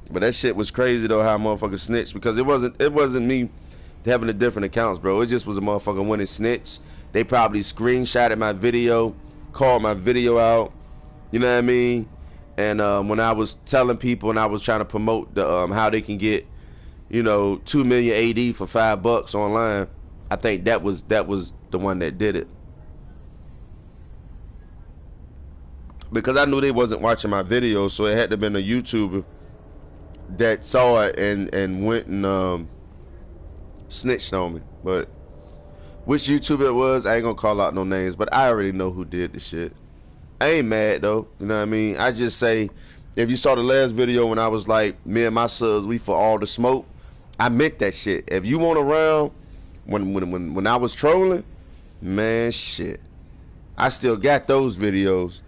But that shit was crazy though, how motherfuckers snitched, because it wasn't me having the different accounts, bro. It just was a motherfucker went and snitched. They probably screenshotted my video, called my video out. You know what I mean? And when I was telling people and I was trying to promote the how they can get, 2 million AD for $5 online, I think that was the one that did it. Because I knew they wasn't watching my videos, so it had to have been a YouTuber that saw it and went and snitched on me. But which YouTuber it was, I ain't gonna call out no names, but I already know who did the shit. I ain't mad though, you know what I mean? I just say, if you saw the last video when I was like, me and my subs, we for all the smoke, I meant that shit. If you want around, when I was trolling, man, shit, I still got those videos.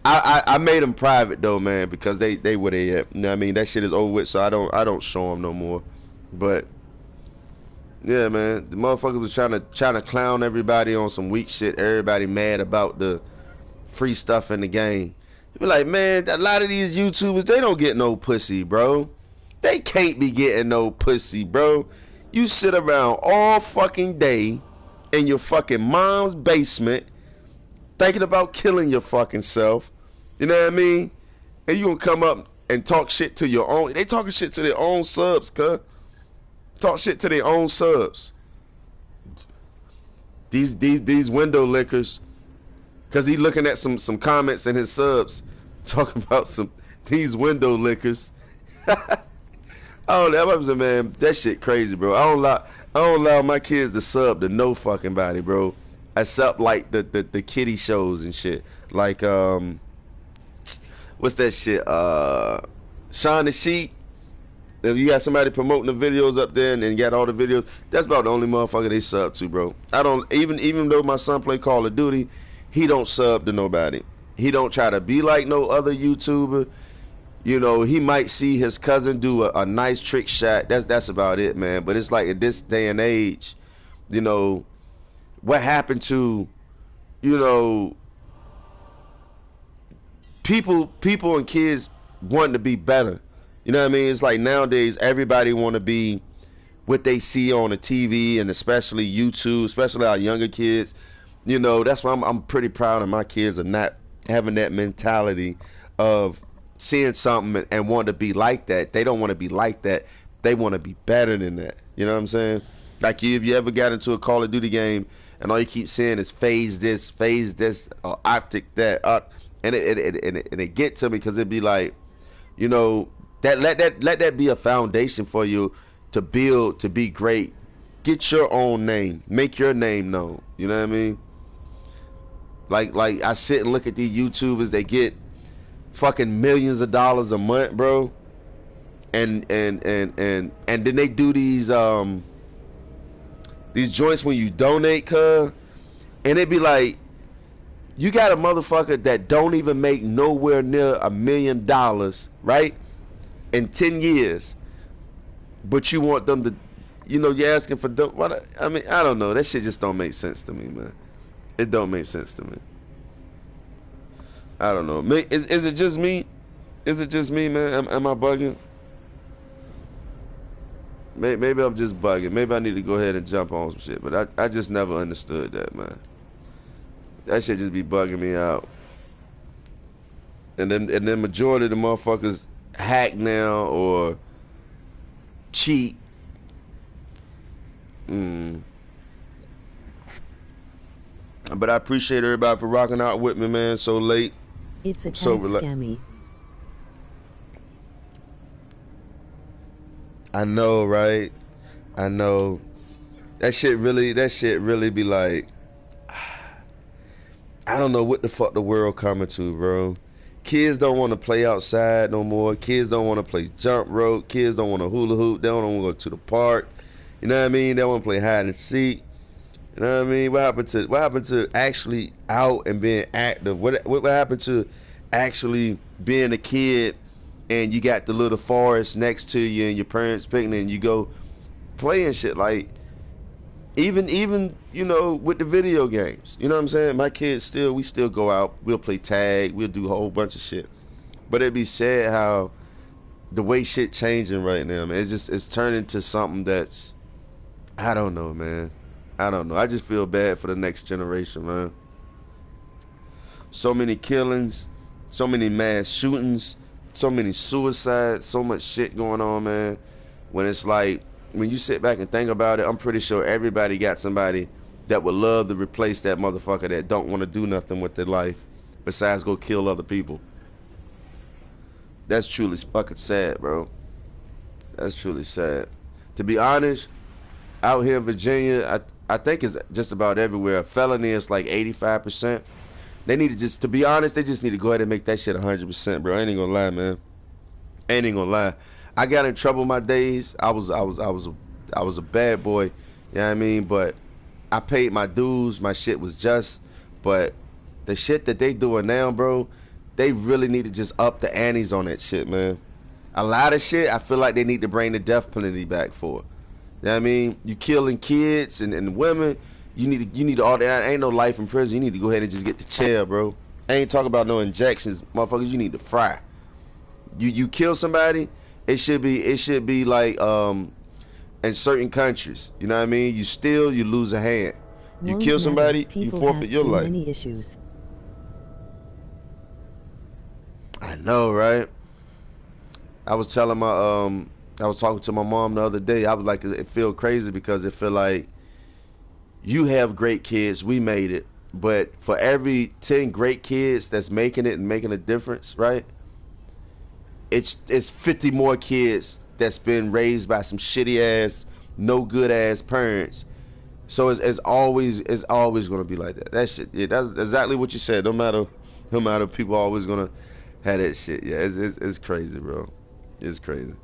I made them private though, man, because they where they at. You know what I mean? That shit is over with, so I don't show them no more. But yeah, man, the motherfuckers was trying to clown everybody on some weak shit. Everybody mad about the free stuff in the game. You be like, man, a lot of these YouTubers, they don't get no pussy, bro. They can't be getting no pussy, bro. You sit around all fucking day in your fucking mom's basement thinking about killing your fucking self. You know what I mean? And you gonna come up and talk shit to your own. They talking shit to their own subs, cuz. Talk shit to their own subs. These window lickers. Cause he looking at some comments in his subs talking about these window lickers. Oh, that was a man. That shit crazy, bro. I don't allow my kids to sub to no fucking body, bro. Except like the kiddie shows and shit. Like what's that shit? Shaun the Sheep. If you got somebody promoting the videos up there and got all the videos, that's about the only motherfucker they sub to, bro. I don't even though my son play Call of Duty, he don't sub to nobody. He don't try to be like no other YouTuber. You know, he might see his cousin do a nice trick shot. That's about it, man. But it's like in this day and age, you know, what happened to, you know, people and kids wanting to be better. You know what I mean? It's like nowadays everybody want to be what they see on the TV, and especially YouTube, especially our younger kids. You know, that's why I'm pretty proud of my kids of not having that mentality of seeing something and want to be like that. They don't want to be like that. They want to be better than that. You know what I'm saying? Like if you ever got into a Call of Duty game and all you keep saying is phase this, or optic that, and it get to me because it'd be like, you know, let that be a foundation for you to build to be great. Get your own name, make your name known. You know what I mean? Like I sit and look at these YouTubers. They get fucking millions of dollars a month, bro. And then they do these joints when you donate, cuz, and it be like, you got a motherfucker that don't even make nowhere near $1 million, right? In 10 years, but you want them to, you know, you're asking for what? I mean, I don't know. That shit just don't make sense to me, man. It don't make sense to me. I don't know. Is it just me? Is it just me, man? Am I bugging? Maybe I'm just bugging. Maybe I need to go ahead and jump on some shit. But I just never understood that, man. That shit just be bugging me out. And then majority of the motherfuckers hack now or cheat. But I appreciate everybody for rocking out with me, man. So late. It's a scammy. I know, right? I know. That shit really be like, I don't know what the fuck the world coming to, bro. Kids don't want to play outside no more. Kids don't want to play jump rope. Kids don't want to hula hoop. They don't want to go to the park. You know what I mean? They want to play hide and seek. You know what I mean? What happened to actually out and being active? What happened to actually being a kid and you got the little forest next to you and your parents picnic and you go play and shit? Like even you know, with the video games, you know what I'm saying? My kids we still go out, we'll play tag, we'll do a whole bunch of shit. But it'd be sad how the way shit changing right now, man. It's turning to something that's, I don't know, man. I don't know. I just feel bad for the next generation, man. So many killings, so many mass shootings, so many suicides, so much shit going on, man. When it's like, when you sit back and think about it, I'm pretty sure everybody got somebody that would love to replace that motherfucker that don't want to do nothing with their life besides go kill other people. That's truly fucking sad, bro. That's truly sad. To be honest, out here in Virginia, I think it's just about everywhere. A felony is like 85%. They need to be honest, they just need to go ahead and make that shit 100%, bro. I ain't even gonna lie, man. I ain't even gonna lie. I got in trouble my days. I was a bad boy. You know what I mean? But I paid my dues. My shit was just. But the shit that they doing now, bro, they really need to just up the antes on that shit, man. A lot of shit, I feel like they need to bring the death penalty back for. You know what I mean? You killing kids and women, you need all that. Ain't no life in prison. You need to go ahead and just get the chair, bro. I ain't talking about no injections, motherfuckers. You need to fry. You kill somebody, it should be like in certain countries. You know what I mean? You steal, you lose a hand. You kill somebody, you forfeit your life. Many issues. I know, right? I was talking to my mom the other day. I was like, it feel crazy because it feel like you have great kids, we made it, but for every 10 great kids that's making it and making a difference, right? It's 50 more kids that's been raised by some shitty ass, no good ass parents. So it's always gonna be like that. That shit, yeah, that's exactly what you said. No matter, people always gonna have that shit. Yeah, it's crazy, bro. It's crazy.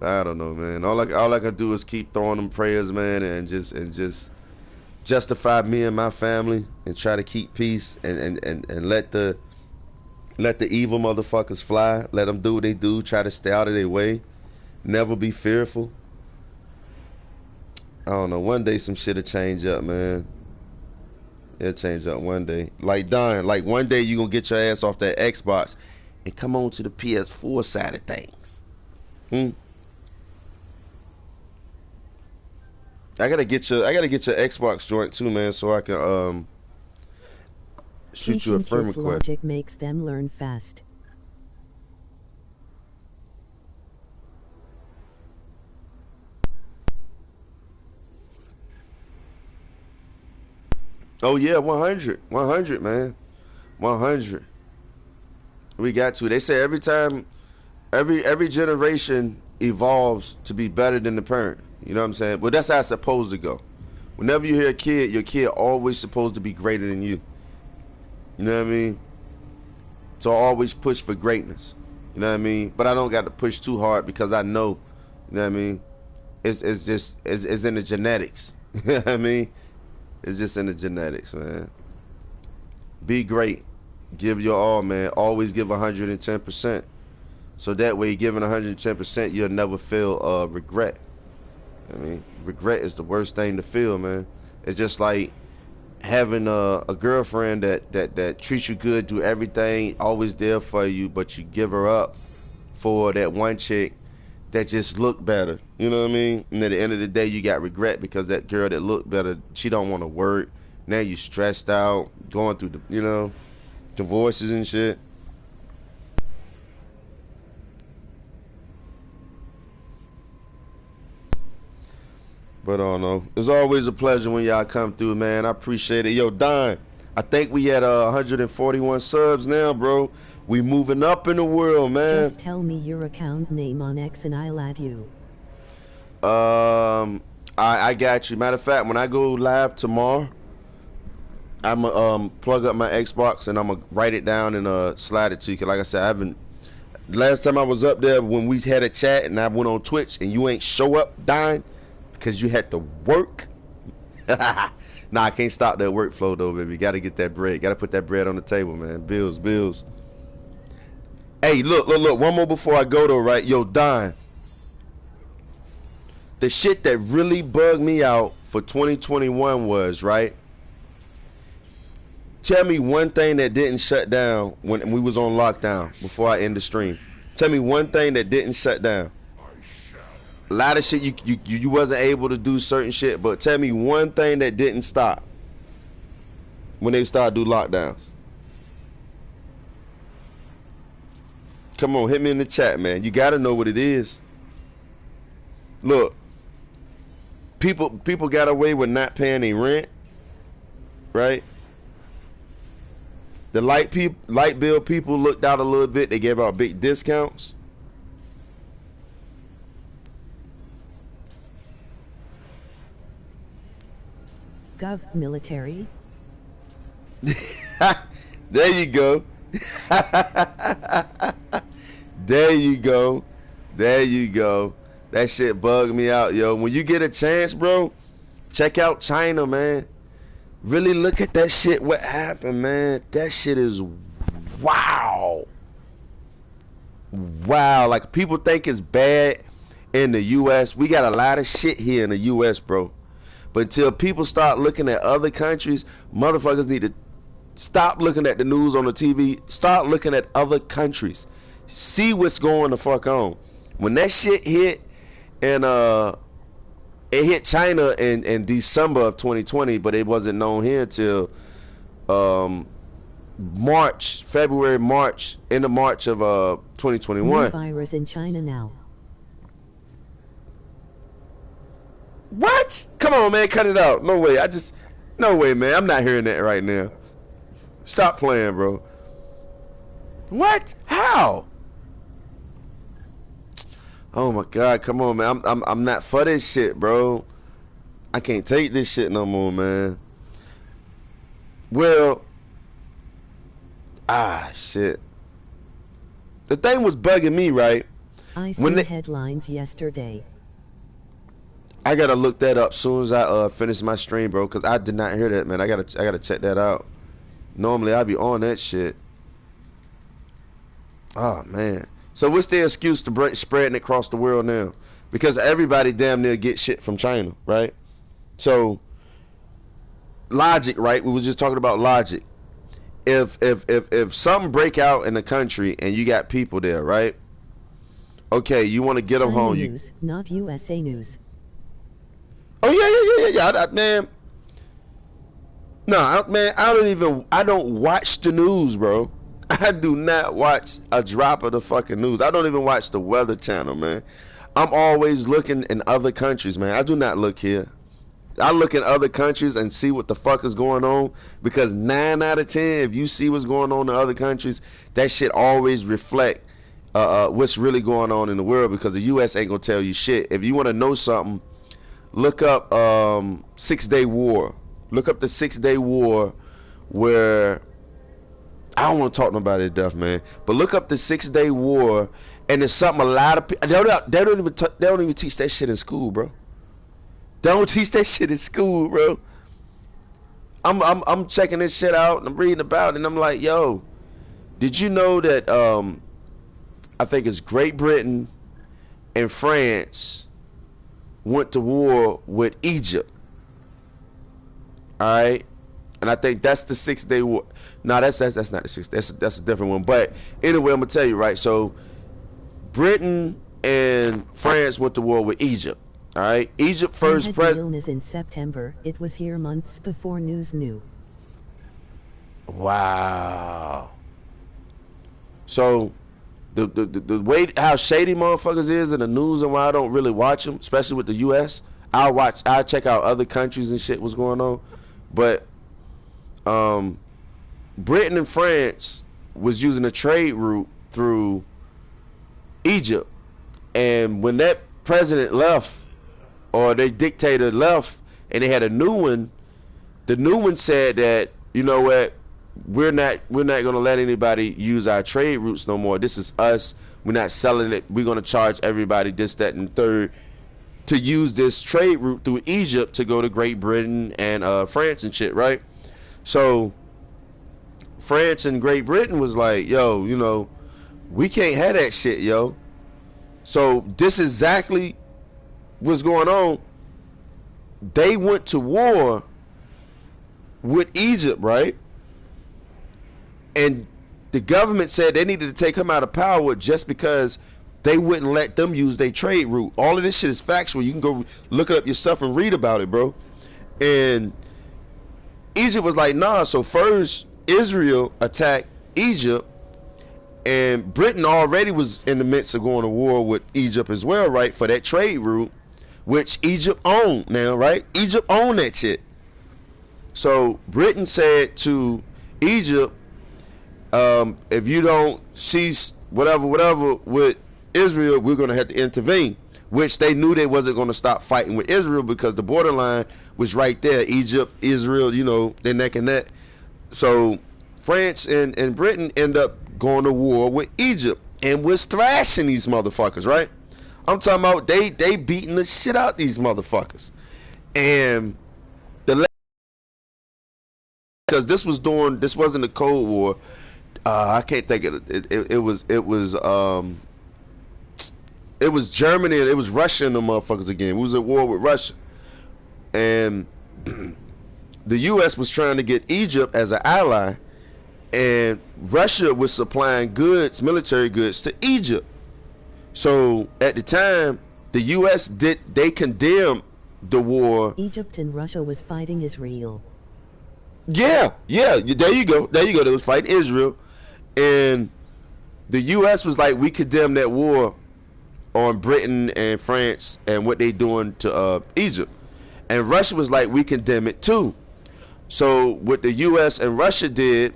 I don't know, man. All I can do is keep throwing them prayers, man, and just justify me and my family and try to keep peace and let the evil motherfuckers fly. Let them do what they do. Try to stay out of their way. Never be fearful. I don't know. One day some shit'll change up, man. It'll change up one day. Like Don, like one day you gonna get your ass off that Xbox and come on to the PS4 side of things. Hmm. I gotta get your Xbox joint too, man, so I can shoot you a Teaching friend kids request. logic makes them learn fast. Oh yeah, 100, 100, man, 100. We got to. They say every time, every generation evolves to be better than the parent. You know what I'm saying? But that's how it's supposed to go. Whenever you hear a kid, your kid always supposed to be greater than you. You know what I mean? So I always push for greatness. You know what I mean? But I don't got to push too hard because I know. You know what I mean? It's just it's in the genetics. You know what I mean? It's just in the genetics, man. Be great. Give your all, man. Always give 110%. So that way, giving 110%, you'll never feel regret. I mean, regret is the worst thing to feel, man. It's just like having a girlfriend that treats you good, do everything, always there for you, but you give her up for that one chick that just looked better. You know what I mean? And at the end of the day, you got regret because that girl that looked better, she don't want to work. Now you stressed out, going through the, divorces and shit. But I don't know. It's always a pleasure when y'all come through, man. I appreciate it. Yo, Don, I think we at 141 subs now, bro. We moving up in the world, man. Just tell me your account name on X and I'll add you. I got you. Matter of fact, when I go live tomorrow, I'ma plug up my Xbox and I'ma write it down and slide it to you. 'Cause like I said, I haven't. Last time I was up there when we had a chat and I went on Twitch and you ain't show up, Don, because you had to work. Nah, I can't stop that workflow though, baby. Gotta get that bread. Gotta put that bread on the table, man. Bills, bills. Hey, look. One more before I go though, right? Yo, Don. The shit that really bugged me out for 2021 was, right? Tell me one thing that didn't shut down when we was on lockdown before I end the stream. Tell me one thing that didn't shut down. A lot of shit you wasn't able to do certain shit, but tell me one thing that didn't stop when they started do lockdowns. Come on, hit me in the chat, man. You gotta know what it is. Look, people got away with not paying their rent, right? The light bill people looked out a little bit. They gave out big discounts. Gov military. There you go. There you go. There you go. That shit bugged me out, yo. When you get a chance, bro, check out China, man. Really look at that shit. What happened, man? That shit is wow. Wow. Like, people think it's bad in the U.S. We got a lot of shit here in the U.S., bro. But until people start looking at other countries, motherfuckers need to stop looking at the news on the TV. Start looking at other countries. See what's going the fuck on. When that shit hit, and it hit China in December of 2020, but it wasn't known here until February, March, end of March of 2021. New virus in China now. What? Come on, man, cut it out. No way. No way, man. I'm not hearing that right now. Stop playing, bro. What? How? Oh my God, come on, man. I'm not for this shit, bro. I can't take this shit no more, man. Well, shit. The thing was bugging me, right? I When seen they, headlines yesterday. I gotta look that up soon as I finish my stream, bro, because I did not hear that, man. I gotta check that out. Normally I'd be on that shit. Oh man. So what's their excuse to spreading it across the world now? Because everybody damn near get shit from China, right? So logic, right? We was just talking about logic. If something break out in the country and you got people there, right? Okay, you want to get them China home. news, not USA news. Oh yeah. Man, no, man, I don't watch the news, bro. I do not watch a drop of the fucking news. I don't even watch the Weather Channel, man. I'm always looking in other countries, man. I do not look here. I look in other countries and see what the fuck is going on, because 9 out of 10, if you see what's going on in other countries, that shit always reflect what's really going on in the world, because the U.S. ain't gonna tell you shit. If you want to know something, look up 6-Day War. Look up the 6-Day War, where I don't want to talk nobody to death, man. But look up the 6-Day War, and it's something a lot of people they don't even teach that shit in school, bro. They don't teach that shit in school, bro. I'm checking this shit out and I'm reading about it, and I'm like, yo, did you know that I think it's Great Britain and France went to war with Egypt? All right, and I think that's the 6-Day War. No, that's not the 6. That's a different one. But anyway, I'm gonna tell you, right? So Britain and France went to war with Egypt. All right, Egypt first. I had the illness in September. It was here months before news knew. Wow. So the way how shady motherfuckers is in the news, and why I don't really watch them, especially with the U.S. I check out other countries and shit what's going on, but Britain and France was using a trade route through Egypt, and when that president left, or their dictator left, and they had a new one, the new one said that, you know what, we're not gonna let anybody use our trade routes no more. This is us. We're not selling it. We're gonna charge everybody this, that, and third to use this trade route through Egypt to go to Great Britain and France and shit, right? So France and Great Britain was like, yo, you know, we can't have that shit, yo. So this is exactly what's going on. They went to war with Egypt, right? And the government said they needed to take him out of power just because they wouldn't let them use their trade route. All of this shit is factual. You can go look it up yourself and read about it, bro. And Egypt was like, nah. So first Israel attacked Egypt, and Britain already was in the midst of going to war with Egypt as well, right, for that trade route, which Egypt owned now, right? Egypt owned that shit. So Britain said to Egypt, if you don't cease whatever with Israel, we're going to have to intervene, which they knew they wasn't going to stop fighting with Israel, because the borderline was right there. Egypt, Israel, you know, they're neck and neck. So France and Britain end up going to war with Egypt and was thrashing these motherfuckers, right? I'm talking about they beating the shit out these motherfuckers. And because this wasn't the Cold War. I can't think of it. It was Germany and it was Russia and the motherfuckers again. We was at war with Russia, and the U.S. was trying to get Egypt as an ally, and Russia was supplying goods, military goods, to Egypt. So at the time, the U.S. they condemned the war. Egypt and Russia was fighting Israel. Yeah, there you go. They was fighting Israel, and the U.S. was like, we condemn that war on Britain and France and what they doing to Egypt, and Russia was like, we condemn it too. So what the U.S. and Russia did,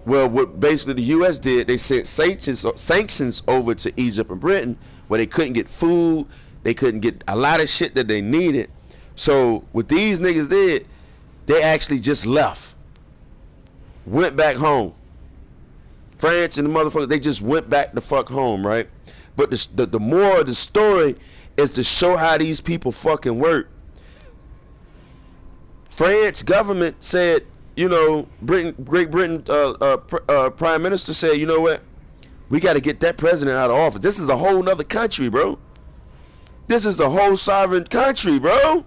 well, what basically the U.S. did, they sent sanctions over to Egypt and Britain, where they couldn't get food, they couldn't get a lot of shit that they needed. So what these niggas did, they actually just left, went back home. France and the motherfuckers, they just went back the fuck home, right? But the moral of the story is to show how these people fucking work. France government said, you know, Great Britain Prime Minister said, you know what? We got to get that president out of office. This is a whole nother country, bro. This is a whole sovereign country, bro.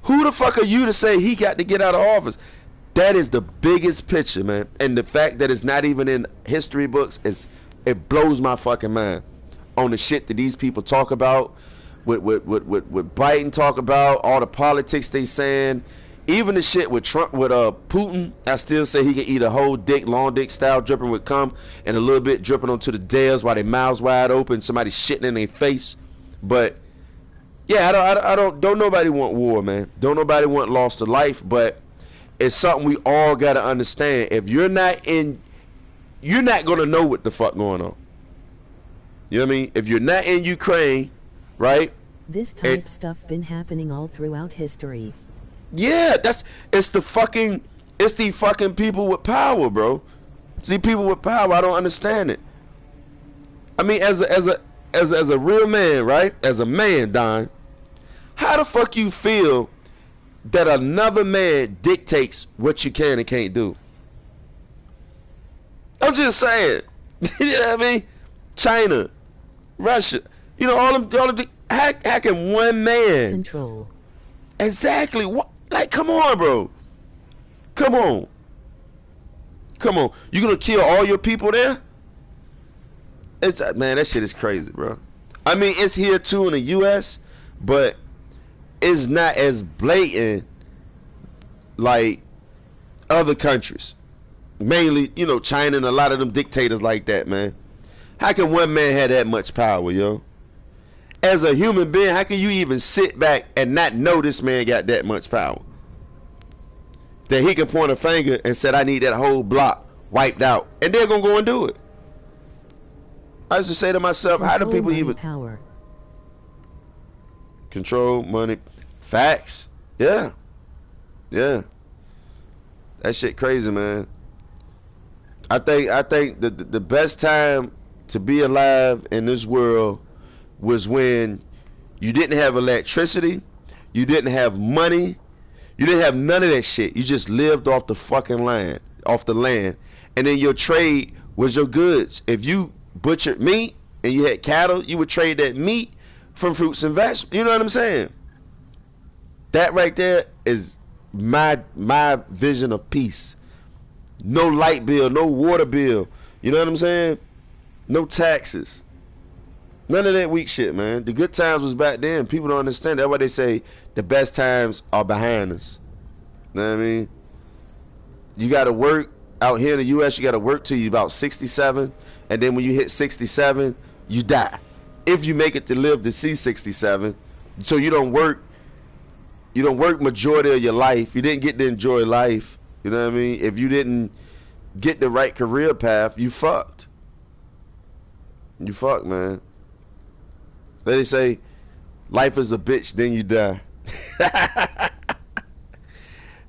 Who the fuck are you to say he got to get out of office? That is the biggest picture, man. And the fact that it's not even in history books, it blows my fucking mind on the shit that these people talk about, what Biden talk about, all the politics they saying, even the shit with Trump, with Putin. I still say he can eat a whole dick, long dick style, dripping with cum, and a little bit dripping onto the dales while their mouths wide open, somebody shitting in their face. But yeah, don't nobody want war, man. Don't nobody want loss to life, but it's something we all gotta understand. If you're not in, you're not gonna know what the fuck going on. You know what I mean? If you're not in Ukraine, right? This type stuff been happening all throughout history. Yeah, it's the fucking people with power, bro. It's the people with power. I don't understand it. I mean, as a real man, right? As a man, Don, how the fuck you feel that another man dictates what you can and can't do? I'm just saying. You know what I mean? China, Russia, you know, all of the how can one man control? Exactly. What? Like, come on, bro. Come on. You gonna kill all your people there? It's man, that shit is crazy, bro. I mean, it's here too in the U.S., but it's not as blatant like other countries. Mainly, you know, China and a lot of them dictators like that, man. How can one man have that much power, yo? As a human being, how can you even sit back and not know this man got that much power? That he can point a finger and said, I need that whole block wiped out. And they're going to go and do it. I used to say to myself, how do people even... Power. Control, money, facts. Yeah. Yeah. That shit crazy, man. I think the best time to be alive in this world was when you didn't have electricity, you didn't have money, you didn't have none of that shit. You just lived off the fucking land, and then your trade was your goods. If you butchered meat and you had cattle, you would trade that meat for fruits and vegetables. You know what I'm saying? That right there is my vision of peace. No light bill, no water bill. You know what I'm saying? No taxes. None of that weak shit, man. The good times was back then. People don't understand. That's why they say the best times are behind us. You know what I mean? You got to work out here in the U.S. You got to work till you about 67, and then when you hit 67, you die. If you make it to live to see 67, so you don't work. You don't work majority of your life. You didn't get to enjoy life. You know what I mean? If you didn't get the right career path, you fucked. You fucked, man. They say, life is a bitch, then you die.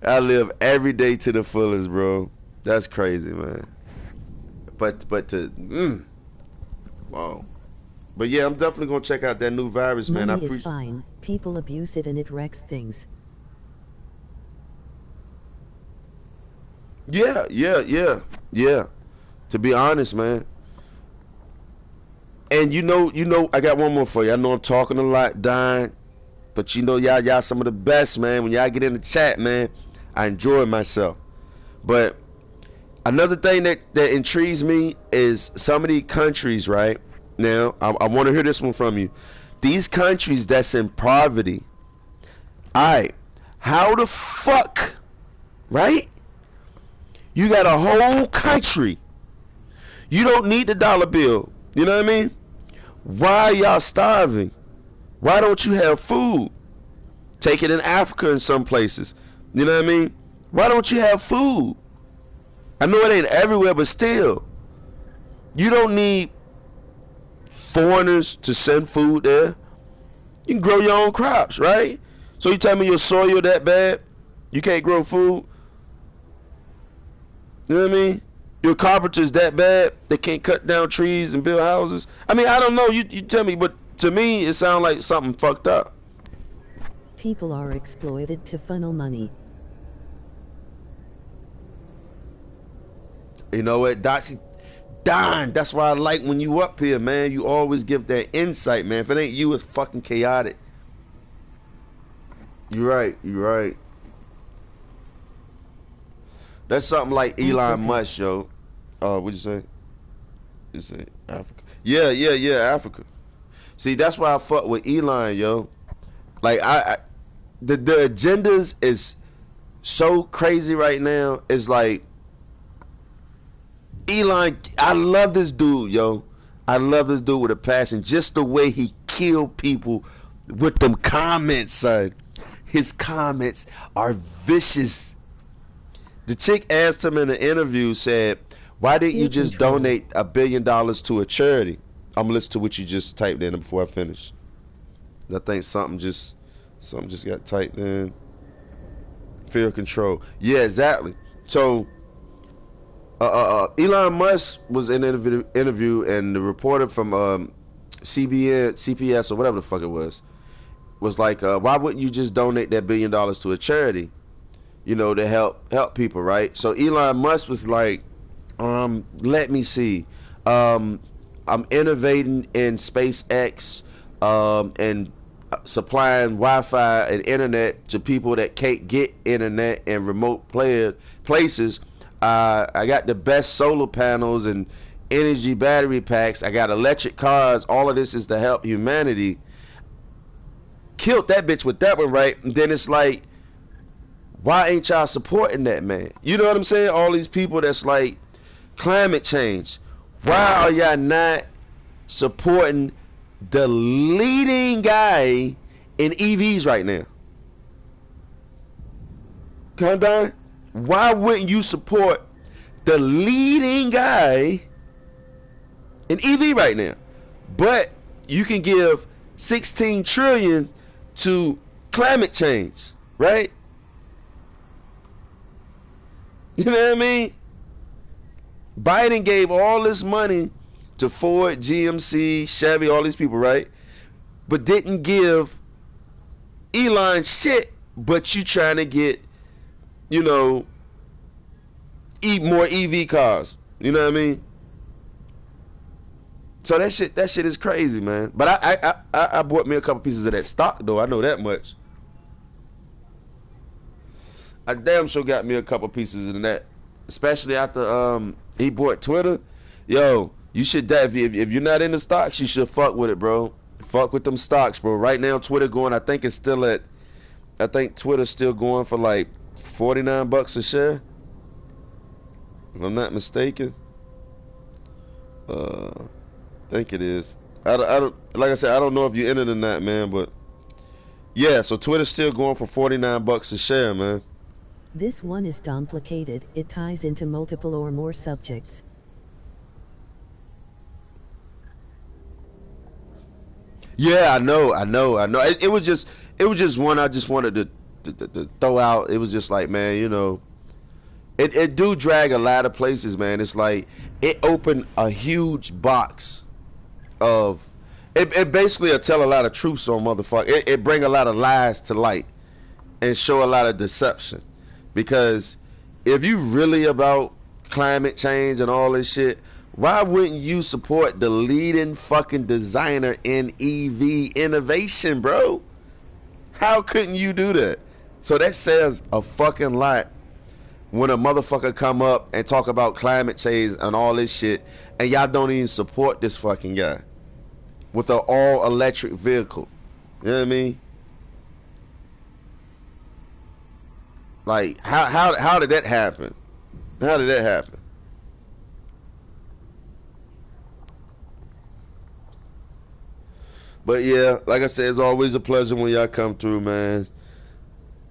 I live every day to the fullest, bro. That's crazy, man. But wow. But yeah, I'm definitely gonna check out that new virus, man. Money is fine. People abuse it and it wrecks things. Yeah. To be honest, man. And you know, I got one more for you. I know I'm talking a lot, Don, but you know, y'all some of the best, man. When y'all get in the chat, man, I enjoy myself. But another thing that intrigues me is some of these countries, right? Now, I want to hear this one from you. These countries that's in poverty, alright, how the fuck, right? You got a whole country. You don't need the dollar bill. You know what I mean? Why are y'all starving? Why don't you have food? Take it in Africa in some places. You know what I mean? Why don't you have food? I know it ain't everywhere, but still. You don't need foreigners to send food there. You can grow your own crops, right? So you tell me your soil that bad, you can't grow food? You know what I mean? Your carpenters that bad, they can't cut down trees and build houses? I mean, I don't know. You tell me, but to me, it sounds like something fucked up. People are exploited to funnel money. You know what, Dotsy? Don, that's why I like when you up here, man. You always give that insight, man. If it ain't you, it's fucking chaotic. You're right. You're right. That's something like Elon Musk, yo. What'd you say? You say Africa? Yeah, Africa. See, that's why I fuck with Elon, yo. Like the agendas is so crazy right now. It's like Elon, I love this dude, yo. I love this dude with a passion. Just the way he killed people with them comments, son. His comments are vicious. The chick asked him in an interview, said, why didn't you just donate $1 billion to a charity? I'm gonna listen to what you just typed in before I finish. I think something just got typed in. Fear control. Yeah, exactly. So Elon Musk was in an interview, and the reporter from CPS or whatever the fuck it was like, why wouldn't you just donate that $1 billion to a charity, you know, to help people, right? So Elon Musk was like, let me see, I'm innovating in SpaceX and supplying Wi-Fi and internet to people that can't get internet in remote places. I got the best solar panels and energy battery packs. I got electric cars. All of this is to help humanity. Killed that bitch with that one, right? And then it's like, why ain't y'all supporting that, man? You know what I'm saying? All these people that's like, climate change. Why are y'all not supporting the leading guy in EVs right now? Come down. Why wouldn't you support the leading guy in EV right now? But you can give 16 trillion to climate change, right? You know what I mean? Biden gave all this money to Ford, GMC, Chevy, all these people, right? But didn't give Elon shit, but you trying to get, you know, more EV cars. You know what I mean? So that shit is crazy, man. But I bought me a couple pieces of that stock, though. I know that much. I damn sure got me a couple pieces of that, especially after he bought Twitter. Yo, you should, if you're not in the stocks, you should fuck with it, bro. Fuck with them stocks, bro. Right now, Twitter going. I think Twitter's still going for like $49 a share, if I'm not mistaken. I think it is. I don't, like I said, I don't know if you're in it or not, man, but yeah, so Twitter's still going for $49 a share, man. This one is complicated. It ties into multiple or more subjects. Yeah, I know. It was just one I just wanted to throw out. It was just like, man, you know, it do drag a lot of places, man. It's like it opened a huge box of it basically will tell a lot of truths on motherfucker. It bring a lot of lies to light and show a lot of deception. Because if you really about climate change and all this shit, why wouldn't you support the leading fucking designer in EV innovation, bro? How couldn't you do that? So that says a fucking lot when a motherfucker come up and talk about climate change and all this shit, and y'all don't even support this fucking guy with an all-electric vehicle. You know what I mean? Like, how did that happen? How did that happen? But yeah, like I said, it's always a pleasure when y'all come through, man.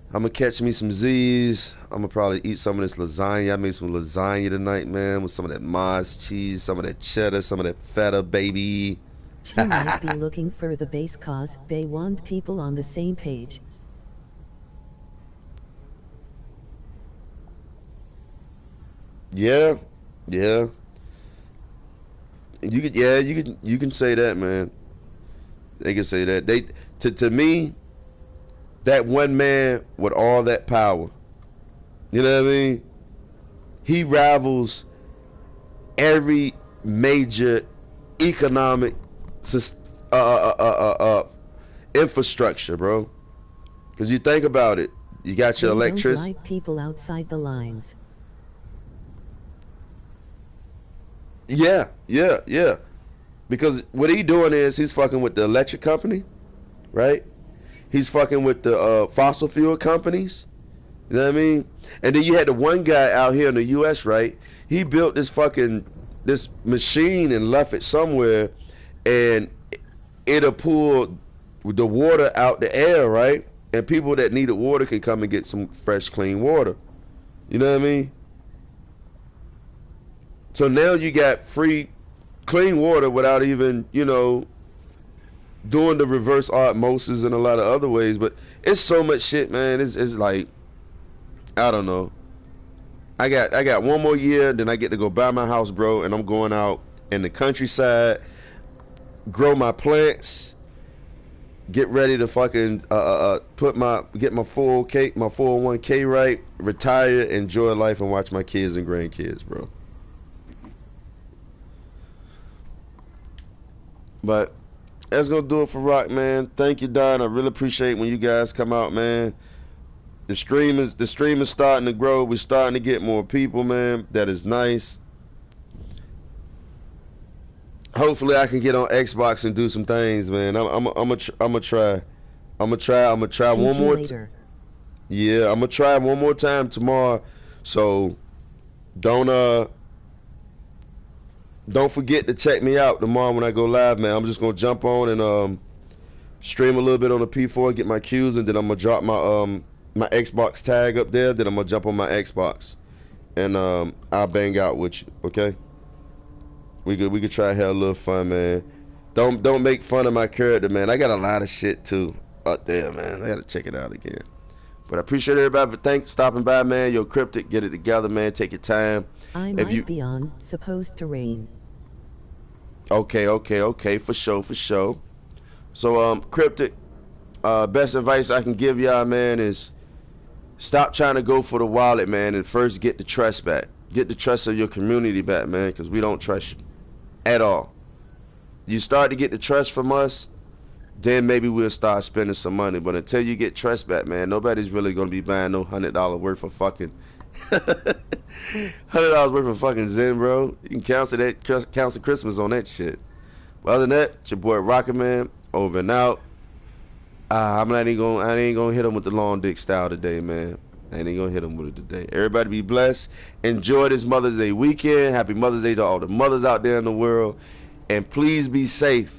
I'm gonna catch me some Z's. I'm gonna probably eat some of this lasagna. I made some lasagna tonight, man, with some of that Mars cheese, some of that cheddar, some of that feta, baby. She might be looking for the base cause they want people on the same page. Yeah, yeah. You can say that, man. They can say that. To me, that one man with all that power, you know what I mean? He rivals every major economic uh, uh, uh, uh, infrastructure, bro. Because you think about it, you got your They don't electricity. like people outside the lines. Yeah, yeah, yeah. Because what he doing is he's fucking with the electric company, right? He's fucking with the fossil fuel companies. You know what I mean? And then you had the one guy out here in the U.S., right? He built this machine and left it somewhere, and it'll pull the water out the air, right? And people that needed water can come and get some fresh, clean water. You know what I mean? So now you got free, clean water without even, doing the reverse osmosis and a lot of other ways. But it's so much shit, man. It's like, I don't know. I got one more year, then I get to go buy my house, bro, and I'm going out in the countryside, grow my plants, get ready to fucking get my 401k right, retire, enjoy life, and watch my kids and grandkids, bro. But that's gonna do it for Rock, man. Thank you, Don. I really appreciate when you guys come out, man. The stream is starting to grow. We're starting to get more people, man. That is nice. Hopefully, I can get on Xbox and do some things, man. I'm gonna try. I'm gonna try one more. Yeah, I'm gonna try one more time tomorrow. So don't forget to check me out tomorrow when I go live, man. I'm just gonna jump on and stream a little bit on the P4, get my cues, and then I'm gonna drop my Xbox tag up there. Then I'm gonna jump on my Xbox, and I'll bang out with you. Okay? We could try to have a little fun, man. Don't make fun of my character, man. I got a lot of shit too up there, man. I gotta check it out again. But I appreciate everybody for stopping by, man. Yo, Cryptic, get it together, man. Take your time. I might be on supposed to rain. Okay. For sure. So, Cryptic, best advice I can give y'all, man, is stop trying to go for the wallet, man, and first get the trust back. Get the trust of your community back, man, because we don't trust you at all. You start to get the trust from us, then maybe we'll start spending some money. But until you get trust back, man, nobody's really going to be buying no $100 worth of fucking $100 worth of fucking Zen, bro. You can cancel Christmas on that shit. But other than that, it's your boy Rocket Man, over and out. I ain't gonna hit him with the long dick style today, man. I ain't gonna hit him with it today. Everybody be blessed. Enjoy this Mother's Day weekend. Happy Mother's Day to all the mothers out there in the world. And please be safe.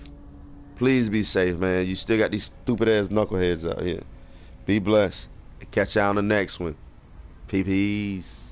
Please be safe, man. You still got these stupid ass knuckleheads out here. Be blessed. Catch you on the next one. Peace.